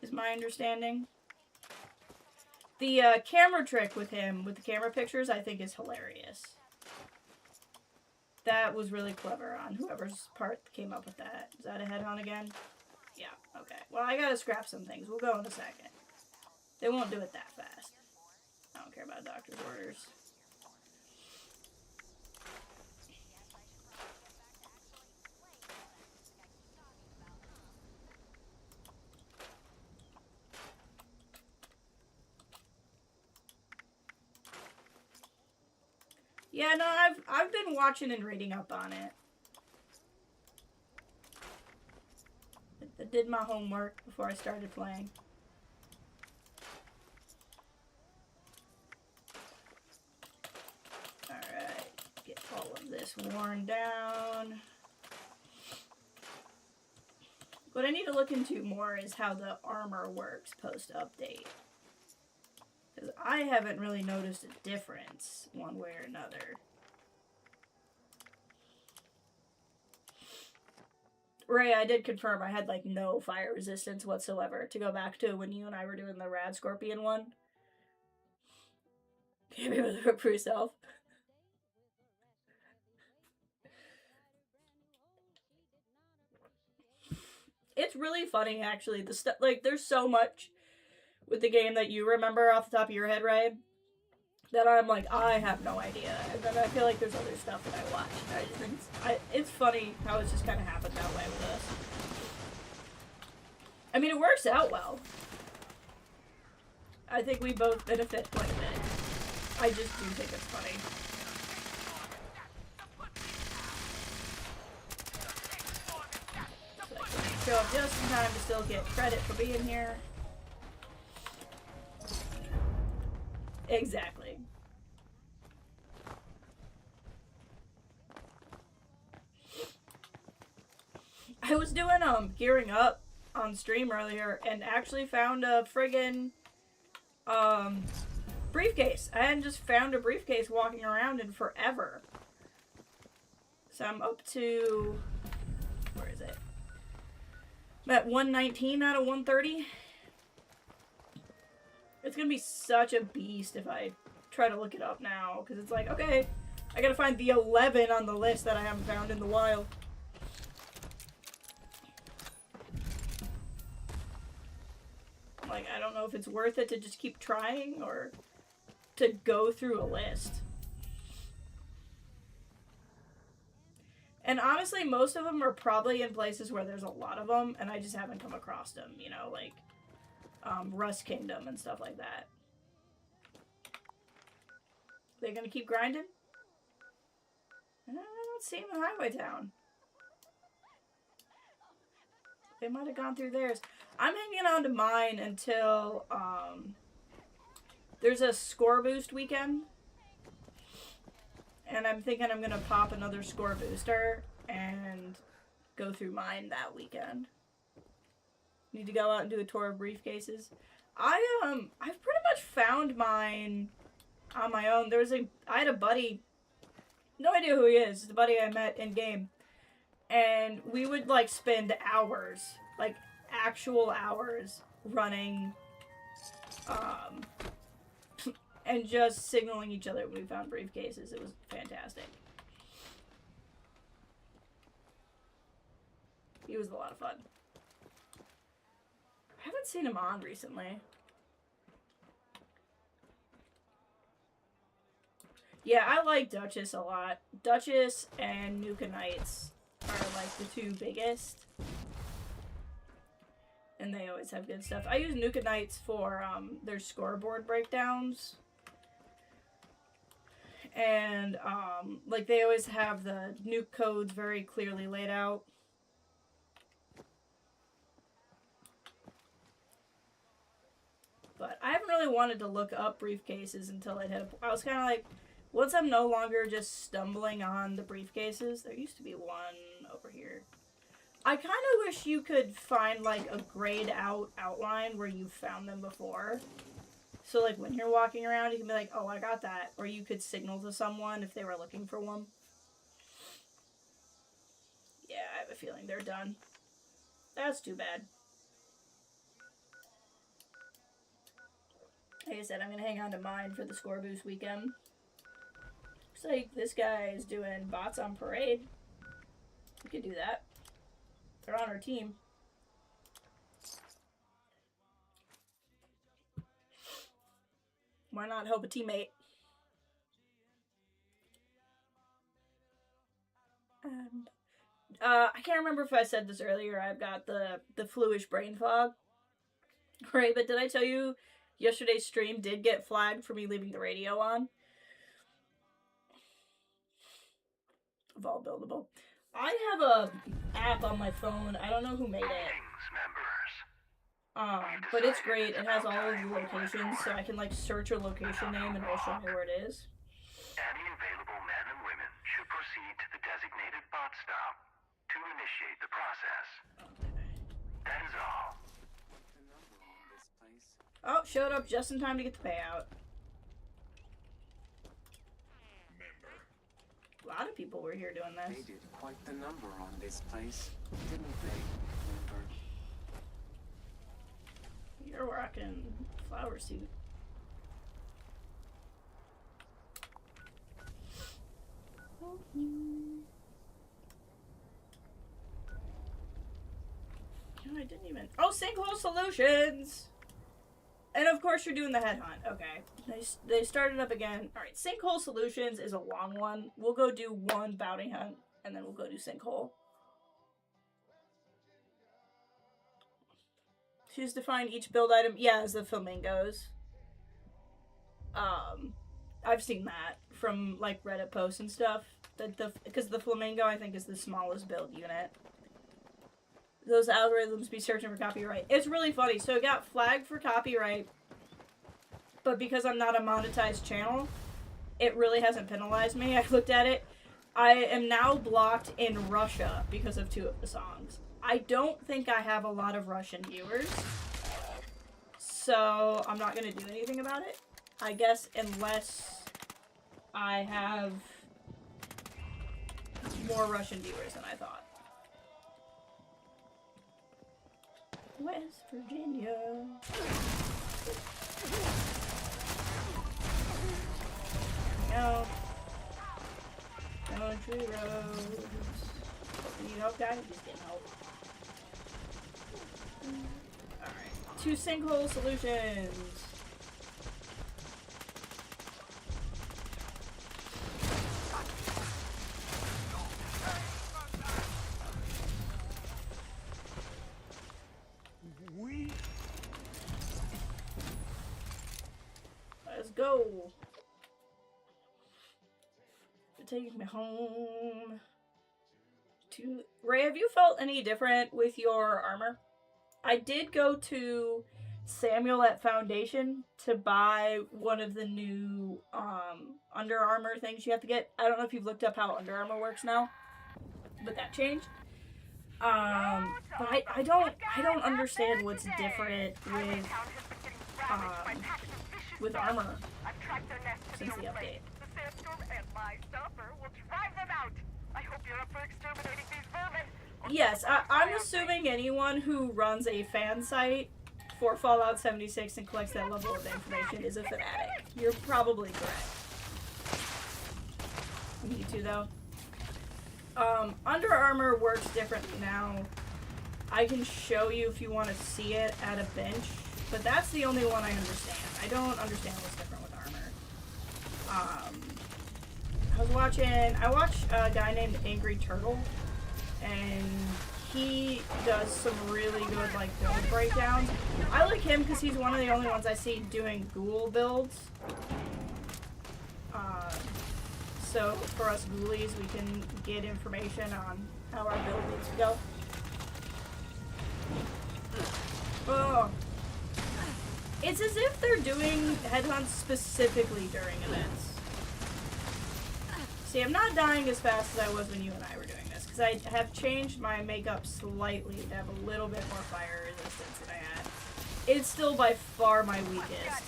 C: is my understanding. The camera trick with him, with the camera pictures, I think is hilarious. That was really clever on whoever's part came up with that. Is that a headhunt again? Yeah, okay. Well, I gotta scrap some things. We'll go in a second. They won't do it that fast. I don't care about doctor's orders. Yeah, no, I've been watching and reading up on it. I did my homework before I started playing. Alright, get all of this worn down. What I need to look into more is how the armor works post-update. Because I haven't really noticed a difference one way or another. Ray, I did confirm I had like no fire resistance whatsoever. To go back to when you and I were doing the Rad Scorpion one. Can't be able to look for yourself. It's really funny actually. The stuff, like, there's so much with the game that you remember off the top of your head, right? That I'm like, I have no idea. And then I feel like there's other stuff that I watch. I just think it's funny how it's just kind of happened that way with us. I mean, it works out well. I think we both benefit quite a bit. I just do think it's funny. So I can show up just in time to still get credit for being here. Exactly. I was doing gearing up on stream earlier and actually found a friggin' briefcase. I hadn't just found a briefcase walking around in forever. So I'm up to, where is it? I'm at 119 out of 130. It's gonna be such a beast if I try to look it up now, because it's like, okay, I gotta find the 11 on the list that I haven't found in the wild. Like, I don't know if it's worth it to just keep trying or to go through a list. And honestly, most of them are probably in places where there's a lot of them, and I just haven't come across them, you know, like Rust Kingdom and stuff like that. They gonna keep grinding? I don't see them in Highway Town. They might have gone through theirs. I'm hanging on to mine until there's a score boost weekend. And I'm thinking I'm gonna pop another score booster and go through mine that weekend. Need to go out and do a tour of briefcases. I've pretty much found mine on my own. I had a buddy, no idea who he is, the buddy I met in game. And we would like spend hours, like actual hours, running and just signaling each other when we found briefcases. It was fantastic. He was a lot of fun. I haven't seen him on recently. Yeah, I like Duchess a lot. Duchess and Nuka Knights are like the two biggest. And they always have good stuff. I use Nuka Knights for their scoreboard breakdowns. And like they always have the nuke codes very clearly laid out. But I haven't really wanted to look up briefcases until it hit. I was kind of like, once I'm no longer just stumbling on the briefcases, there used to be one over here. I kind of wish you could find like a grayed out outline where you found them before. So like when you're walking around, you can be like, oh, I got that. Or you could signal to someone if they were looking for one. Yeah, I have a feeling they're done. That's too bad. Like I said, I'm going to hang on to mine for the score boost weekend. Looks like this guy is doing bots on parade. We could do that. They're on our team. Why not help a teammate? I can't remember if I said this earlier. I've got the fluish brain fog. Right, but did I tell you yesterday's stream did get flagged for me leaving the radio on? Vault buildable. I have a app on my phone. I don't know who made it. But it's great. It has all of the locations, so I can like search a location name and it'll show me where it is.
K: Any available men and women should proceed to the designated bot stop to initiate the process. Okay. That is all.
C: Oh, showed up just in time to get the payout. A lot of people were here doing this.
L: They did quite the number on this place, didn't they, Member?
C: You're rocking flower suit. No, I didn't even. Oh, sinkhole solutions! And of course you're doing the headhunt. Okay. They started up again. Alright, sinkhole solutions is a long one. We'll go do one bounty hunt, and then we'll go do sinkhole. Choose to find each build item. Yeah, as the flamingos. I've seen that from, like, Reddit posts and stuff. Because the flamingo, I think, is the smallest build unit. Those algorithms be searching for copyright. It's really funny. So it got flagged for copyright, but because I'm not a monetized channel, it really hasn't penalized me. I looked at it. I am now blocked in Russia because of 2 of the songs. I don't think I have a lot of Russian viewers, so I'm not going to do anything about it. I guess unless I have more Russian viewers than I thought. West Virginia. Out. Country roads. You need help, guys? Just getting help. Alright. 2 sinkhole solutions. Let's go. Take me home. Ray, have you felt any different with your armor? I did go to Samuel at Foundation to buy one of the new Under Armour things you have to get. I don't know if you've looked up how Under Armour works now, but that changed. But I don't understand what's different with armor since the update. Yes, I'm assuming anyone who runs a fan site for Fallout 76 and collects that level of information is a fanatic. You're probably correct. Me too, though. Under Armour works differently now. I can show you if you want to see it at a bench, but that's the only one I understand. I don't understand what's different with armor. I watched a guy named Angry Turtle, and he does some really good, like, build breakdowns. I like him because he's one of the only ones I see doing ghoul builds. So for us ghoulies, we can get information on how our build needs to go. Oh. It's as if they're doing headhunts specifically during events. See, I'm not dying as fast as I was when you and I were doing this, because I have changed my makeup slightly to have a little bit more fire resistance than I had. It's still by far my weakest.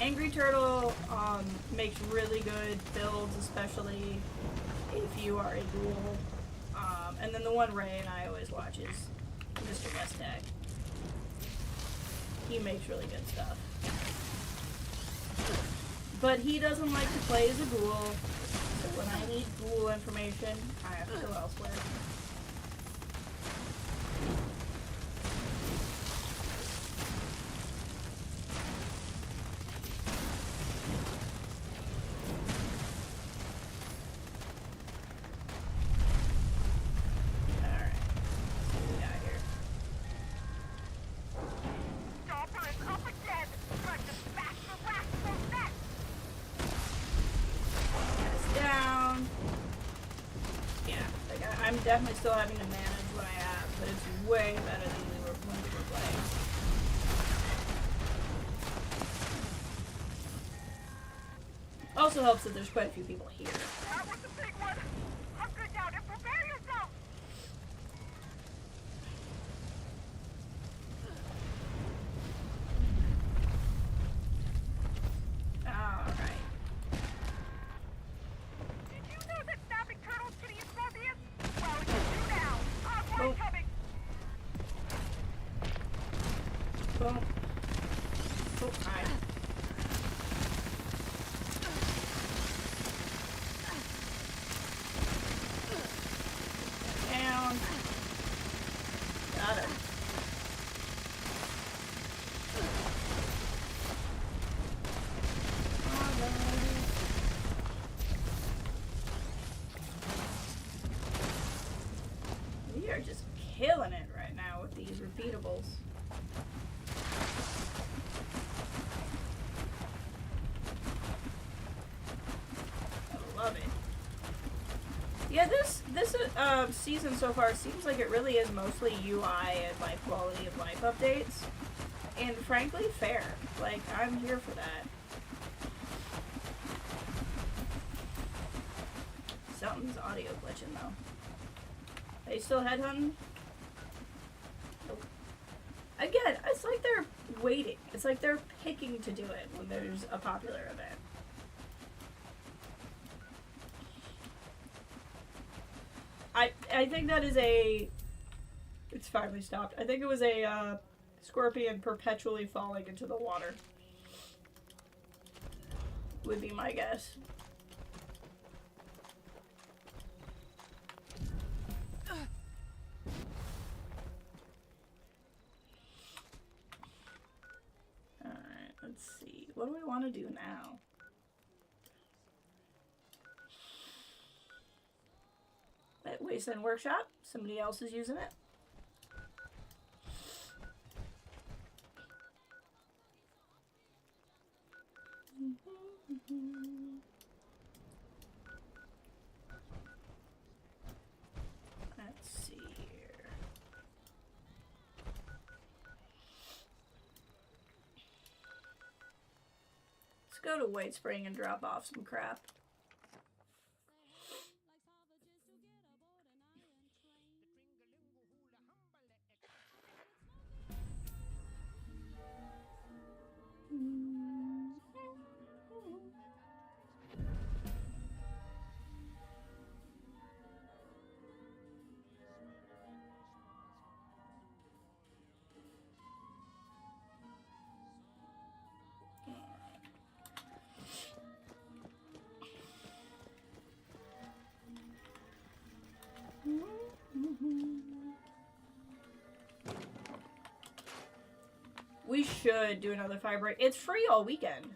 C: Angry Turtle makes really good builds, especially if you are a ghoul. And then the one Ray and I always watch is Mr. Mestech. He makes really good stuff. But he doesn't like to play as a ghoul, so when I need ghoul information, I have to go elsewhere. I'm definitely still having to manage what I have, but it's way better than we were when we were playing. Also helps that there's quite a few people here.
J: That was a big one. Hunker down and prepare yourself.
C: Alright.
J: Did you know that snapping turtles can eat scorpions? Well, you do now. One coming.
C: Boom. Oh, hi. Down. Got him. We are just killing it right now with these repeatables. I love it. Yeah, this season so far seems like it really is mostly UI and like quality of life updates, and frankly fair. Like, I'm here for that. Something's audio glitching though. Are you still headhunting? Nope. like they're waiting. It's like they're picking to do it when there's a popular event. I think that is a... It's finally stopped. I think it was a scorpion perpetually falling into the water. Would be my guess. Alright, let's see. What do we want to do now? At Wasteland Workshop. Somebody else is using it. Let's see here. Let's go to White Spring and drop off some crap. We should do another fire break. It's free all weekend.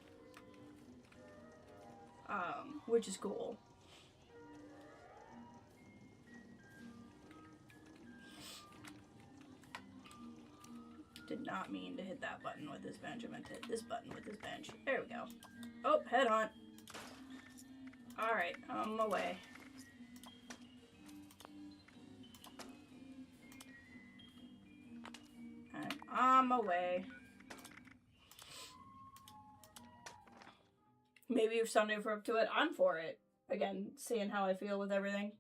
C: Which is cool. Did not mean to hit that button with this bench. I meant to hit this button with this bench. There we go. Oh, head on. Alright, on my way. I'm on my way. Maybe if Sunday we're up to it, I'm for it. Again, seeing how I feel with everything.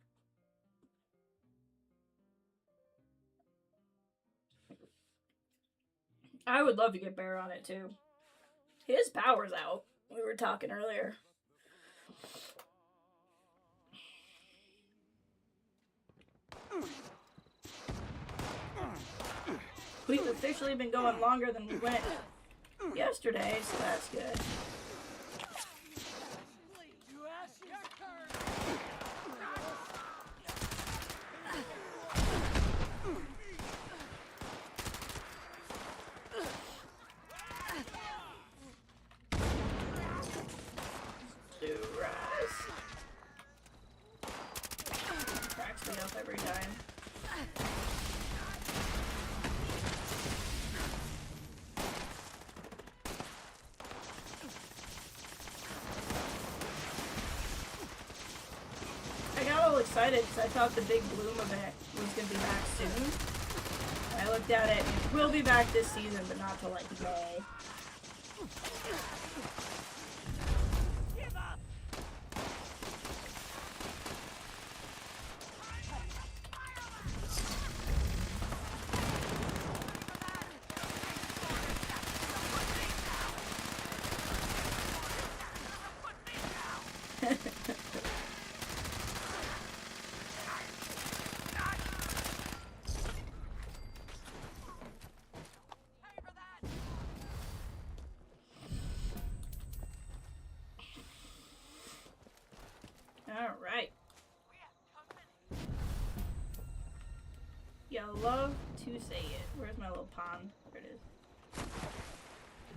C: I would love to get Bear on it too. His power's out. We were talking earlier. We've officially been going longer than we went yesterday, so that's good. Cracks me up every time. I got all excited because I thought the big bloom event was going to be back soon. I looked at it, it will be back this season, but not till like May. Alright. You love to say it. Where's my little pond? There it is.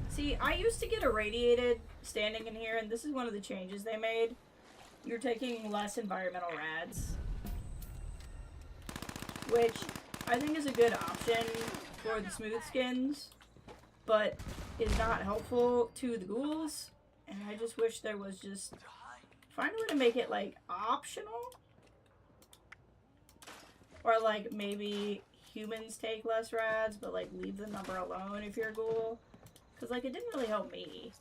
C: See, I used to get irradiated standing in here, and this is one of the changes they made. You're taking less environmental rads. Which I think is a good option for the smooth skins, but is not helpful to the ghouls. And I just wish there was just... Find a way to make it, like, optional? Or, like, maybe humans take less rads, but, like, leave the number alone if you're a ghoul. Because, like, it didn't really help me.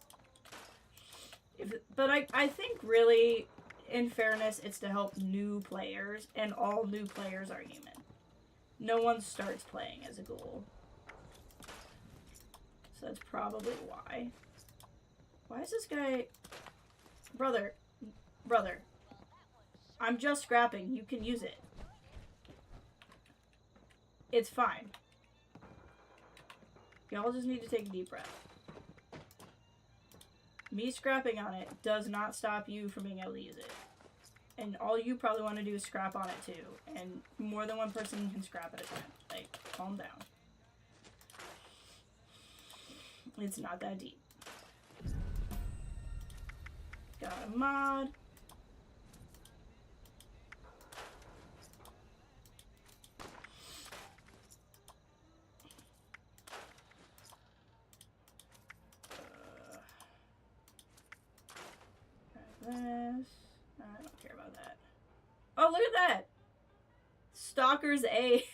C: But I think, really, in fairness, it's to help new players, and all new players are human. No one starts playing as a ghoul. So that's probably why. Why is this guy... Brother. I'm just scrapping. You can use it. It's fine. Y'all just need to take a deep breath. Me scrapping on it does not stop you from being able to use it. And all you probably want to do is scrap on it too. And more than one person can scrap at a time. Like, calm down. It's not that deep. Got a mod. This. I don't care about that. Oh, look at that! Stalker's A.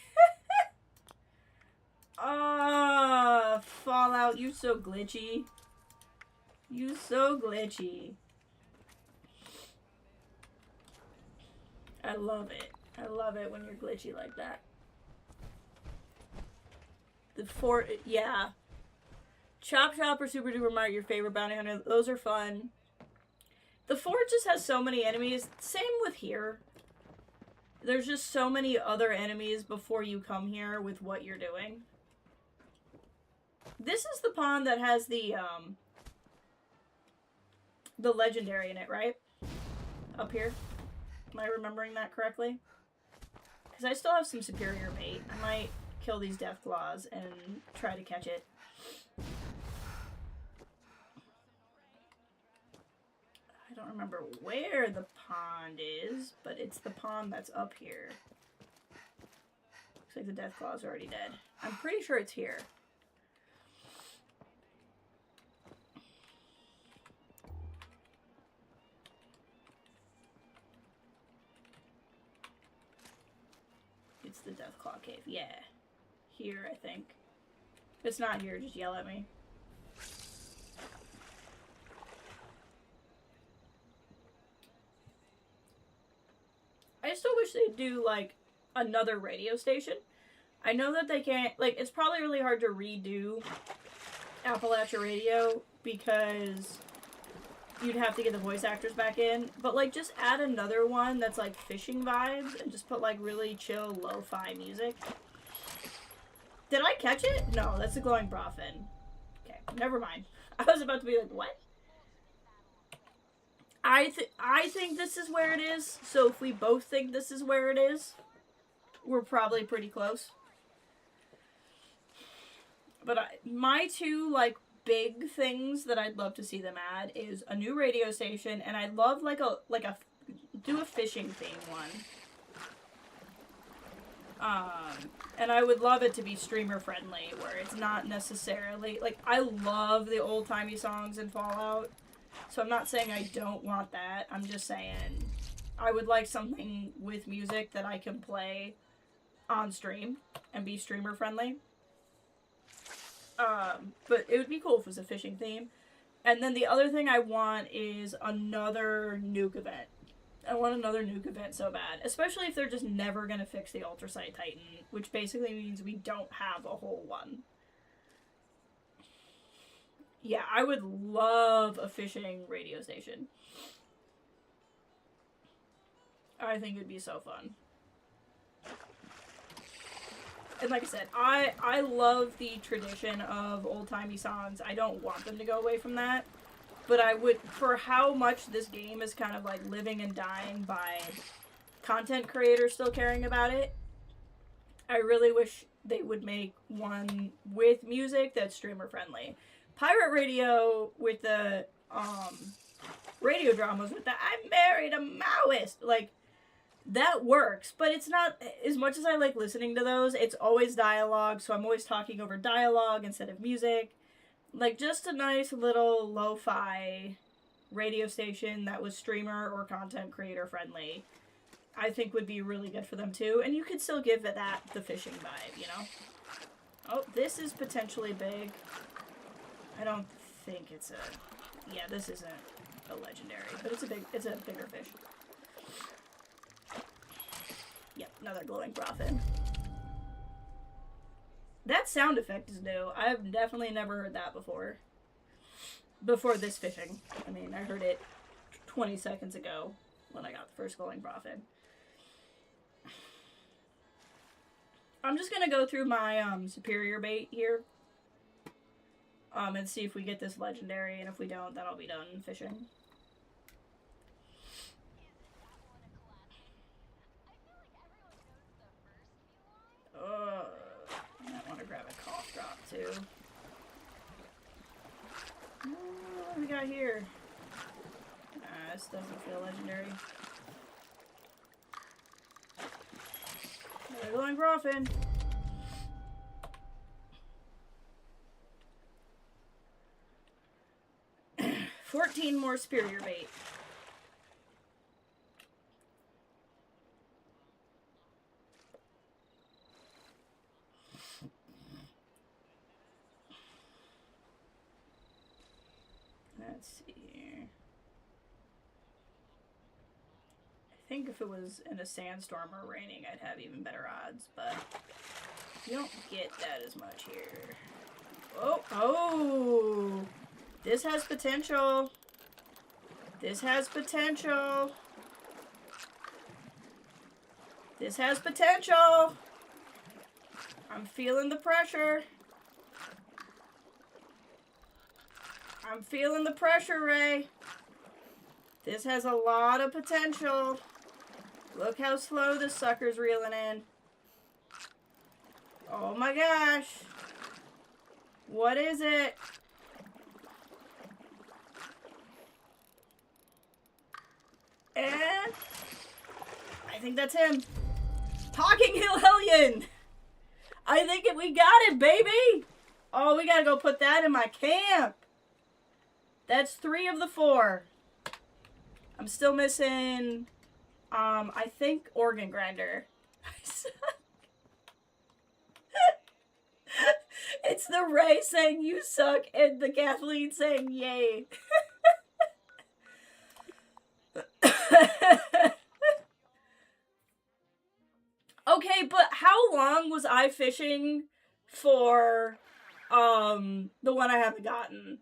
C: Ah, Fallout, you so glitchy. You so glitchy. I love it. I love it when you're glitchy like that. The fort, yeah. Chop Chop or Super Duper Mart, your favorite bounty hunter. Those are fun. The fort just has so many enemies. Same with here. There's just so many other enemies before you come here with what you're doing. This is the pond that has the legendary in it, right? Up here. Am I remembering that correctly? Because I still have some superior bait. I might kill these death claws and try to catch it. I don't remember where the pond is, but it's the pond that's up here. Looks like the death claw's already dead. I'm pretty sure it's here. It's the Deathclaw Cave. Yeah. Here, I think. If it's not here, just yell at me. I still wish they'd do, like, another radio station. I know that they can't... Like, it's probably really hard to redo Appalachia Radio because you'd have to get the voice actors back in. But, like, just add another one that's, like, fishing vibes and just put, like, really chill, lo-fi music. Did I catch it? No, that's a glowing brofin. Okay, never mind. I was about to be like, what? I think this is where it is, so if we both think this is where it is, we're probably pretty close. But my two, like, big things that I'd love to see them add is a new radio station, and I'd love, do a fishing theme one. And I would love it to be streamer friendly, where it's not necessarily, like, I love the old-timey songs in Fallout, so I'm not saying I don't want that, I'm just saying I would like something with music that I can play on stream and be streamer friendly. But it would be cool if it was a fishing theme. And then the other thing I want is another nuke event. I want another nuke event so bad. Especially if they're just never going to fix the Ultrasight Titan, which basically means we don't have a whole one. Yeah, I would love a fishing radio station. I think it'd be so fun. And like I said, I love the tradition of old-timey songs. I don't want them to go away from that. But I would, for how much this game is kind of like living and dying by content creators still caring about it, I really wish they would make one with music that's streamer friendly. Pirate radio with the radio dramas with the I married a Maoist, like, that works, but it's not, as much as I like listening to those, it's always dialogue, so I'm always talking over dialogue instead of music. Like, just a nice little lo-fi radio station that was streamer or content creator friendly, I think would be really good for them too, and you could still give it that, the fishing vibe, you know? Oh, this is potentially big. I don't think it's a, yeah, this isn't a legendary, but it's a bigger fish. Yep, another glowing brofin. That sound effect is new. I've definitely never heard that before. Before this fishing. I mean, I heard it 20 seconds ago when I got the first glowing profit. I'm just gonna go through my superior bait here. And see if we get this legendary, and if we don't, then I'll be done fishing. I might want to grab a cough drop too. What do we got here? This doesn't feel legendary. Another glowing Groffin. 14 more superior bait. Let's see here. I think if it was in a sandstorm or raining, I'd have even better odds, but you don't get that as much here. Oh! This has potential. This has potential. This has potential. I'm feeling the pressure. I'm feeling the pressure, Ray. This has a lot of potential. Look how slow this sucker's reeling in. Oh my gosh. What is it? And I think that's him. Talking Hill Hellion. I think we got it, baby. Oh, we gotta go put that in my camp. That's 3 of the 4. I'm still missing, I think organ grinder. It's the Ray saying you suck and the Kathleen saying yay. Okay, but how long was I fishing for, the one I haven't gotten?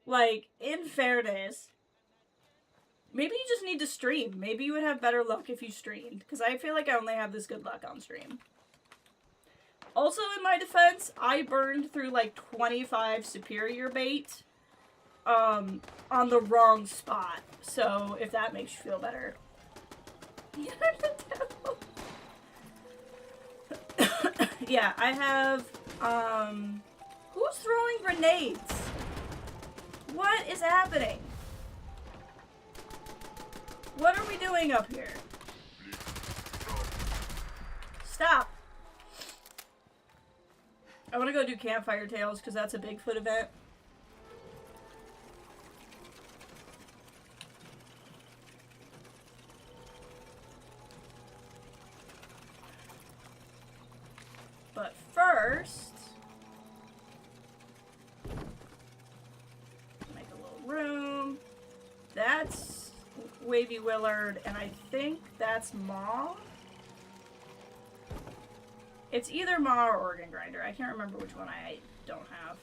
C: Like, in fairness, maybe you just need to stream. Maybe you would have better luck if you streamed, because I feel like I only have this good luck on stream. Also, in my defense, I burned through like 25 superior bait, on the wrong spot. So, if that makes you feel better. Yeah, I have, who's throwing grenades? What is happening? What are we doing up here? Stop. I want to go do Campfire Tales because that's a Bigfoot event. But first, make a little room. That's Wavy Willard, and I think that's Ma. It's either Ma or Organ Grinder. I can't remember which one I don't have.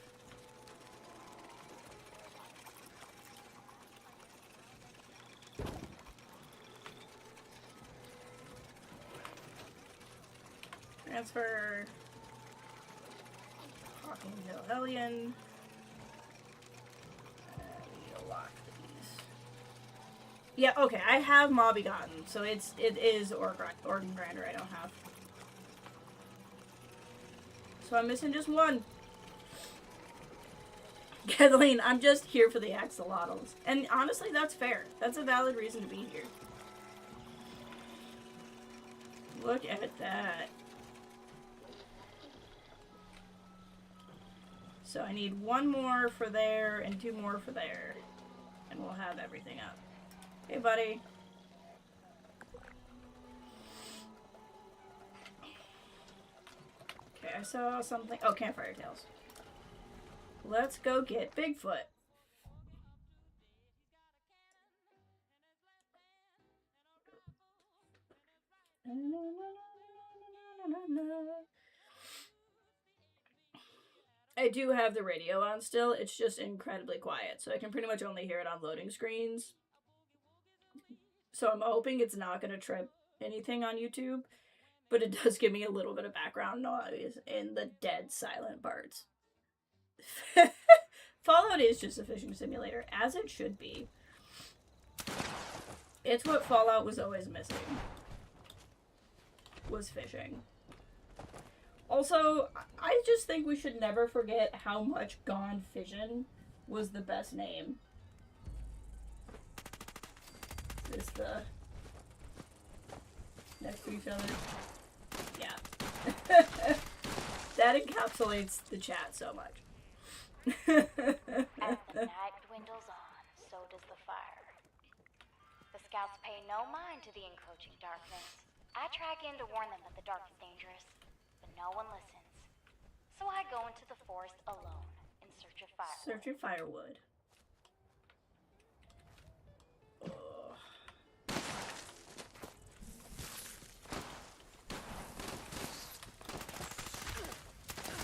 C: Transfer. Talking Hill Hellion. We need to lock these. Yeah, okay, I have Ma Begotten, so it is Organ Grinder I don't have. So I'm missing just one. Kathleen, I'm just here for the axolotls. And honestly, that's fair. That's a valid reason to be here. Look at that. So I need 1 more for there and 2 more for there. And we'll have everything up. Hey, buddy. Okay, I saw something. Oh, Campfire Tales. Let's go get Bigfoot. I do have the radio on still. It's just incredibly quiet, so I can pretty much only hear it on loading screens. So I'm hoping it's not going to trip anything on YouTube, but it does give me a little bit of background noise in the dead silent parts. Fallout is just a fishing simulator, as it should be. It's what Fallout was always missing. Was fishing. Also, I just think we should never forget how much Gone Fishin' was the best name. Is the next to each other. Yeah. That encapsulates the chat so much.
M: As the night dwindles on, so does the fire. The scouts pay no mind to the encroaching darkness. I track in to warn them that the dark is dangerous, but no one listens. So I go into the forest alone in search of firewood.
C: Search of firewood.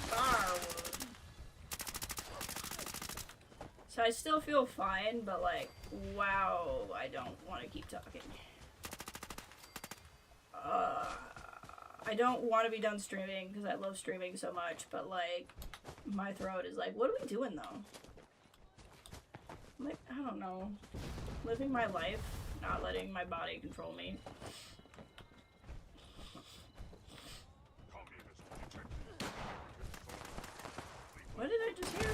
C: Firewood. So I still feel fine, but like, wow, I don't want to keep talking. I don't want to be done streaming because I love streaming so much, but like, my throat is like, what are we doing though? I'm like, I don't know. Living my life, not letting my body control me. What did I just hear?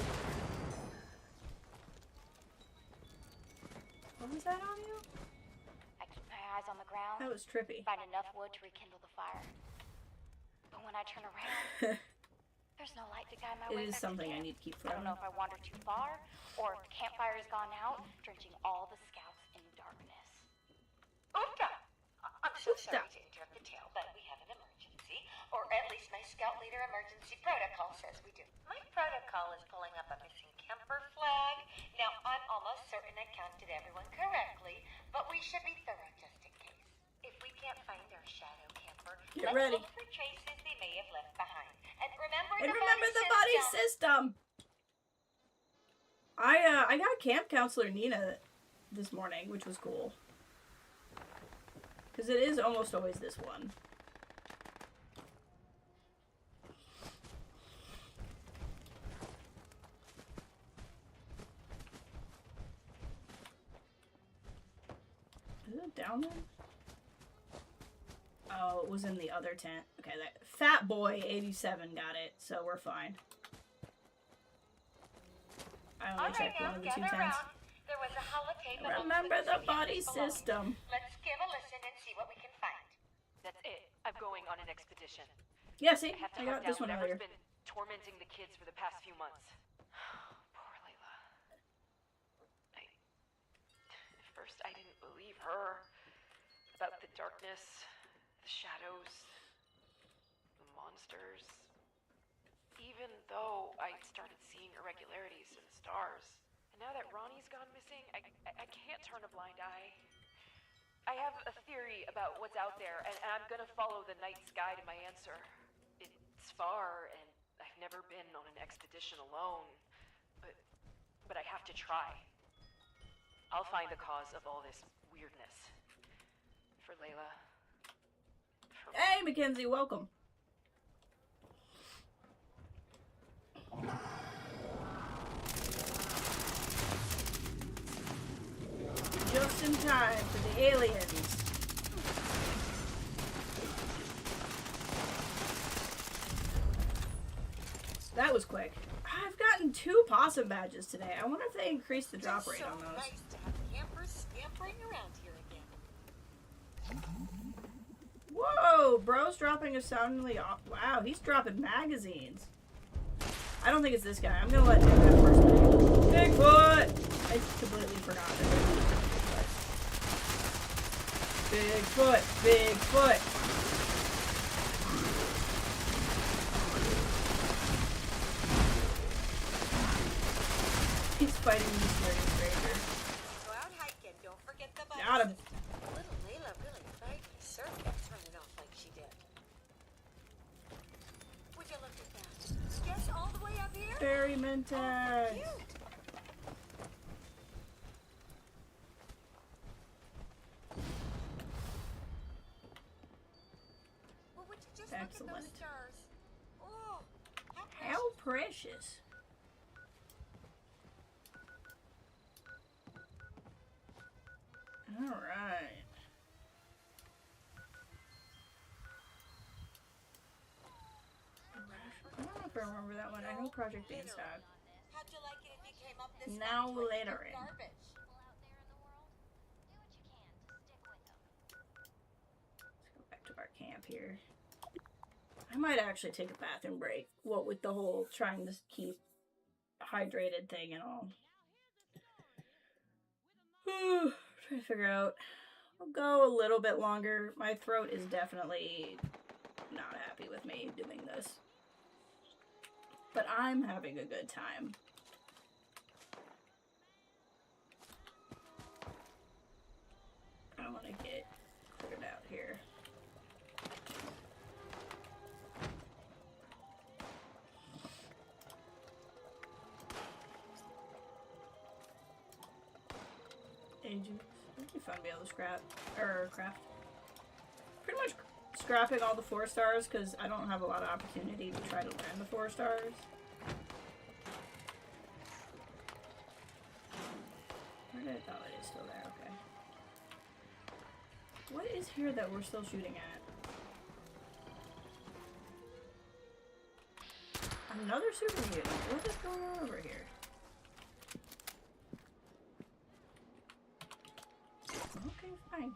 C: What was that audio?
M: I keep my eyes on the ground.
C: That was trippy.
M: Find enough wood to rekindle the fire. But when I turn around, there's no light to guide my way
C: It is
M: back to
C: something I
M: camp.
C: need to keep
M: I don't
C: from.
M: know if I wandered too far, or if the campfire has gone out, drenching all the scouts in darkness.
N: Oofda! I'm so sorry to interrupt the tale, but we have an emergency. Or at least my scout leader emergency protocol says we do. My protocol is pulling up a missing camper flag. Now, I'm almost certain I counted everyone correctly, but we should be thorough just in case. If we can't find our shadow camper,
C: Get
N: let's
C: ready.
N: look for traces they may have left behind. And remember
C: the body system. I got camp counselor Nina this morning, which was cool. Because it is almost always this one. Is it down there? Oh, it was in the other tent. Okay, that Fat Boy 87 got it, so we're fine. I only checked one of the two tents.
N: There was a holotape.
C: Remember the body system.
N: Let's give a listen and see what we can find.
I: That's it. I'm going on an expedition.
C: Yeah, see?
I: I have to
C: I
I: hunt
C: got this
I: down
C: one
I: whatever's
C: earlier.
I: been tormenting the kids for the past few months. Poor Layla. At first I didn't believe her about the darkness, the shadows, the monsters. Even though I started seeing irregularities in the stars. And now that Ronnie's gone missing, I can't turn a blind eye. I have a theory about what's out there, and I'm gonna follow the night sky to my answer. It's far, and I've never been on an expedition alone, but I have to try. I'll find the cause of all this weirdness. For Layla.
C: Hey, Mackenzie, welcome. Just in time for the aliens. That was quick. I've gotten 2 possum badges today. I wonder if they increased the drop rate on those.
N: Nice to have campers scampering around here again.
C: Whoa, bro's dropping a soundly off. Wow, he's dropping magazines. I don't think it's this guy. I'm gonna let him have first name. Bigfoot! I completely forgot that there was Bigfoot. Bigfoot! He's fighting the scary stranger.
N: Go out hiking. Don't forget the bus.
C: Got him.
N: Little Layla really frightened me. Circuits running off like she did. Would you look at that? Guess all the way up here?
C: Berry Mentos.
J: Well, would you just
C: Excellent.
J: look at those stars? Oh,
C: How precious. Alright. I don't know if I remember that one. I know Project Beanstalk.
J: how'd you like it if you came up this
C: Now
J: way towards
C: later
J: the
C: in.
J: garbage?
C: Let's go back to our camp here. I might actually take a bathroom break. What with the whole trying to keep hydrated thing and all. Trying to figure out. I'll go a little bit longer. My throat is definitely not happy with me doing this. But I'm having a good time. I want to get cleared out here. It'd be fun to be able to scrap or craft. Pretty much scrapping all the 4 stars because I don't have a lot of opportunity to try to learn the 4 stars. Where did I? Oh, it is still there. Okay. What is here that we're still shooting at? Another super mutant. What is going on over here? Okay, fine.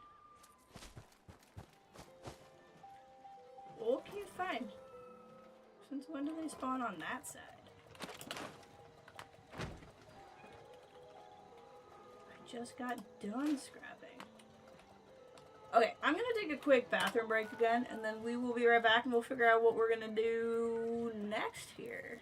C: Okay, fine. Since when do they spawn on that side? I just got done scrapping. Okay, I'm gonna take a quick bathroom break again, and then we will be right back and we'll figure out what we're gonna do next here.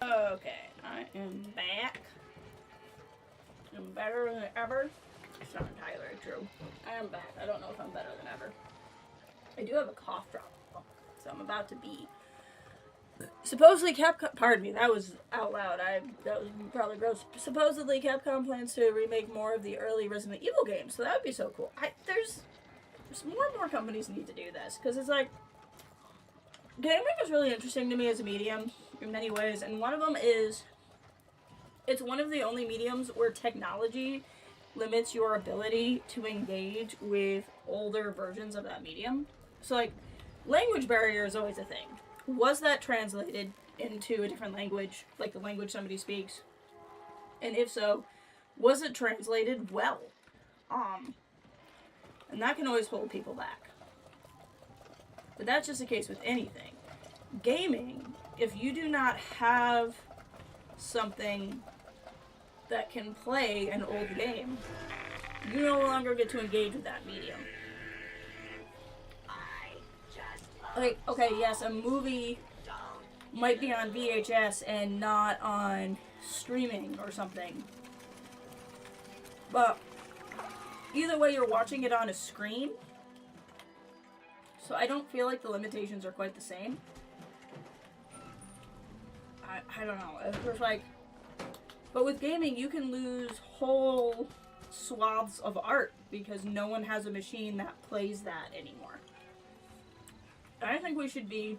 C: Okay, I am back. I'm better than ever. It's not entirely true. I am back. I don't know if I'm better than ever. I do have a cough drop, so I'm about to be supposedly Capcom. Pardon me, that was out loud. That was probably gross. Supposedly Capcom plans to remake more of the early Resident Evil games, so that would be so cool. There's more and more companies need to do this because it's like gaming is really interesting to me as a medium in many ways, and one of them is it's one of the only mediums where technology limits your ability to engage with older versions of that medium. So, like, language barrier is always a thing. Was that translated into a different language, like the language somebody speaks? And if so, was it translated well? And that can always hold people back. But that's just the case with anything. Gaming, if you do not have something that can play an old game, you no longer get to engage with that medium. Like, okay, yes, a movie might be on VHS and not on streaming or something. But either way, you're watching it on a screen. So I don't feel like the limitations are quite the same. I don't know. It's like, but with gaming, you can lose whole swaths of art because no one has a machine that plays that anymore. I think we should be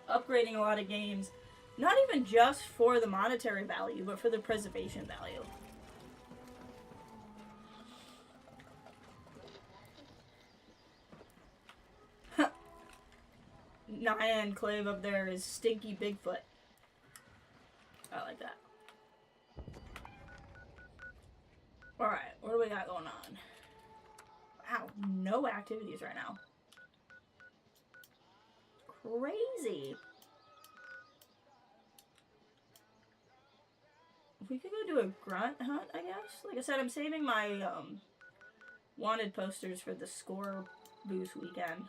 C: upgrading a lot of games, not even just for the monetary value, but for the preservation value. Naya Enclave up there is Stinky Bigfoot. I like that. Alright, what do we got going on? Wow, no activities right now. Crazy. We could go do a grunt hunt, I guess. Like I said, I'm saving my wanted posters for the score boost weekend.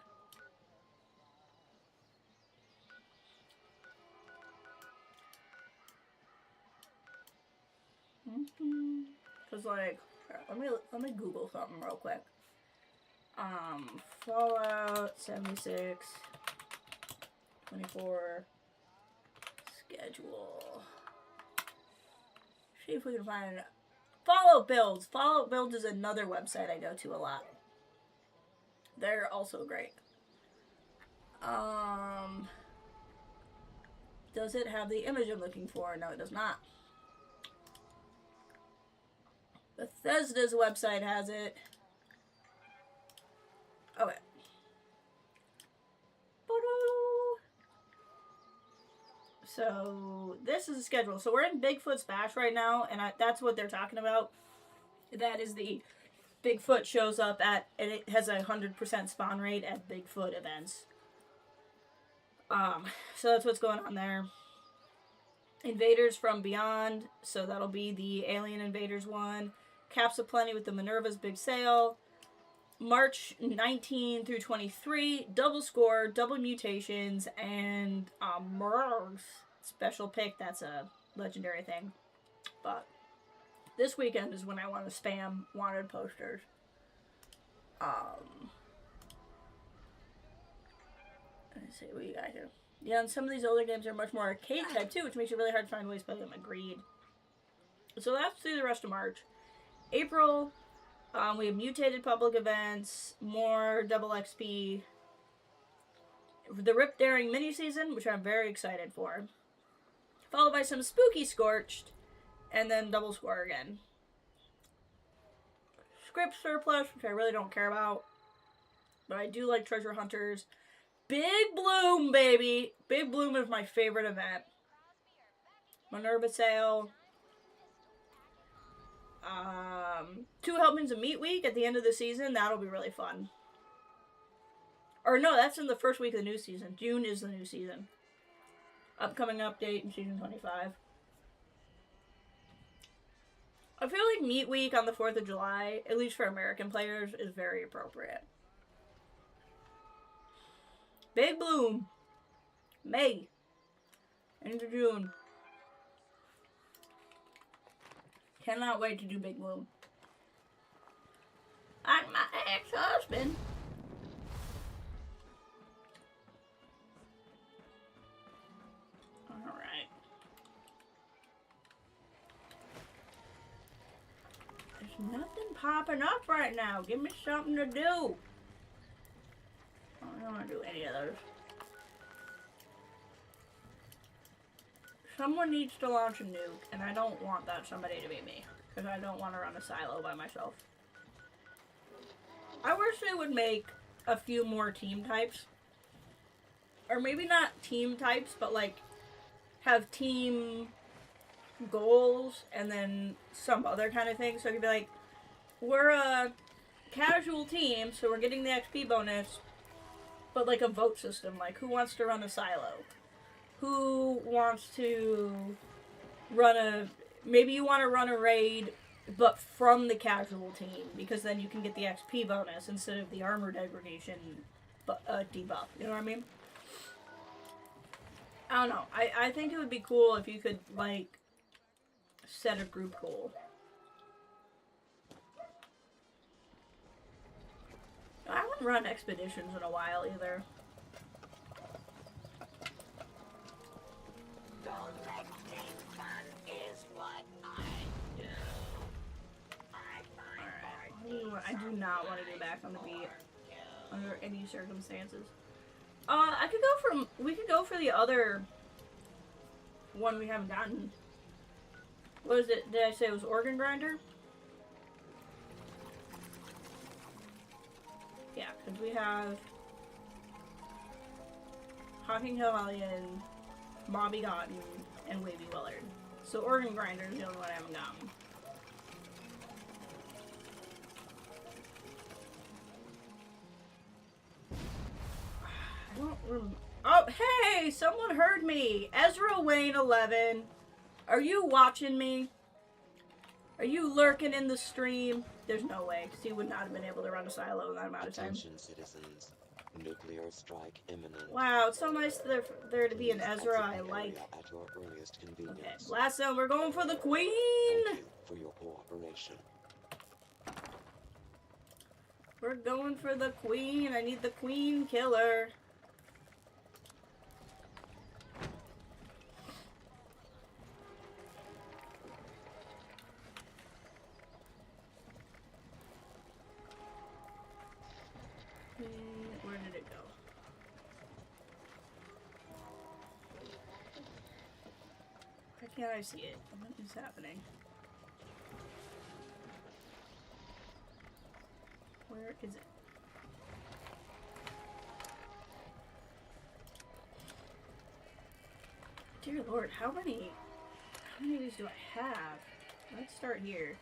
C: Cause like, let me Google something real quick. Fallout 76 24 schedule. See if we can find it. Fallout Builds. Fallout Builds is another website I go to a lot. They're also great. Does it have the image I'm looking for? No, it does not. Bethesda's website has it. Okay. So, this is a schedule. So, we're in Bigfoot's Bash right now, and that's what they're talking about. That is the Bigfoot shows up at, and it has a 100% spawn rate at Bigfoot events. So that's what's going on there. Invaders from Beyond, so that'll be the Alien Invaders one. Caps Aplenty with the Minerva's Big Sale. March 19 through 23, double score, double mutations, and Mergs special pick. That's a legendary thing. But this weekend is when I want to spam wanted posters. Let's see what you got here. Yeah, and some of these older games are much more arcade type too, which makes it really hard to find ways to play them. Agreed. So that's through the rest of March. April, we have mutated public events, more double XP, the Rip Daring mini season, which I'm very excited for, followed by some spooky Scorched, and then double score again. Script surplus, which I really don't care about, but I do like Treasure Hunters. Big Bloom, baby! Big Bloom is my favorite event. Minerva Sale. 2 helpings of Meat Week at the end of the season. That'll be really fun. Or no, that's in the first week of the new season. June is the new season. Upcoming update in season 25. I feel like Meat Week on the 4th of July, at least for American players, is very appropriate. Big Bloom. May. Into June. Cannot wait to do Big Bloom. Like my ex-husband. Alright. There's nothing popping up right now. Give me something to do. I don't want to do any of those. Someone needs to launch a nuke, and I don't want that somebody to be me. Because I don't want to run a silo by myself. I wish they would make a few more team types. Or maybe not team types, but like have team goals and then some other kind of thing. So it could be like, we're a casual team, so we're getting the XP bonus, but like a vote system. Like, who wants to run a silo? Who wants to run a... Maybe you want to run a raid, but from the casual team, because then you can get the XP bonus instead of the armor degradation debuff. You know what I mean? I don't know. I think it would be cool if you could, like, set a group goal. I haven't run expeditions in a while either. Alright. I do not want to go back on the beat under any circumstances. We could go for the other one we haven't gotten. What is it? Did I say it was Organ Grinder? Yeah, because we have Hawking Hellion, Bobby Gotten, and Wavy Willard. So Organ Grinder is the only one I haven't gotten. I don't remember. Oh, hey! Someone heard me! Ezra Wayne 11. Are you watching me? Are you lurking in the stream? There's no way, because he would not have been able to run a silo in that amount of time.
O: Attention, citizens. Nuclear strike imminent.
C: Wow, it's so nice there to be an Ezra I like.
O: At your earliest convenience.
C: Okay, last one, we're going for the Queen!
O: Thank you for your cooperation.
C: We're going for the Queen. I need the Queen killer. Where did it go? Why can't I see it? What is happening? Where is it? Dear Lord, how many of these do I have? Let's start here.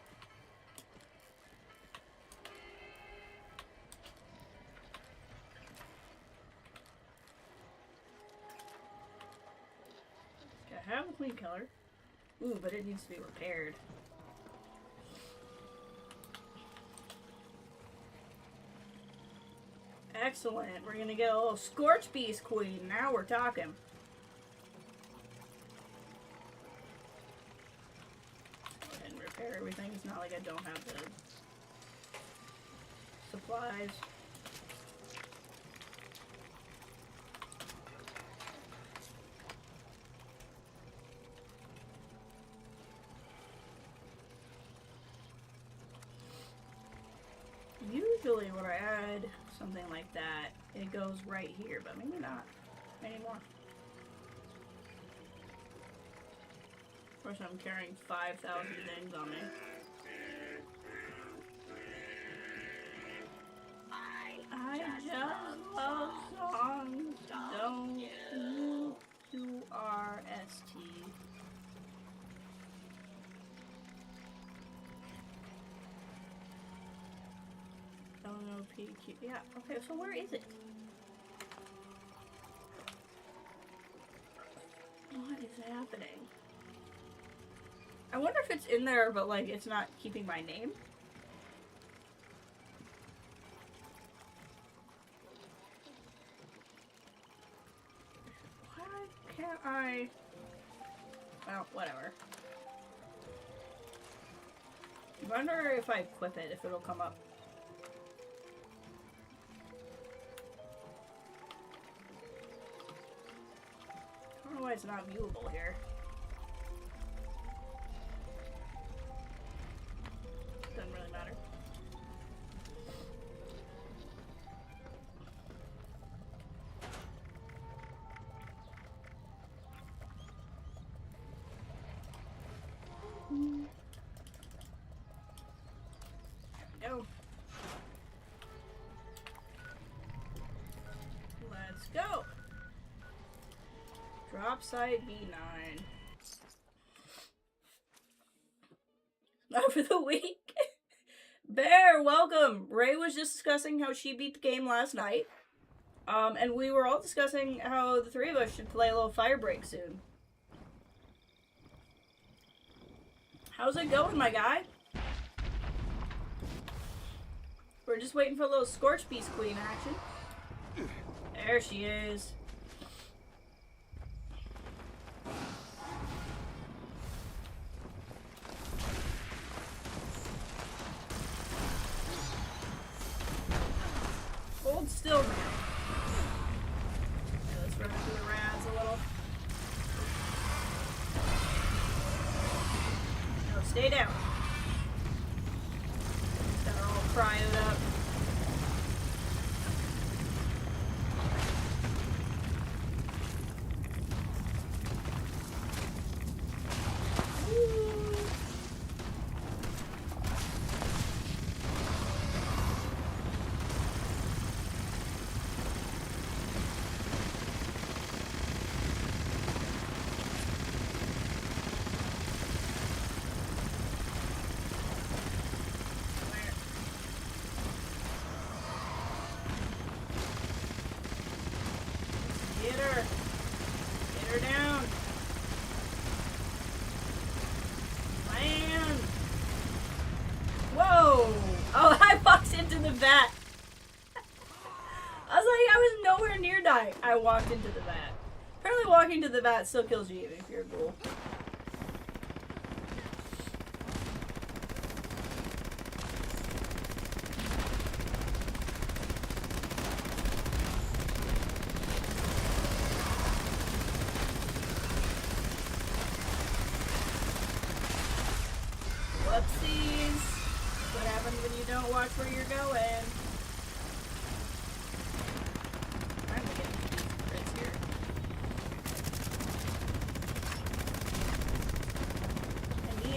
C: I have a Queen Killer. Ooh, but it needs to be repaired. Excellent. We're gonna get a little Scorch Beast Queen. Now we're talking. Go ahead and repair everything. It's not like I don't have the supplies. Usually when I add something like that, it goes right here, but maybe not anymore. Of course, I'm carrying 5,000 things on me. I just love songs, don't you? U-R-S-T. L-O-P-Q. Yeah, okay, so where is it? What is happening? I wonder if it's in there, but like it's not keeping my name. Why can't I? Well, whatever. I wonder if I equip it, if it'll come up. I don't know why it's not viewable here. Doesn't really matter. Drop site B9. Not for the week. Bear, welcome. Ray was just discussing how she beat the game last night. And we were all discussing how the three of us should play a little fire break soon. How's it going, my guy? We're just waiting for a little Scorch Beast Queen action. There she is. Hold still, man. Yeah, let's run through the rads a little. No, stay down. Got her all cryoed up. I walked into the vat. Apparently walking to the vat still kills you even if you're a ghoul. Whoopsies. What happens when you don't watch where you're going?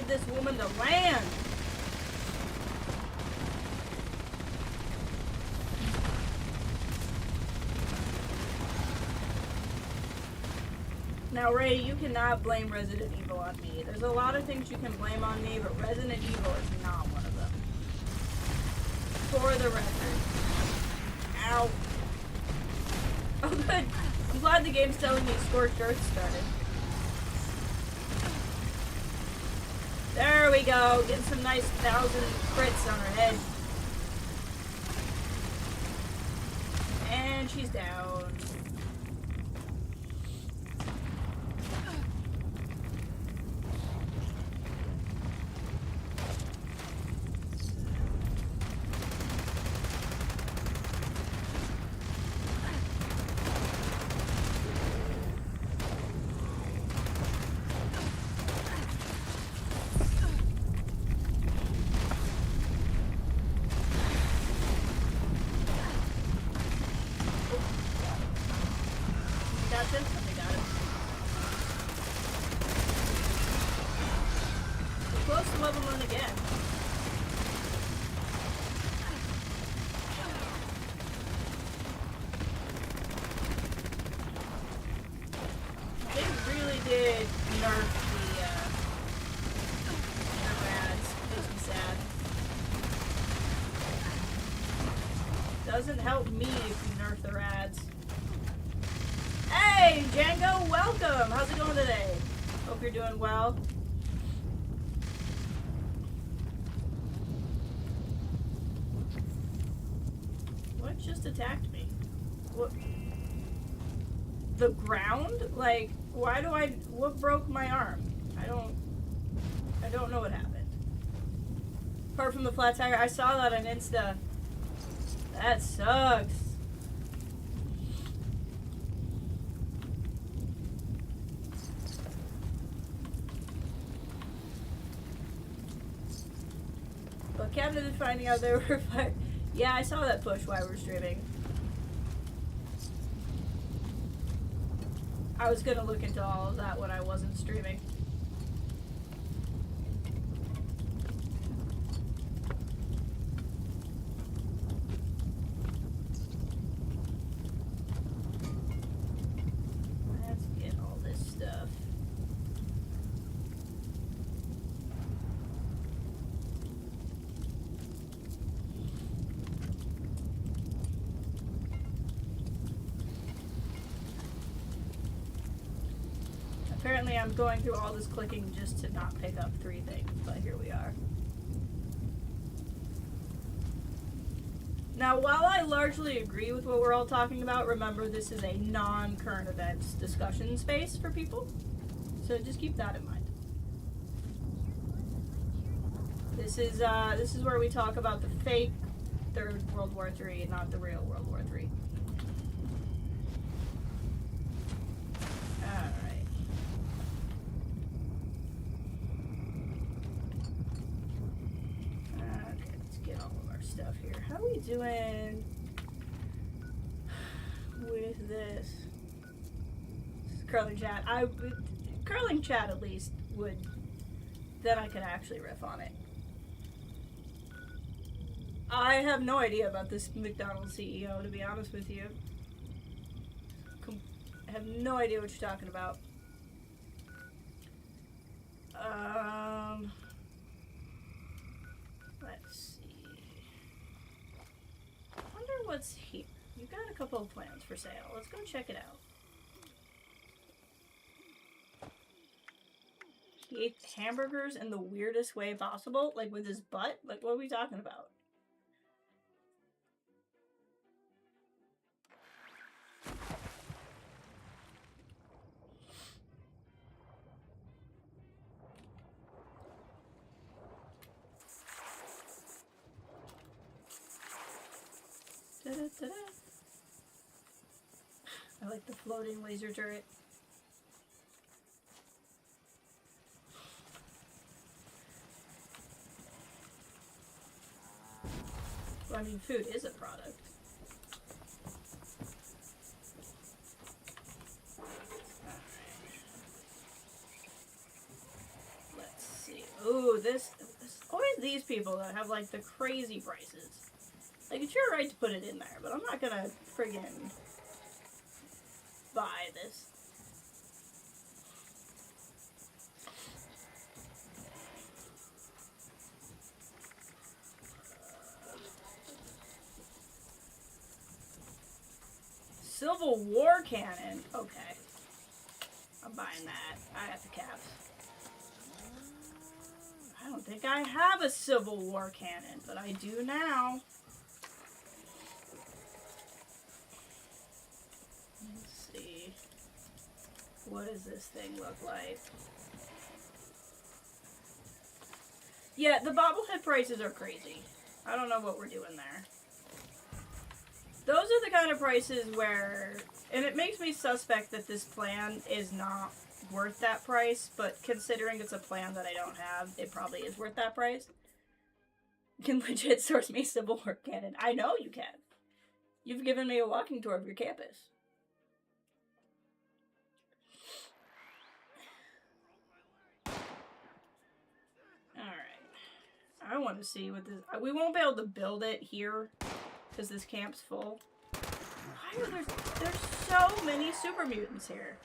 C: This woman to land. Now, Ray, you cannot blame Resident Evil on me. There's a lot of things you can blame on me, but Resident Evil is not one of them. For the record. Ow. Oh, good. I'm glad the game's telling me Scorched Earth started. There we go, getting some nice 1,000 crits on her head. And she's down. Doesn't help me if you nerf the rads. Hey, Django, welcome! How's it going today? Hope you're doing well. What just attacked me? What? The ground? Like, why do what broke my arm? I don't know what happened. Apart from the flat tire, I saw that on Insta. That sucks. But Captain is finding out they were fired. Yeah, I saw that push while we were streaming. I was gonna look into all of that when I wasn't streaming. Let's get all this. Apparently I'm going through all this clicking just to not pick up 3 things, but here we are. Now, while I largely agree with what we're all talking about, remember this is a non-current events discussion space for people. So just keep that in mind. This is where we talk about the fake Third World War III, not the real World War III. Alright. Okay, let's get all of our stuff here. How are we doing with this? Curling chat. Curling chat at least would, then I could actually riff on it. I have no idea about this McDonald's CEO, to be honest with you. I have no idea what you're talking about. Let's see. I wonder what's here. You've got a couple of plans for sale. Let's go check it out. He ate hamburgers in the weirdest way possible? Like with his butt? Like, what are we talking about? Da-da-da-da. I like the floating laser turret. Well, I mean, food is a product. Let's see. Ooh, this always these people that have like the crazy prices. Like, it's your right to put it in there, but I'm not gonna friggin' buy this. Civil War cannon. Okay. I'm buying that. I got the caps. I don't think I have a Civil War cannon, but I do now. Let's see. What does this thing look like? Yeah, the bobblehead prices are crazy. I don't know what we're doing there. Those are the kind of prices where, and it makes me suspect that this plan is not worth that price, but considering it's a plan that I don't have, it probably is worth that price. You can legit source me Civil War cannon. I know you can. You've given me a walking tour of your campus. Alright. I want to see what this... We won't be able to build it here, because this camp's full. Why are there's so many super mutants here?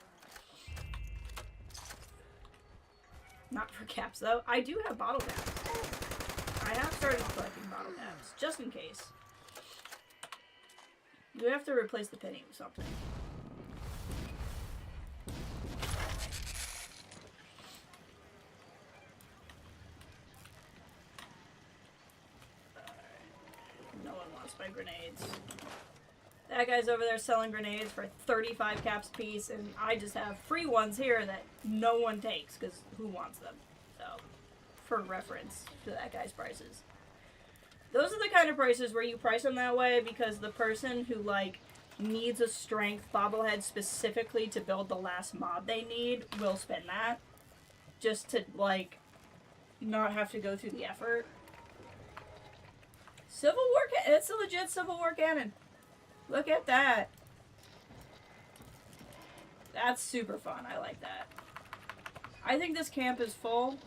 C: Not for caps, though. I do have bottle caps. I have started collecting bottle caps, just in case. You have to replace the penny with something. No one wants my grenades. That guy's over there selling grenades for 35 caps a piece, and I just have free ones here that no one takes, because who wants them? So, for reference to that guy's prices. Those are the kind of prices where you price them that way because the person who, like, needs a strength bobblehead specifically to build the last mod they need will spend that. Just to, like, not have to go through the effort. Civil War cannon. It's a legit Civil War cannon. Look at that. That's super fun. I like that. I think this camp is full,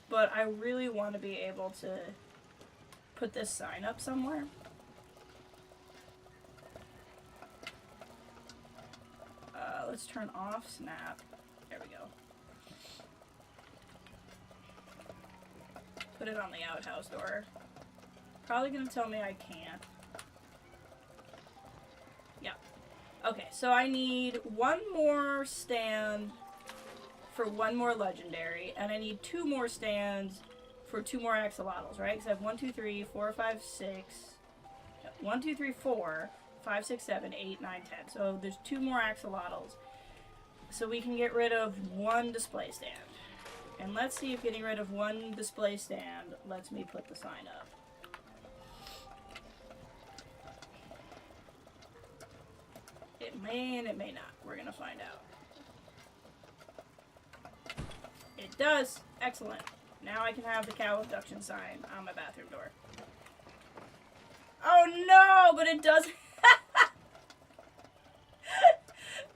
C: but I really want to be able to put this sign up somewhere. Let's turn off snap. There we go. Put it on the outhouse door. Probably gonna tell me I can't. Yeah. Okay, so I need one more stand for 1 more legendary, and I need 2 more stands for 2 more axolotls, right? Because I have 1, 2, 3, 4, 5, 6. 1, 2, 3, 4, 5, 6, 7, 8, 9, 10. So there's 2 more axolotls. So we can get rid of 1 display stand. And let's see if getting rid of 1 display stand lets me put the sign up. It may and it may not. We're gonna find out. It does! Excellent. Now I can have the cow abduction sign on my bathroom door. Oh no! But it doesn't...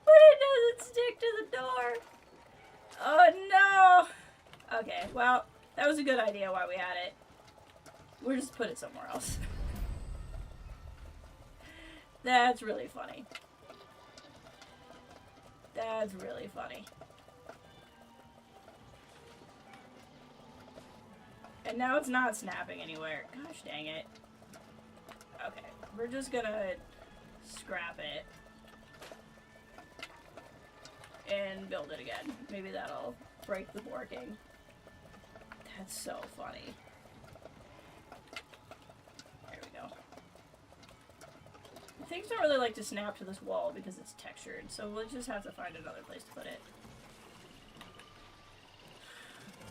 C: but it doesn't stick to the door! Oh no! Okay, well, that was a good idea why we had it. We'll just put it somewhere else. That's really funny. That's really funny. And now it's not snapping anywhere. Gosh dang it. Okay, we're just gonna scrap it. And build it again. Maybe that'll break the working. That's so funny. There we go. Things don't really like to snap to this wall because it's textured, so we'll just have to find another place to put it.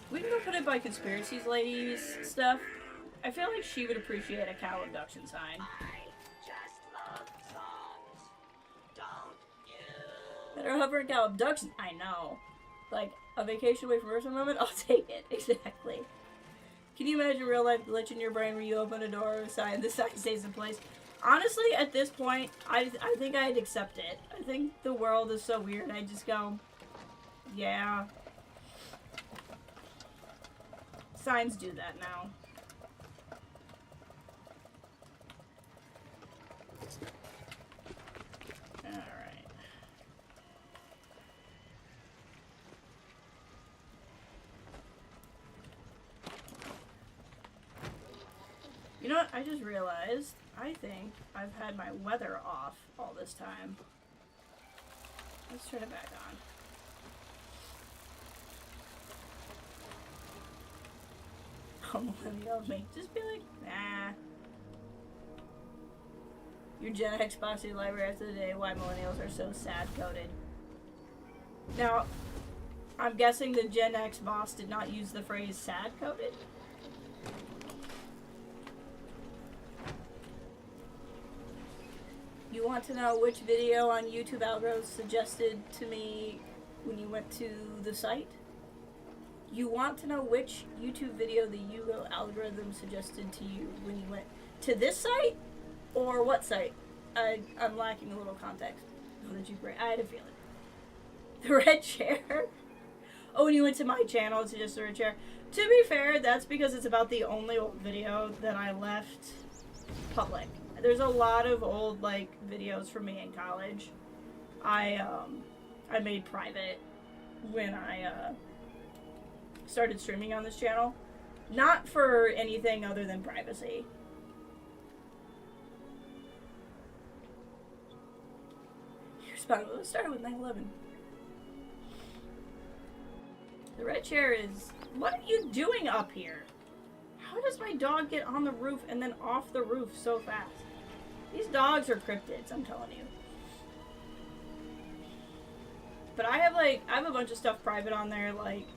C: We can go put it by Conspiracies Lady's stuff. I feel like she would appreciate a cow abduction sign.
A: I just love songs. Don't you?
C: Better hover and cow abduction. I know. Like, a vacation away from Earth for a moment? I'll take it. Exactly. Can you imagine a real life glitch in your brain where you open a door or a sign, the sign stays in place? Honestly, at this point, I think I'd accept it. I think the world is so weird, I just go, yeah. Signs do that now. Alright. You know what? I just realized, I think I've had my weather off all this time. Let's turn it back on. Oh, millennials me. Just be like, nah. Your Gen X boxing library after the day why millennials are so sad-coded. Now, I'm guessing the Gen X boss did not use the phrase sad-coded. You want to know which video on YouTube algorithms suggested to me when you went to the site? You want to know which YouTube video the Yugo algorithm suggested to you when you went to this site? Or what site? I'm lacking a little context. Oh, did you bring? I had a feeling. The red chair? Oh, when you went to my channel to just the red chair. To be fair, that's because it's about the only old video that I left public. There's a lot of old, like, videos from me in college. I made private when I, started streaming on this channel. Not for anything other than privacy. Here's about it started with 9/11. The red chair is... What are you doing up here? How does my dog get on the roof and then off the roof so fast? These dogs are cryptids, I'm telling you. But I have a bunch of stuff private on there, like,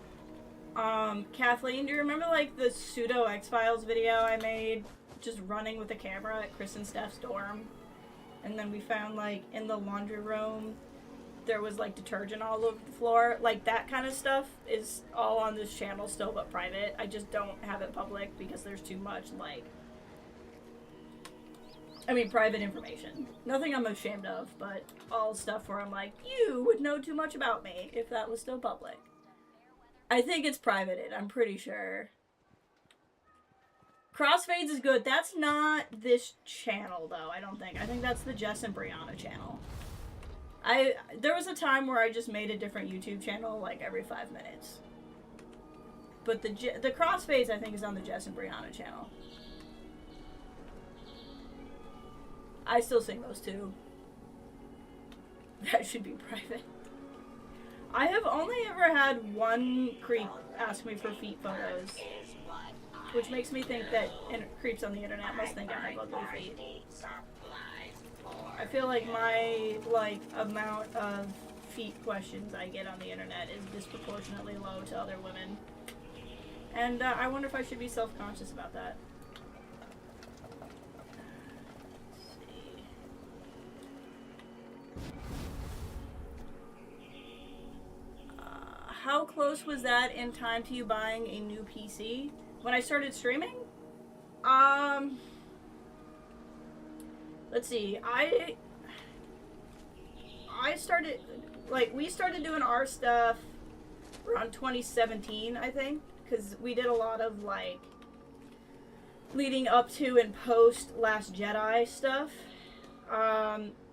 C: Kathleen, do you remember, like, the pseudo X-Files video I made just running with a camera at Chris and Steph's dorm? And then we found, like, in the laundry room, there was, like, detergent all over the floor. Like, that kind of stuff is all on this channel still, but private. I just don't have it public because there's too much, like, private information. Nothing I'm ashamed of, but all stuff where I'm like, you would know too much about me if that was still public. I think it's privated, I'm pretty sure. Crossfades is good. That's not this channel, though, I don't think. I think that's the Jess and Brianna channel. There was a time where I just made a different YouTube channel, like, every 5 minutes. But the Crossfades, I think, is on the Jess and Brianna channel. I still sing those two. That should be private. I have only ever had one creep ask me for feet photos, which makes me think that creeps on the internet must think I have ugly feet. I feel like my amount of feet questions I get on the internet is disproportionately low to other women, and I wonder if I should be self-conscious about that. How close was that in time to you buying a new PC? When I started streaming? Let's see. I started, we started doing our stuff around 2017, I think, because we did a lot of, leading up to and post Last Jedi stuff.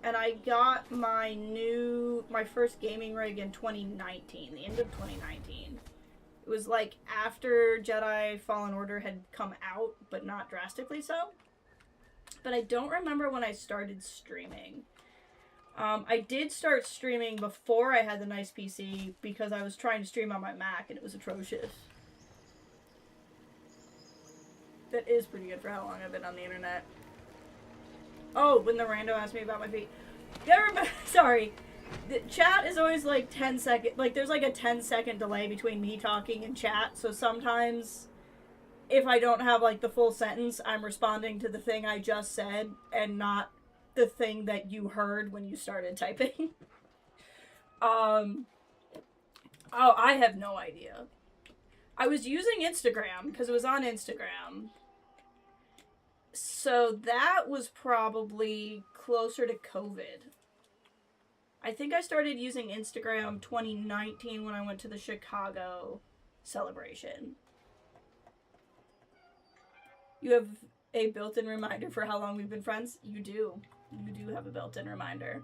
C: And I got my first gaming rig in 2019, the end of 2019. It was after Jedi Fallen Order had come out, but not drastically so. But I don't remember when I started streaming. I did start streaming before I had the nice PC because I was trying to stream on my Mac and it was atrocious. That is pretty good for how long I've been on the internet. Oh, when the rando asked me about my feet. Sorry. The chat is always 10 seconds. There's a 10-second delay between me talking and chat. So sometimes, if I don't have the full sentence, I'm responding to the thing I just said and not the thing that you heard when you started typing. Oh, I have no idea. I was using Instagram because it was on Instagram. So that was probably closer to COVID. I think I started using Instagram 2019 when I went to the Chicago celebration. You have a built-in reminder for how long we've been friends? You do. You do have a built-in reminder.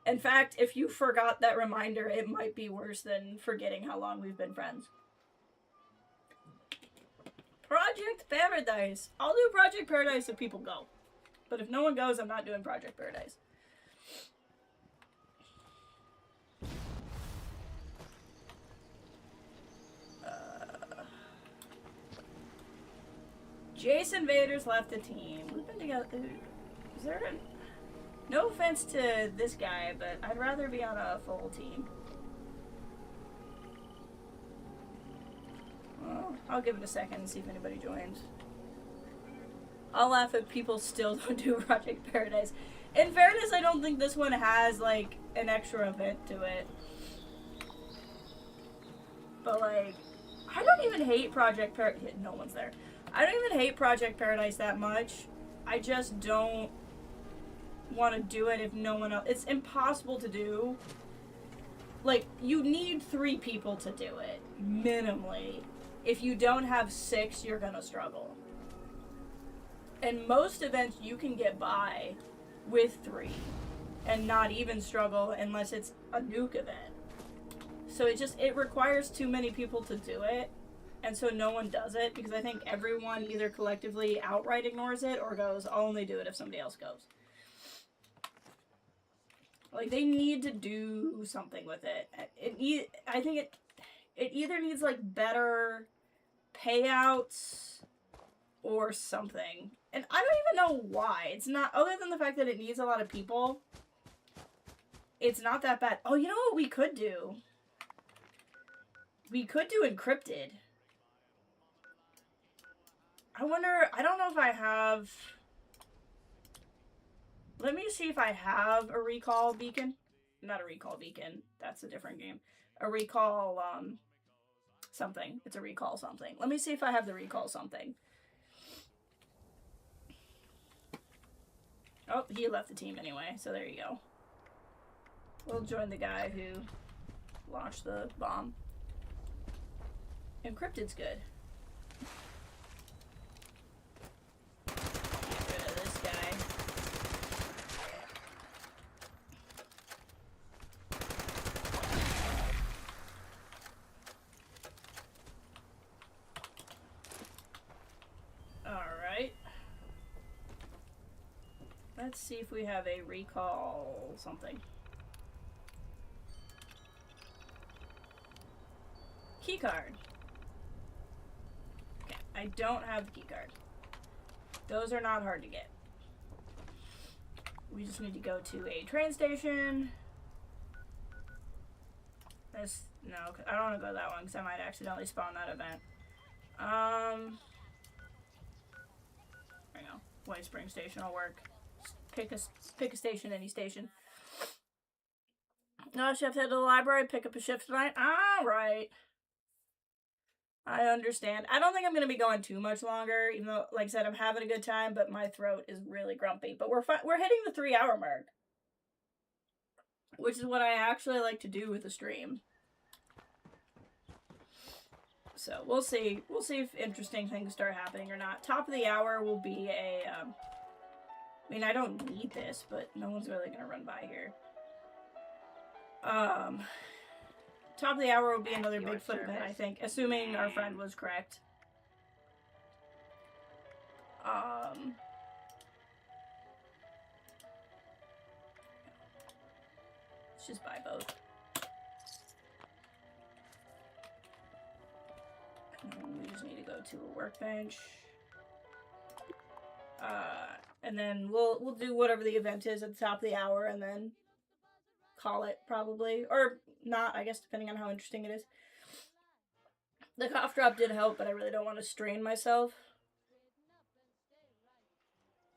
C: In fact, if you forgot that reminder, it might be worse than forgetting how long we've been friends. Project Paradise. I'll do Project Paradise if people go. But if no one goes, I'm not doing Project Paradise. Jason Vader's left the team. We've been together. Is there a... No offense to this guy, but I'd rather be on a full team. Well, I'll give it a second and see if anybody joins. I'll laugh if people still don't do Project Paradise. In fairness, I don't think this one has, an extra event to it. But, I don't even hate Project Paradise. No one's there. I don't even hate Project Paradise that much. I just don't want to do it if no one else... It's impossible to do. You need 3 people to do it. Minimally. If you don't have 6, you're gonna struggle. And most events you can get by with 3 and not even struggle unless it's a nuke event. So it requires too many people to do it, and so no one does it because I think everyone either collectively outright ignores it or goes, I'll only do it if somebody else goes. They need to do something with it. I think it either needs better payouts or something. And I don't even know why. It's not, other than the fact that it needs a lot of people, it's not that bad. Oh, you know what we could do? We could do encrypted. I wonder, I don't know if I have... Let me see if I have a recall beacon. Not a recall beacon. That's a different game. A recall, something. It's a recall something. Let me see if I have the recall something. Oh, he left the team anyway, so there you go. We'll join the guy who launched the bomb. Encrypted's good. Get rid of this guy. Alright. Let's see if we have a recall something. Key card. Okay, I don't have the key card. Those are not hard to get. We just need to go to a train station. No, I don't want to go to that one because I might accidentally spawn that event. There we go. White Spring Station will work. Pick a station, any station. No, shift head to the library, pick up a shift tonight. Alright. I understand. I don't think I'm going to be going too much longer, even though, like I said, I'm having a good time, but my throat is really grumpy. But we're hitting the 3-hour mark, which is what I actually like to do with a stream. So we'll see. We'll see if interesting things start happening or not. Top of the hour will be a, I mean, I don't need this, but no one's really going to run by here. Top of the hour will be another Bigfoot event, I think, assuming our friend was correct. Let's just buy both. And we just need to go to a workbench. And then we'll do whatever the event is at the top of the hour and then call it probably. Or not, I guess, depending on how interesting it is. The cough drop did help, but I really don't want to strain myself.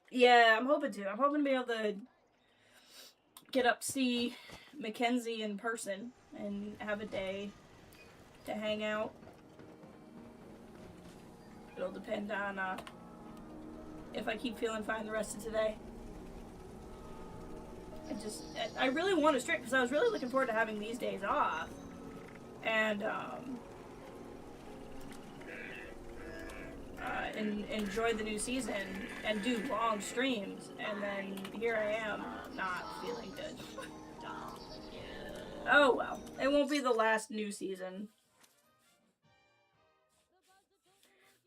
C: Yeah, I'm hoping to. I'm hoping to be able to get up to see Mackenzie in person and have a day to hang out. It'll depend on if I keep feeling fine the rest of today. I really want to stream because I was really looking forward to having these days off and enjoy the new season and do long streams, and then here I am not feeling good. Oh well, it won't be the last new season.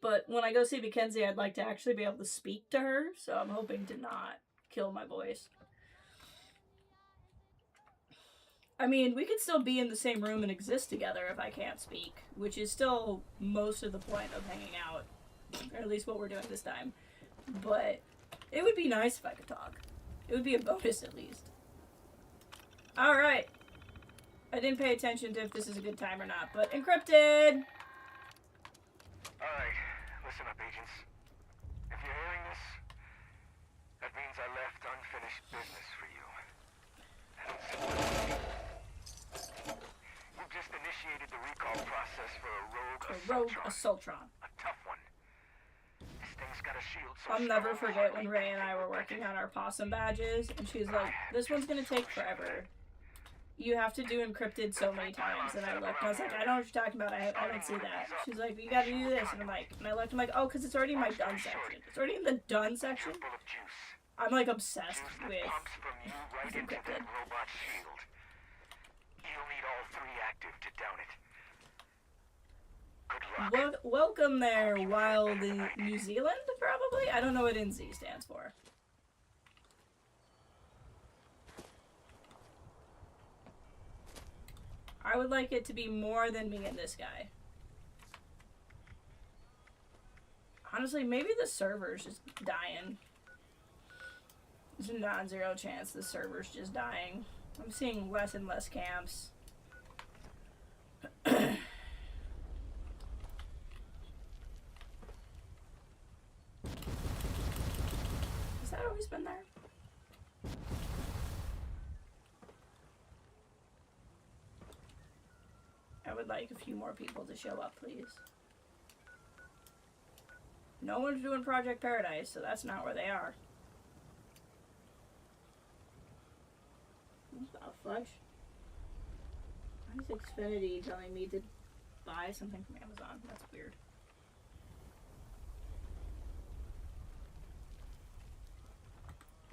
C: But when I go see Mackenzie, I'd like to actually be able to speak to her, so I'm hoping to not kill my voice. I mean, we could still be in the same room and exist together if I can't speak, which is still most of the point of hanging out, or at least what we're doing this time. But it would be nice if I could talk. It would be a bonus at least. Alright. I didn't pay attention to if this is a good time or not, but encrypted!
K: Alright, listen up, agents. If you're hearing this, that means I left unfinished business for you. You've just initiated the recall process for a rogue
C: Assaultron.
K: A tough one. This thing's got a shield so
C: I'll never forget when Ray and I were working on our possum badges, and she's like, this one's gonna take forever. You have to do encrypted so many times. And I looked, and I was like, I don't know what you're talking about, I don't see that. She's like, you gotta do this, and I'm like, and I looked, I'm like, oh, because it's already in my done section. It's already in the done section. I'm like obsessed with encrypted.
K: You'll need all 3 active to down it. Good luck.
C: Welcome there, Wild in New Zealand, probably? I don't know what NZ stands for. I would like it to be more than me and this guy. Honestly, maybe the server's just dying. There's a non-zero chance the server's just dying. I'm seeing less and less camps. Has that always been there? I would like a few more people to show up, please. No one's doing Project Paradise, so that's not where they are. What the fudge? Why is Xfinity telling me to buy something from Amazon? That's weird.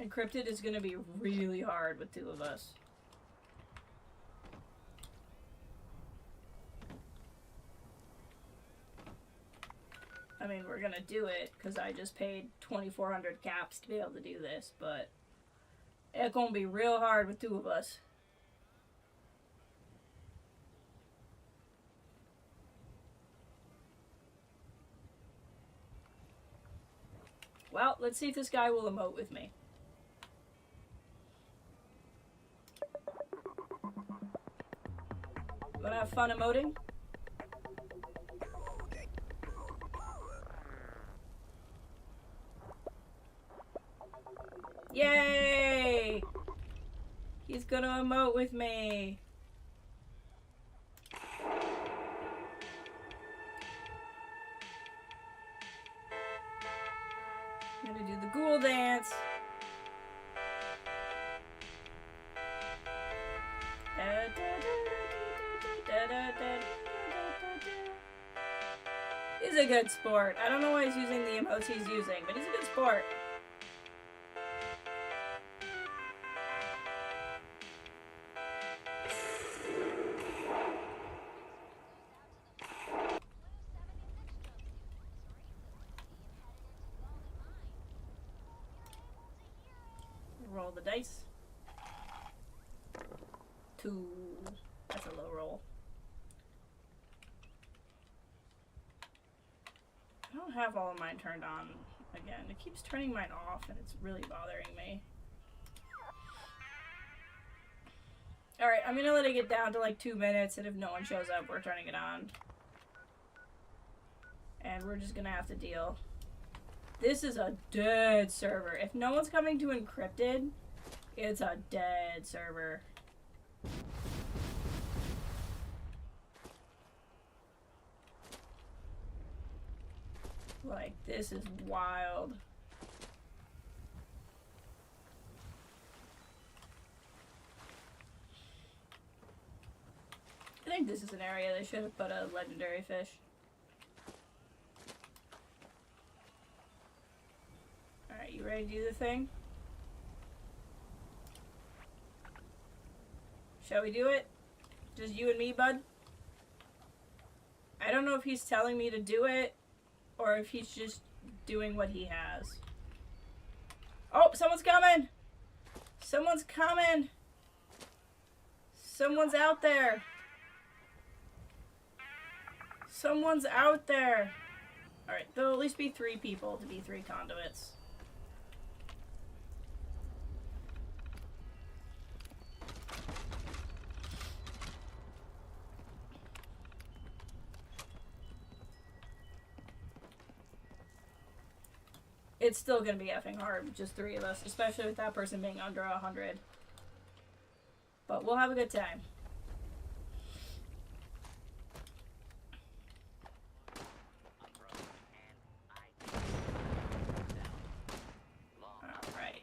C: Encrypted is going to be really hard with 2 of us. I mean, we're gonna do it, because I just paid 2,400 caps to be able to do this, but it's gonna be real hard with 2 of us. Well, let's see if this guy will emote with me. Wanna have fun emoting? Yay! He's gonna emote with me. I'm gonna do the ghoul dance. He's a good sport. I don't know why he's using the emotes he's using, but he's a good sport. Roll the dice. 2. That's a low roll. I don't have all of mine turned on again. It keeps turning mine off and it's really bothering me. Alright, I'm gonna let it get down to like 2 minutes, and if no one shows up, we're turning it on. And we're just gonna have to deal. This is a dead server. If no one's coming to Encrypted, it's a dead server. Like, this is wild. I think this is an area they should have put a legendary fish. Alright, you ready to do the thing? Shall we do it? Just you and me, bud? I don't know if he's telling me to do it, or if he's just doing what he has. Oh, someone's coming! Someone's coming! Someone's out there! Someone's out there! Alright, there'll at least be 3 people to be 3 conduits. It's still gonna be effing hard with just 3 of us, especially with that person being under 100. But we'll have a good time. Alright.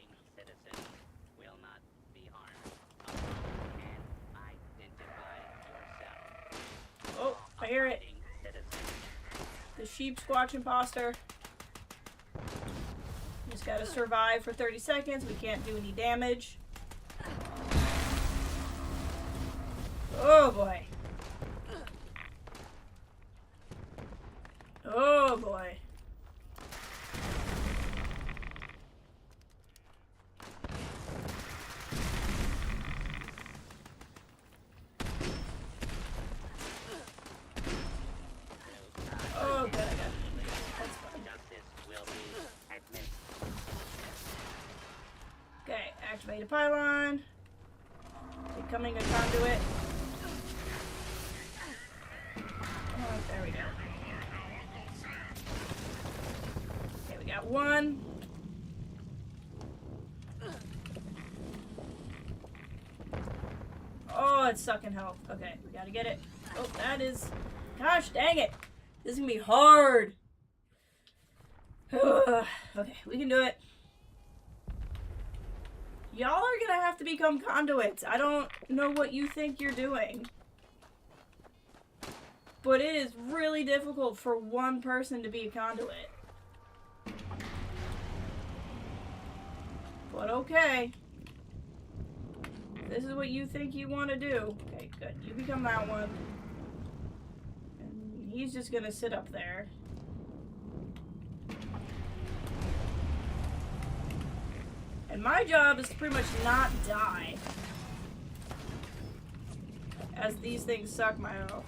C: Oh, I hear it. The sheep squatch imposter. Just gotta survive for 30 seconds. We can't do any damage. Oh boy. Oh boy. Oh, good. I got it. That's fine. Okay, activate a pylon. Becoming a conduit. Oh, there we go. Okay, we got 1. Oh, it's sucking health. Okay, we gotta get it. Oh, that is... Gosh, dang it. This is gonna be hard. Okay, we can do it. Y'all are gonna have to become conduits. I don't know what you think you're doing. But it is really difficult for one person to be a conduit. But okay. This is what you think you want to do. Okay, good. You become that one. And he's just gonna sit up there. And my job is to pretty much not die. As these things suck my health.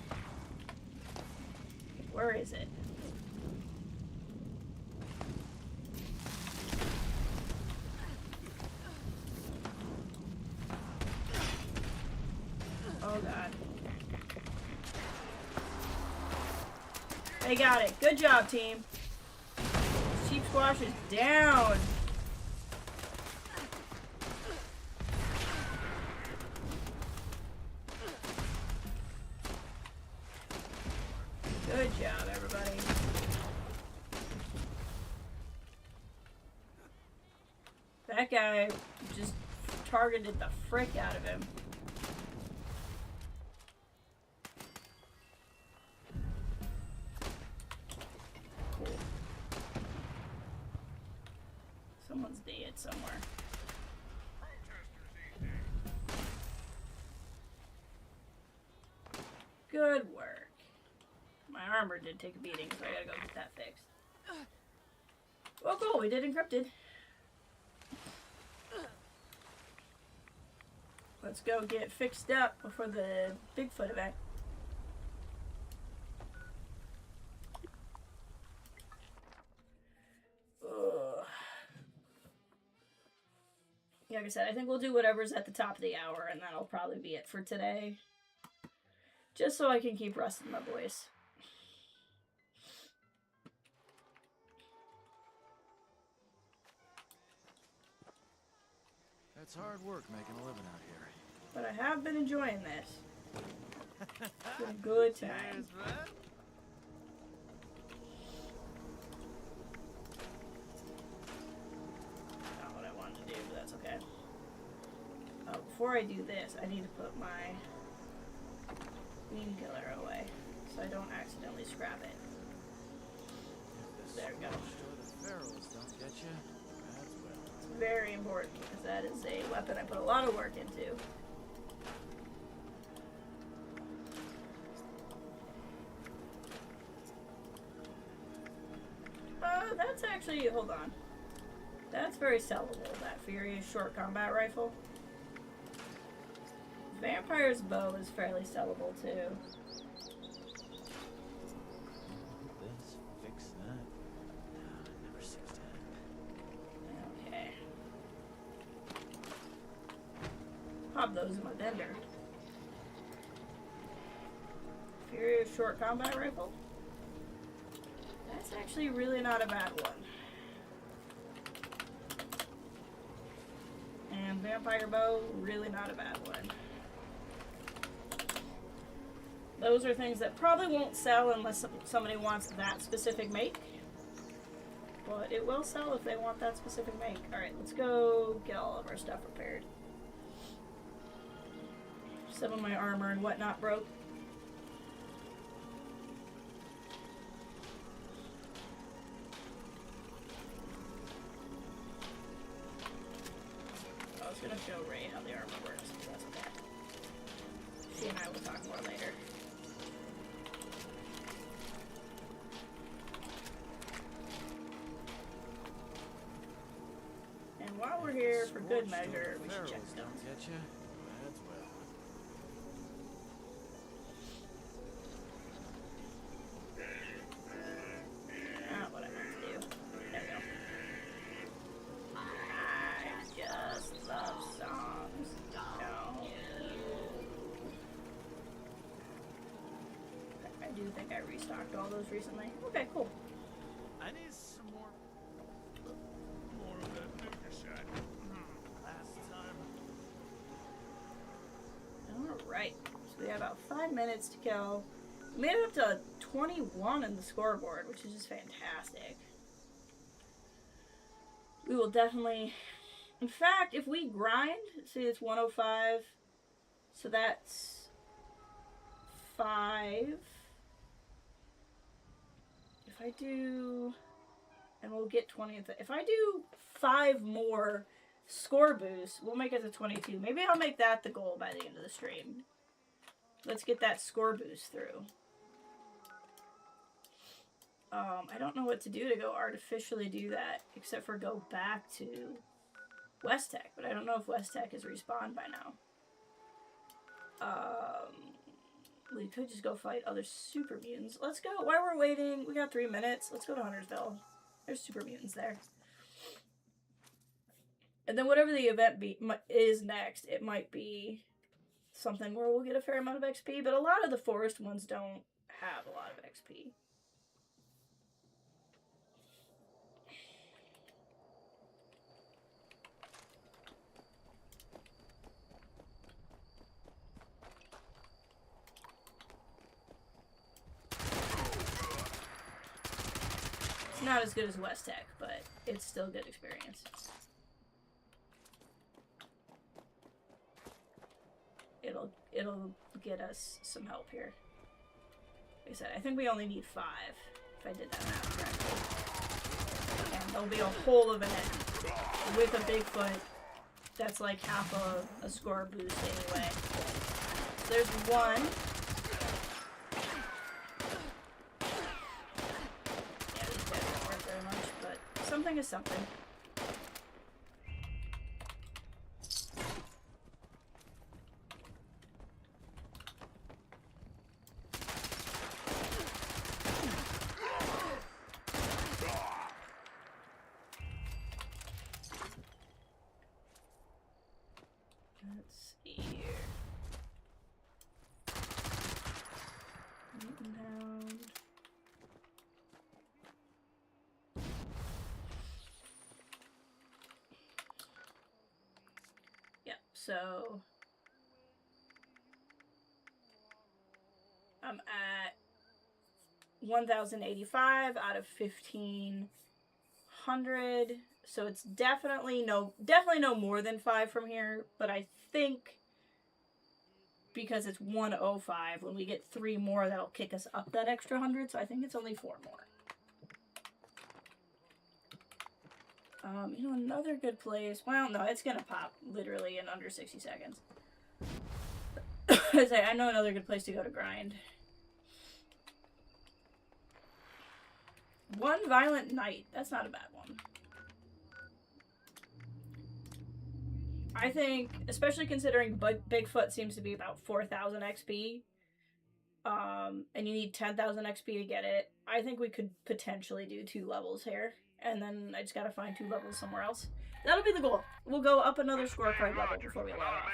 C: Where is it? They got it. Good job, team. Sheep squash is down. Good job, everybody. That guy just targeted the frick out of him. Cool. Someone's dead somewhere. Good work. My armor did take a beating, so I gotta go get that fixed. Well, cool, we did encrypted. Let's go get fixed up before the Bigfoot event. Ugh. Like I said, I think we'll do whatever's at the top of the hour, and that'll probably be it for today. Just so I can keep resting my voice.
B: It's hard work making a living out here.
C: But I have been enjoying this. It's been a good time.
B: Cheers, man.
C: Not what I wanted to do, but that's okay. Before I do this, I need to put my queen killer away so I don't accidentally scrap it. There we go.
B: The pharaohs don't get you. That's well.
C: It's very important because that is a weapon I put a lot of work into. That's actually, hold on. That's very sellable, that Furious short combat rifle. Vampire's bow is fairly sellable too.
B: This, fix that. Number 16.
C: Okay. Pop those in my vendor. Furious short combat rifle. That's actually really not a bad one. And vampire bow, really not a bad one. Those are things that probably won't sell unless somebody wants that specific make. But it will sell if they want that specific make. Alright, let's go get all of our stuff repaired. Some of my armor and whatnot broke. I was gonna show Ray how the armor works, but that's okay. She and I will talk more later. And while we're here, for good measure, we should check stones.
B: Don't get you. That's well.
C: Not what I meant to do. There we go. I just love songs. Don't you? I do think I restocked all those recently. Okay, cool.
B: I need some more of that mediocre shot. Last time.
C: Alright. So we have about 5 minutes to kill. We made it up to 21 in the scoreboard, which is just fantastic. We will definitely... In fact, if we grind, see it's 105, so that's 5. If I do... And we'll get 20. If I do 5 more score boosts, we'll make it to 22. Maybe I'll make that the goal by the end of the stream. Let's get that score boost through. I don't know what to do to go artificially do that, except for go back to West Tech, but I don't know if West Tech is respawned by now. We could just go fight other super mutants. Let's go. While we're waiting, we got 3 minutes. Let's go to Huntersville. There's super mutants there. And then whatever the event is next, it might be something where we'll get a fair amount of XP, but a lot of the forest ones don't have a lot of XP. not as good as West Tech, but it's still good experience. It'll get us some help here. Like I said, I think we only need 5, if I did that math correctly. And there'll be a whole event with a Bigfoot that's like half a score boost anyway. So there's 1. Yeah, these guys don't work very much, but something is something. Let's see here. Mutant Hound. Yep, so I'm at 1,085 out of 1,500. So it's definitely no more than 5 from here, but I think because it's 105, when we get 3 more, that'll kick us up that extra 100, so I think it's only 4 more. You know, another good place, well, no, it's gonna pop literally in under 60 seconds. I know another good place to go to grind. One Violent Night, that's not a bad one. I think, especially considering Bigfoot seems to be about 4,000 XP, and you need 10,000 XP to get it, I think we could potentially do 2 levels here, and then I just gotta find 2 levels somewhere else. That'll be the goal. We'll go up another scorecard level before we log off.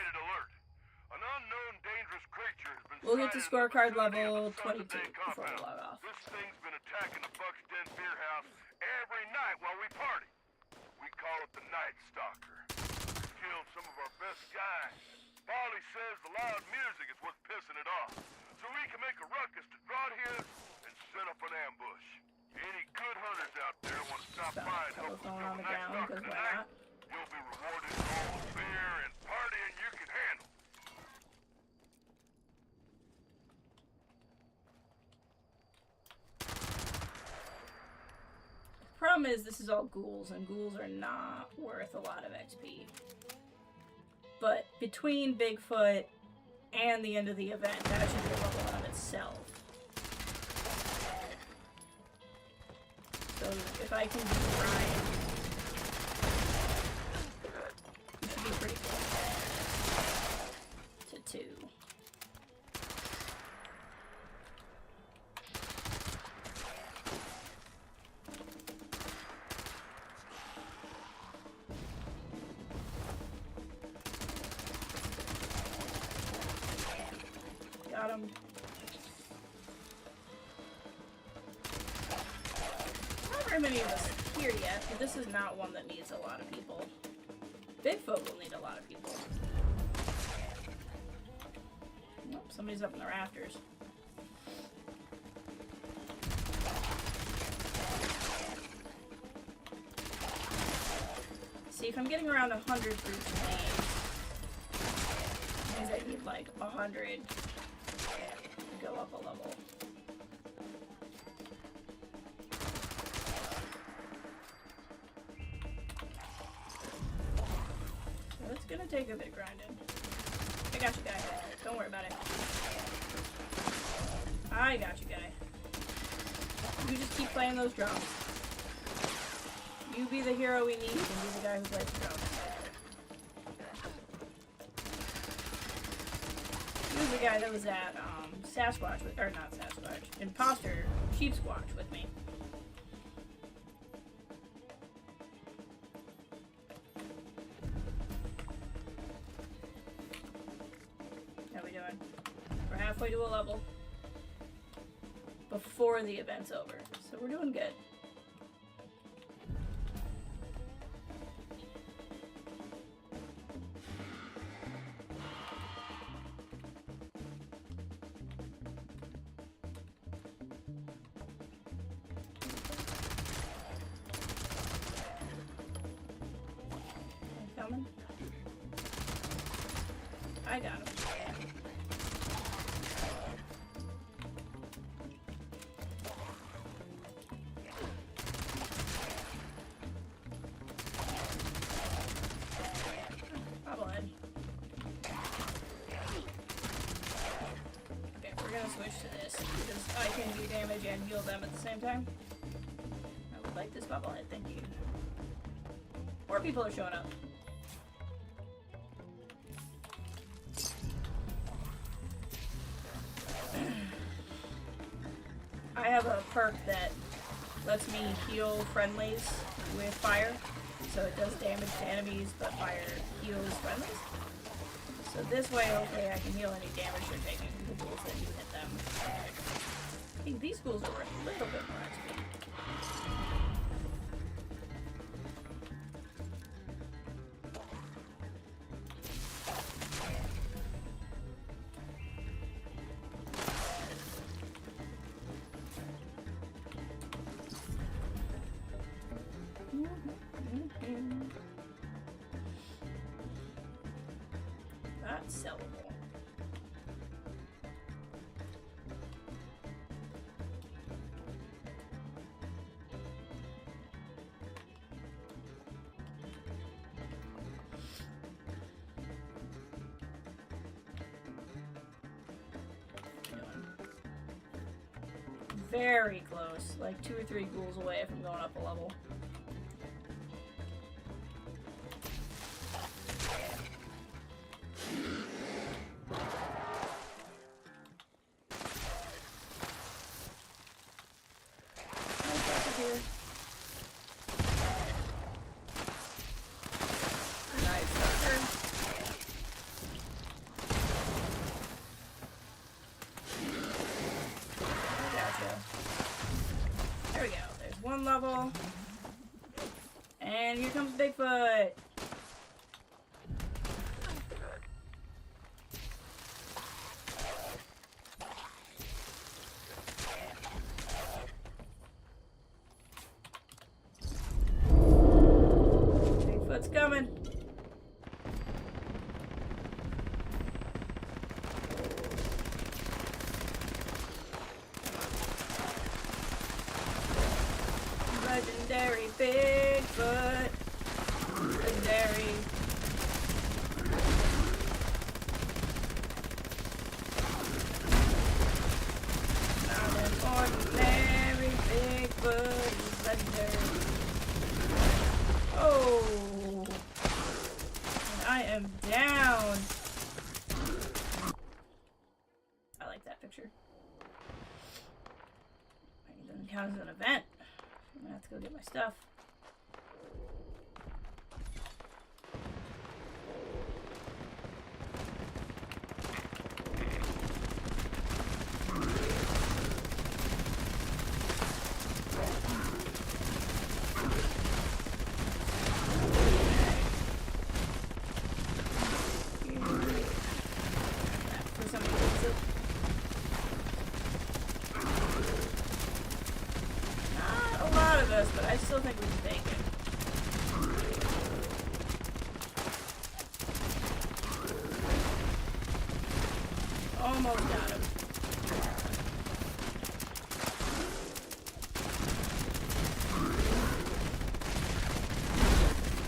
C: We'll get to scorecard level 22 before we log off.
G: This thing's been attacking the Buck's Den beer house every night while we party. We call it the Night Stalker. Killed some of our best guys. Polly says the loud music is what's pissing it off, so we can make a ruckus to draw it here and set up an ambush. Any good hunters out there want to stop by and help us kill the Night Stalker tonight, you'll be rewarded with all the beer and partying you can handle.
C: The problem is this is all ghouls, and ghouls are not worth a lot of XP. But between Bigfoot and the end of the event, that should be a level on itself. So if I can do Ryan, we should be pretty close to 2. Got him. Not very many of us here yet, but this is not one that needs a lot of people. Bigfoot will need a lot of people. Nope, somebody's up in the rafters. See, if I'm getting around 100 for each name, means I need like 100 to go up a level. So it's gonna take a bit of grinding. I got you, guy. Don't worry about it. I got you, guy. You just keep playing those drums. You be the hero we need, and be the guy who plays the drums. He was the guy that was at Sasquatch, or not Sasquatch, Imposter Sheep Squatch with me. How we doing? We're halfway to a level before the event's over, so we're doing good. I got him. Bobblehead. Okay, we're gonna switch to this because I can do damage and heal them at the same time. I would like this bobblehead, thank you. More people are showing up. I have a perk that lets me heal friendlies with fire. So it does damage to enemies, but fire heals friendlies. So this way, hopefully I can heal any damage they're taking to the ghouls that do hit them. I think these ghouls are worth a little bit more XP. That's sellable. Very close, like 2 or 3 ghouls away from going up a level. There we go. There's one level. And here comes Bigfoot. Bigfoot's coming. Legendary Bigfoot. Legendary. Not an ordinary Bigfoot. He's legendary. Oh. And I am down. I like that picture. It doesn't count as an event. I'm gonna have to go get my stuff. For some reason. Not a lot of us, but I still think we can take it. Almost got him.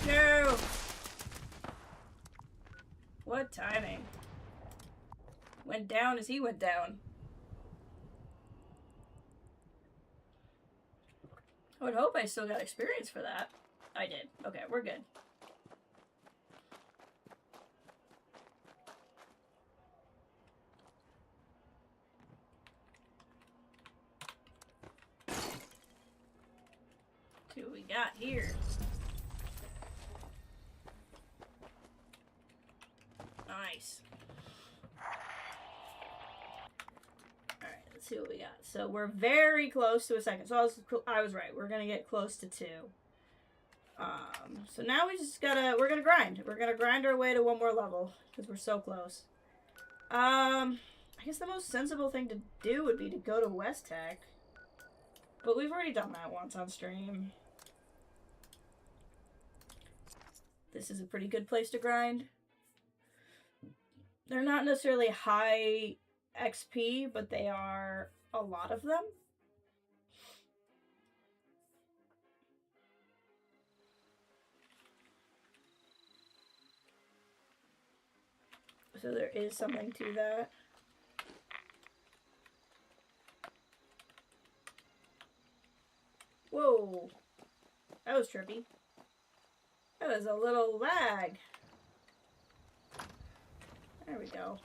C: No! What timing? Went down as he went down. I would hope I still got experience for that. I did. Okay, we're good. See what we got here. Nice. Alright, let's see what we got. So we're very close to a second. So I was right. We're gonna get close to 2. So now we just we're gonna grind. We're gonna grind our way to 1 more level because we're so close. I guess the most sensible thing to do would be to go to West Tech. But we've already done that once on stream. This is a pretty good place to grind. They're not necessarily high XP, but they are a lot of them. So there is something to that. Whoa. That was trippy. That was a little lag. There we go.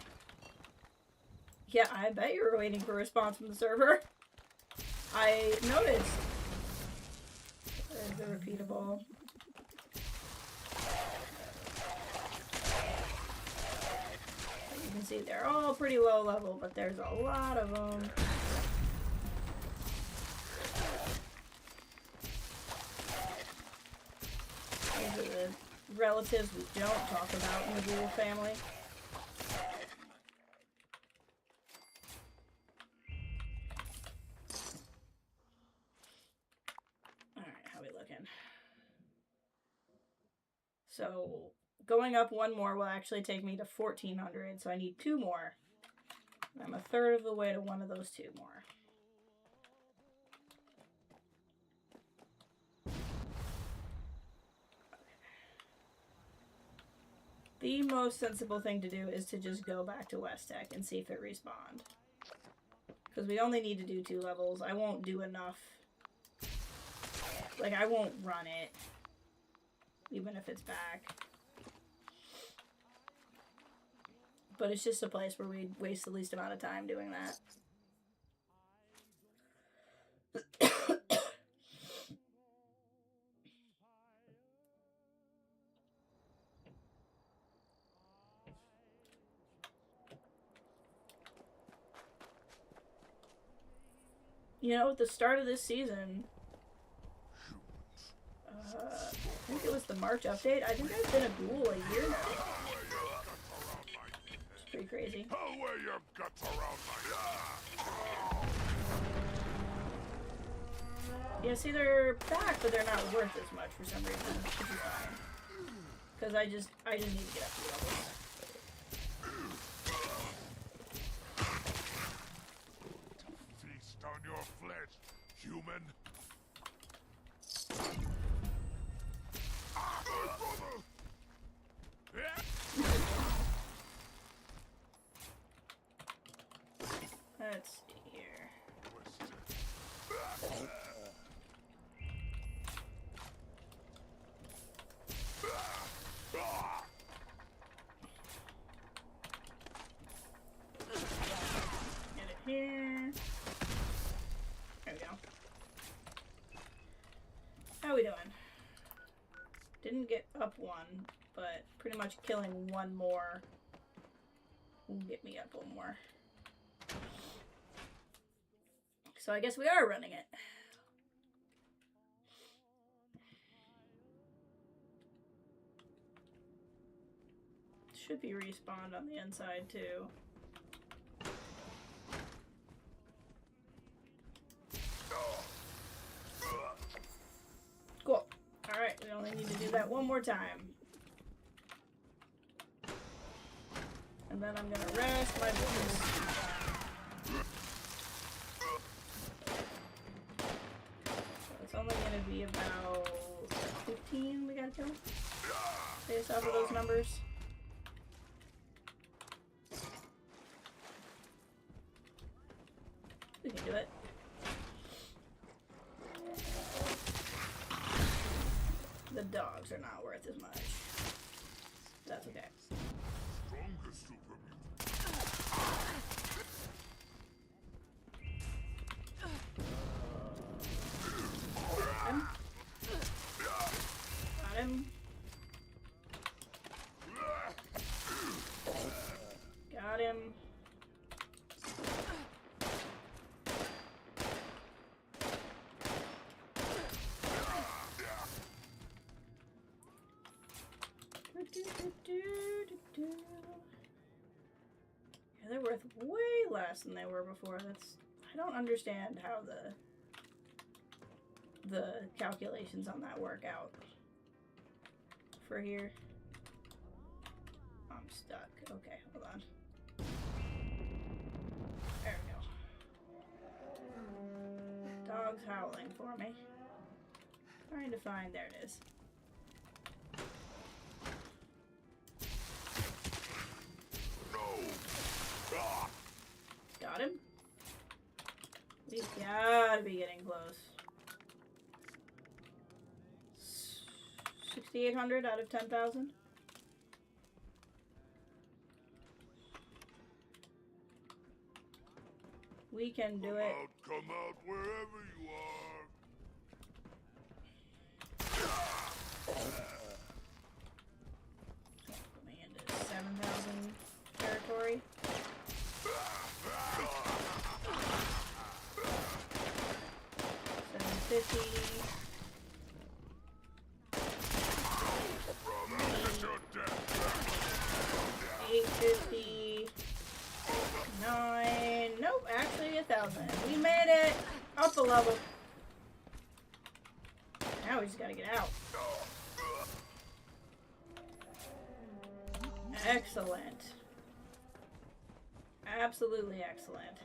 C: Yeah, I bet you were waiting for a response from the server. I noticed. There's the repeatable. You can see they're all pretty low level, but there's a lot of them. These are the relatives we don't talk about in the Ghoul family. Alright, how we looking? So, going up one more will actually take me to 1400, so I need 2 more. I'm a third of the way to one of those 2 more. The most sensible thing to do is to just go back to West Tech and see if it respawned. Because we only need to do 2 levels. I won't do enough. Like, I won't run it. Even if it's back. But it's just a place where we waste the least amount of time doing that. You know, at the start of this season, I think it was the March update. I think I've been a ghoul a year now. It's pretty crazy.
G: I'll wear your guts around
C: Yeah, see, they're back, but they're not worth as much for some reason, which is fine. Because I just need to get up to levels.
G: Feast on your flesh, human.
C: Let's see here. Get it here. There we go. How we doing? Didn't get up 1, but pretty much killing 1 more will get me up 1 more. So I guess we are running it. Should be respawned on the inside too. Cool. Alright, we only need to do that 1 more time. And then I'm gonna rest my business. It's only going to be about 15 we gotta kill, based off of those numbers. We can do it. The dogs are not worth as much. That's okay.
G: Strongest super
C: Got him. Got him. Yeah, they're worth way less than they were before. I don't understand how the calculations on that work out for here. I'm stuck. Okay, hold on. There we go. Dog's howling for me. Trying to find, there it is. Got him. We've gotta be getting close. 6,800 out of 10,000. We can do it.
G: Come out wherever you are.
C: Put me into 7,000 territory. 750. 850. 9. Nope, actually 1,000. We made it up a level. Now we just gotta get out. Excellent. Absolutely excellent.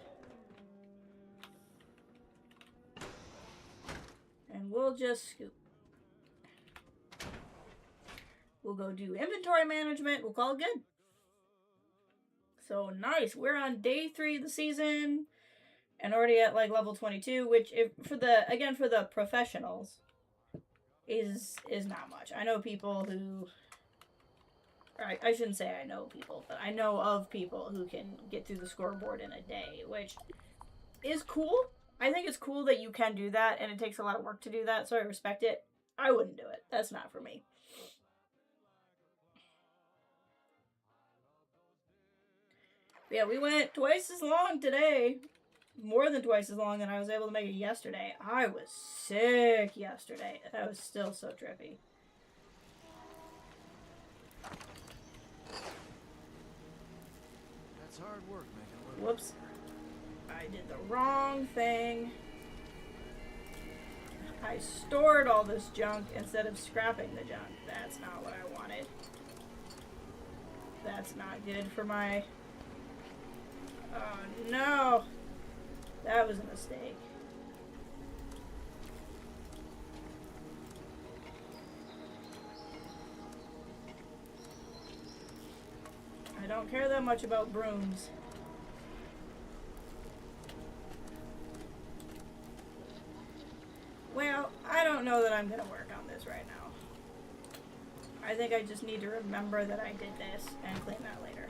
C: And we'll just scoop. We'll go do inventory management. We'll call it good. So nice. We're on day 3 of the season and already at like level 22, which for the professionals is not much. I know people who, I shouldn't say I know people, but I know of people who can get through the scoreboard in a day, which is cool. I think it's cool that you can do that, and it takes a lot of work to do that, so I respect it. I wouldn't do it. That's not for me. But yeah, we went twice as long today. More than twice as long than I was able to make it yesterday. I was sick yesterday. I was still so trippy.
E: That's hard work making it look.
C: Whoops. I did the wrong thing. I stored all this junk instead of scrapping the junk. That's not what I wanted. That's not good for my... Oh no! That was a mistake. I don't care that much about brooms. Well, I don't know that I'm gonna work on this right now. I think I just need to remember that I did this and clean that later.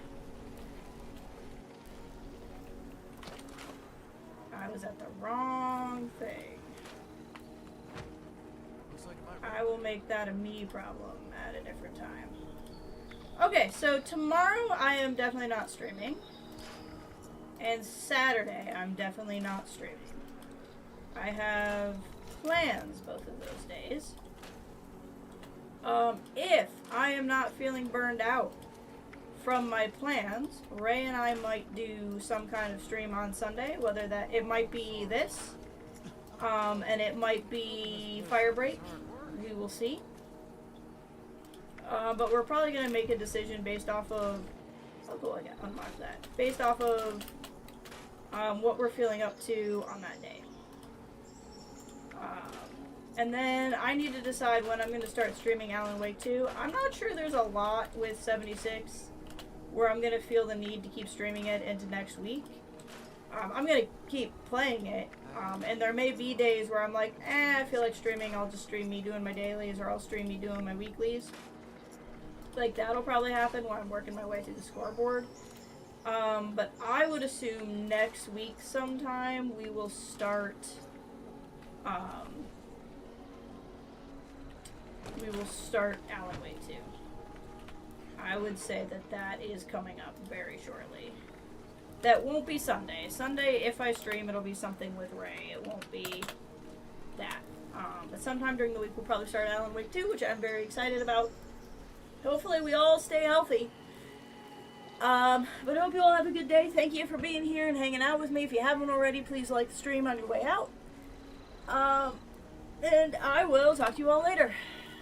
C: I was at the wrong thing.
E: Looks like it might
C: I will make that a me problem at a different time. Okay, so tomorrow I am definitely not streaming. And Saturday I'm definitely not streaming. I have plans both of those days. If I am not feeling burned out from my plans, Ray and I might do some kind of stream on Sunday, whether that it might be this, and it might be Firebreak. We will see. But we're probably gonna make a decision based off of, oh cool, I got unlocked that. Based off of what we're feeling up to on that day. And then I need to decide when I'm going to start streaming Alan Wake 2. I'm not sure there's a lot with 76 where I'm going to feel the need to keep streaming it into next week. I'm going to keep playing it. And there may be days where I'm like, I feel like streaming. I'll just stream me doing my dailies, or I'll stream me doing my weeklies. Like, that'll probably happen when I'm working my way through the scoreboard. But I would assume next week sometime we will start... we will start Alan Wake 2. I would say that that is coming up very shortly. That won't be Sunday. Sunday, if I stream, it'll be something with Ray. It won't be that. But sometime during the week, we'll probably start Alan Wake 2, which I'm very excited about. Hopefully we all stay healthy. But I hope you all have a good day. Thank you for being here and hanging out with me. If you haven't already, please like the stream on your way out. And I will talk to you all later.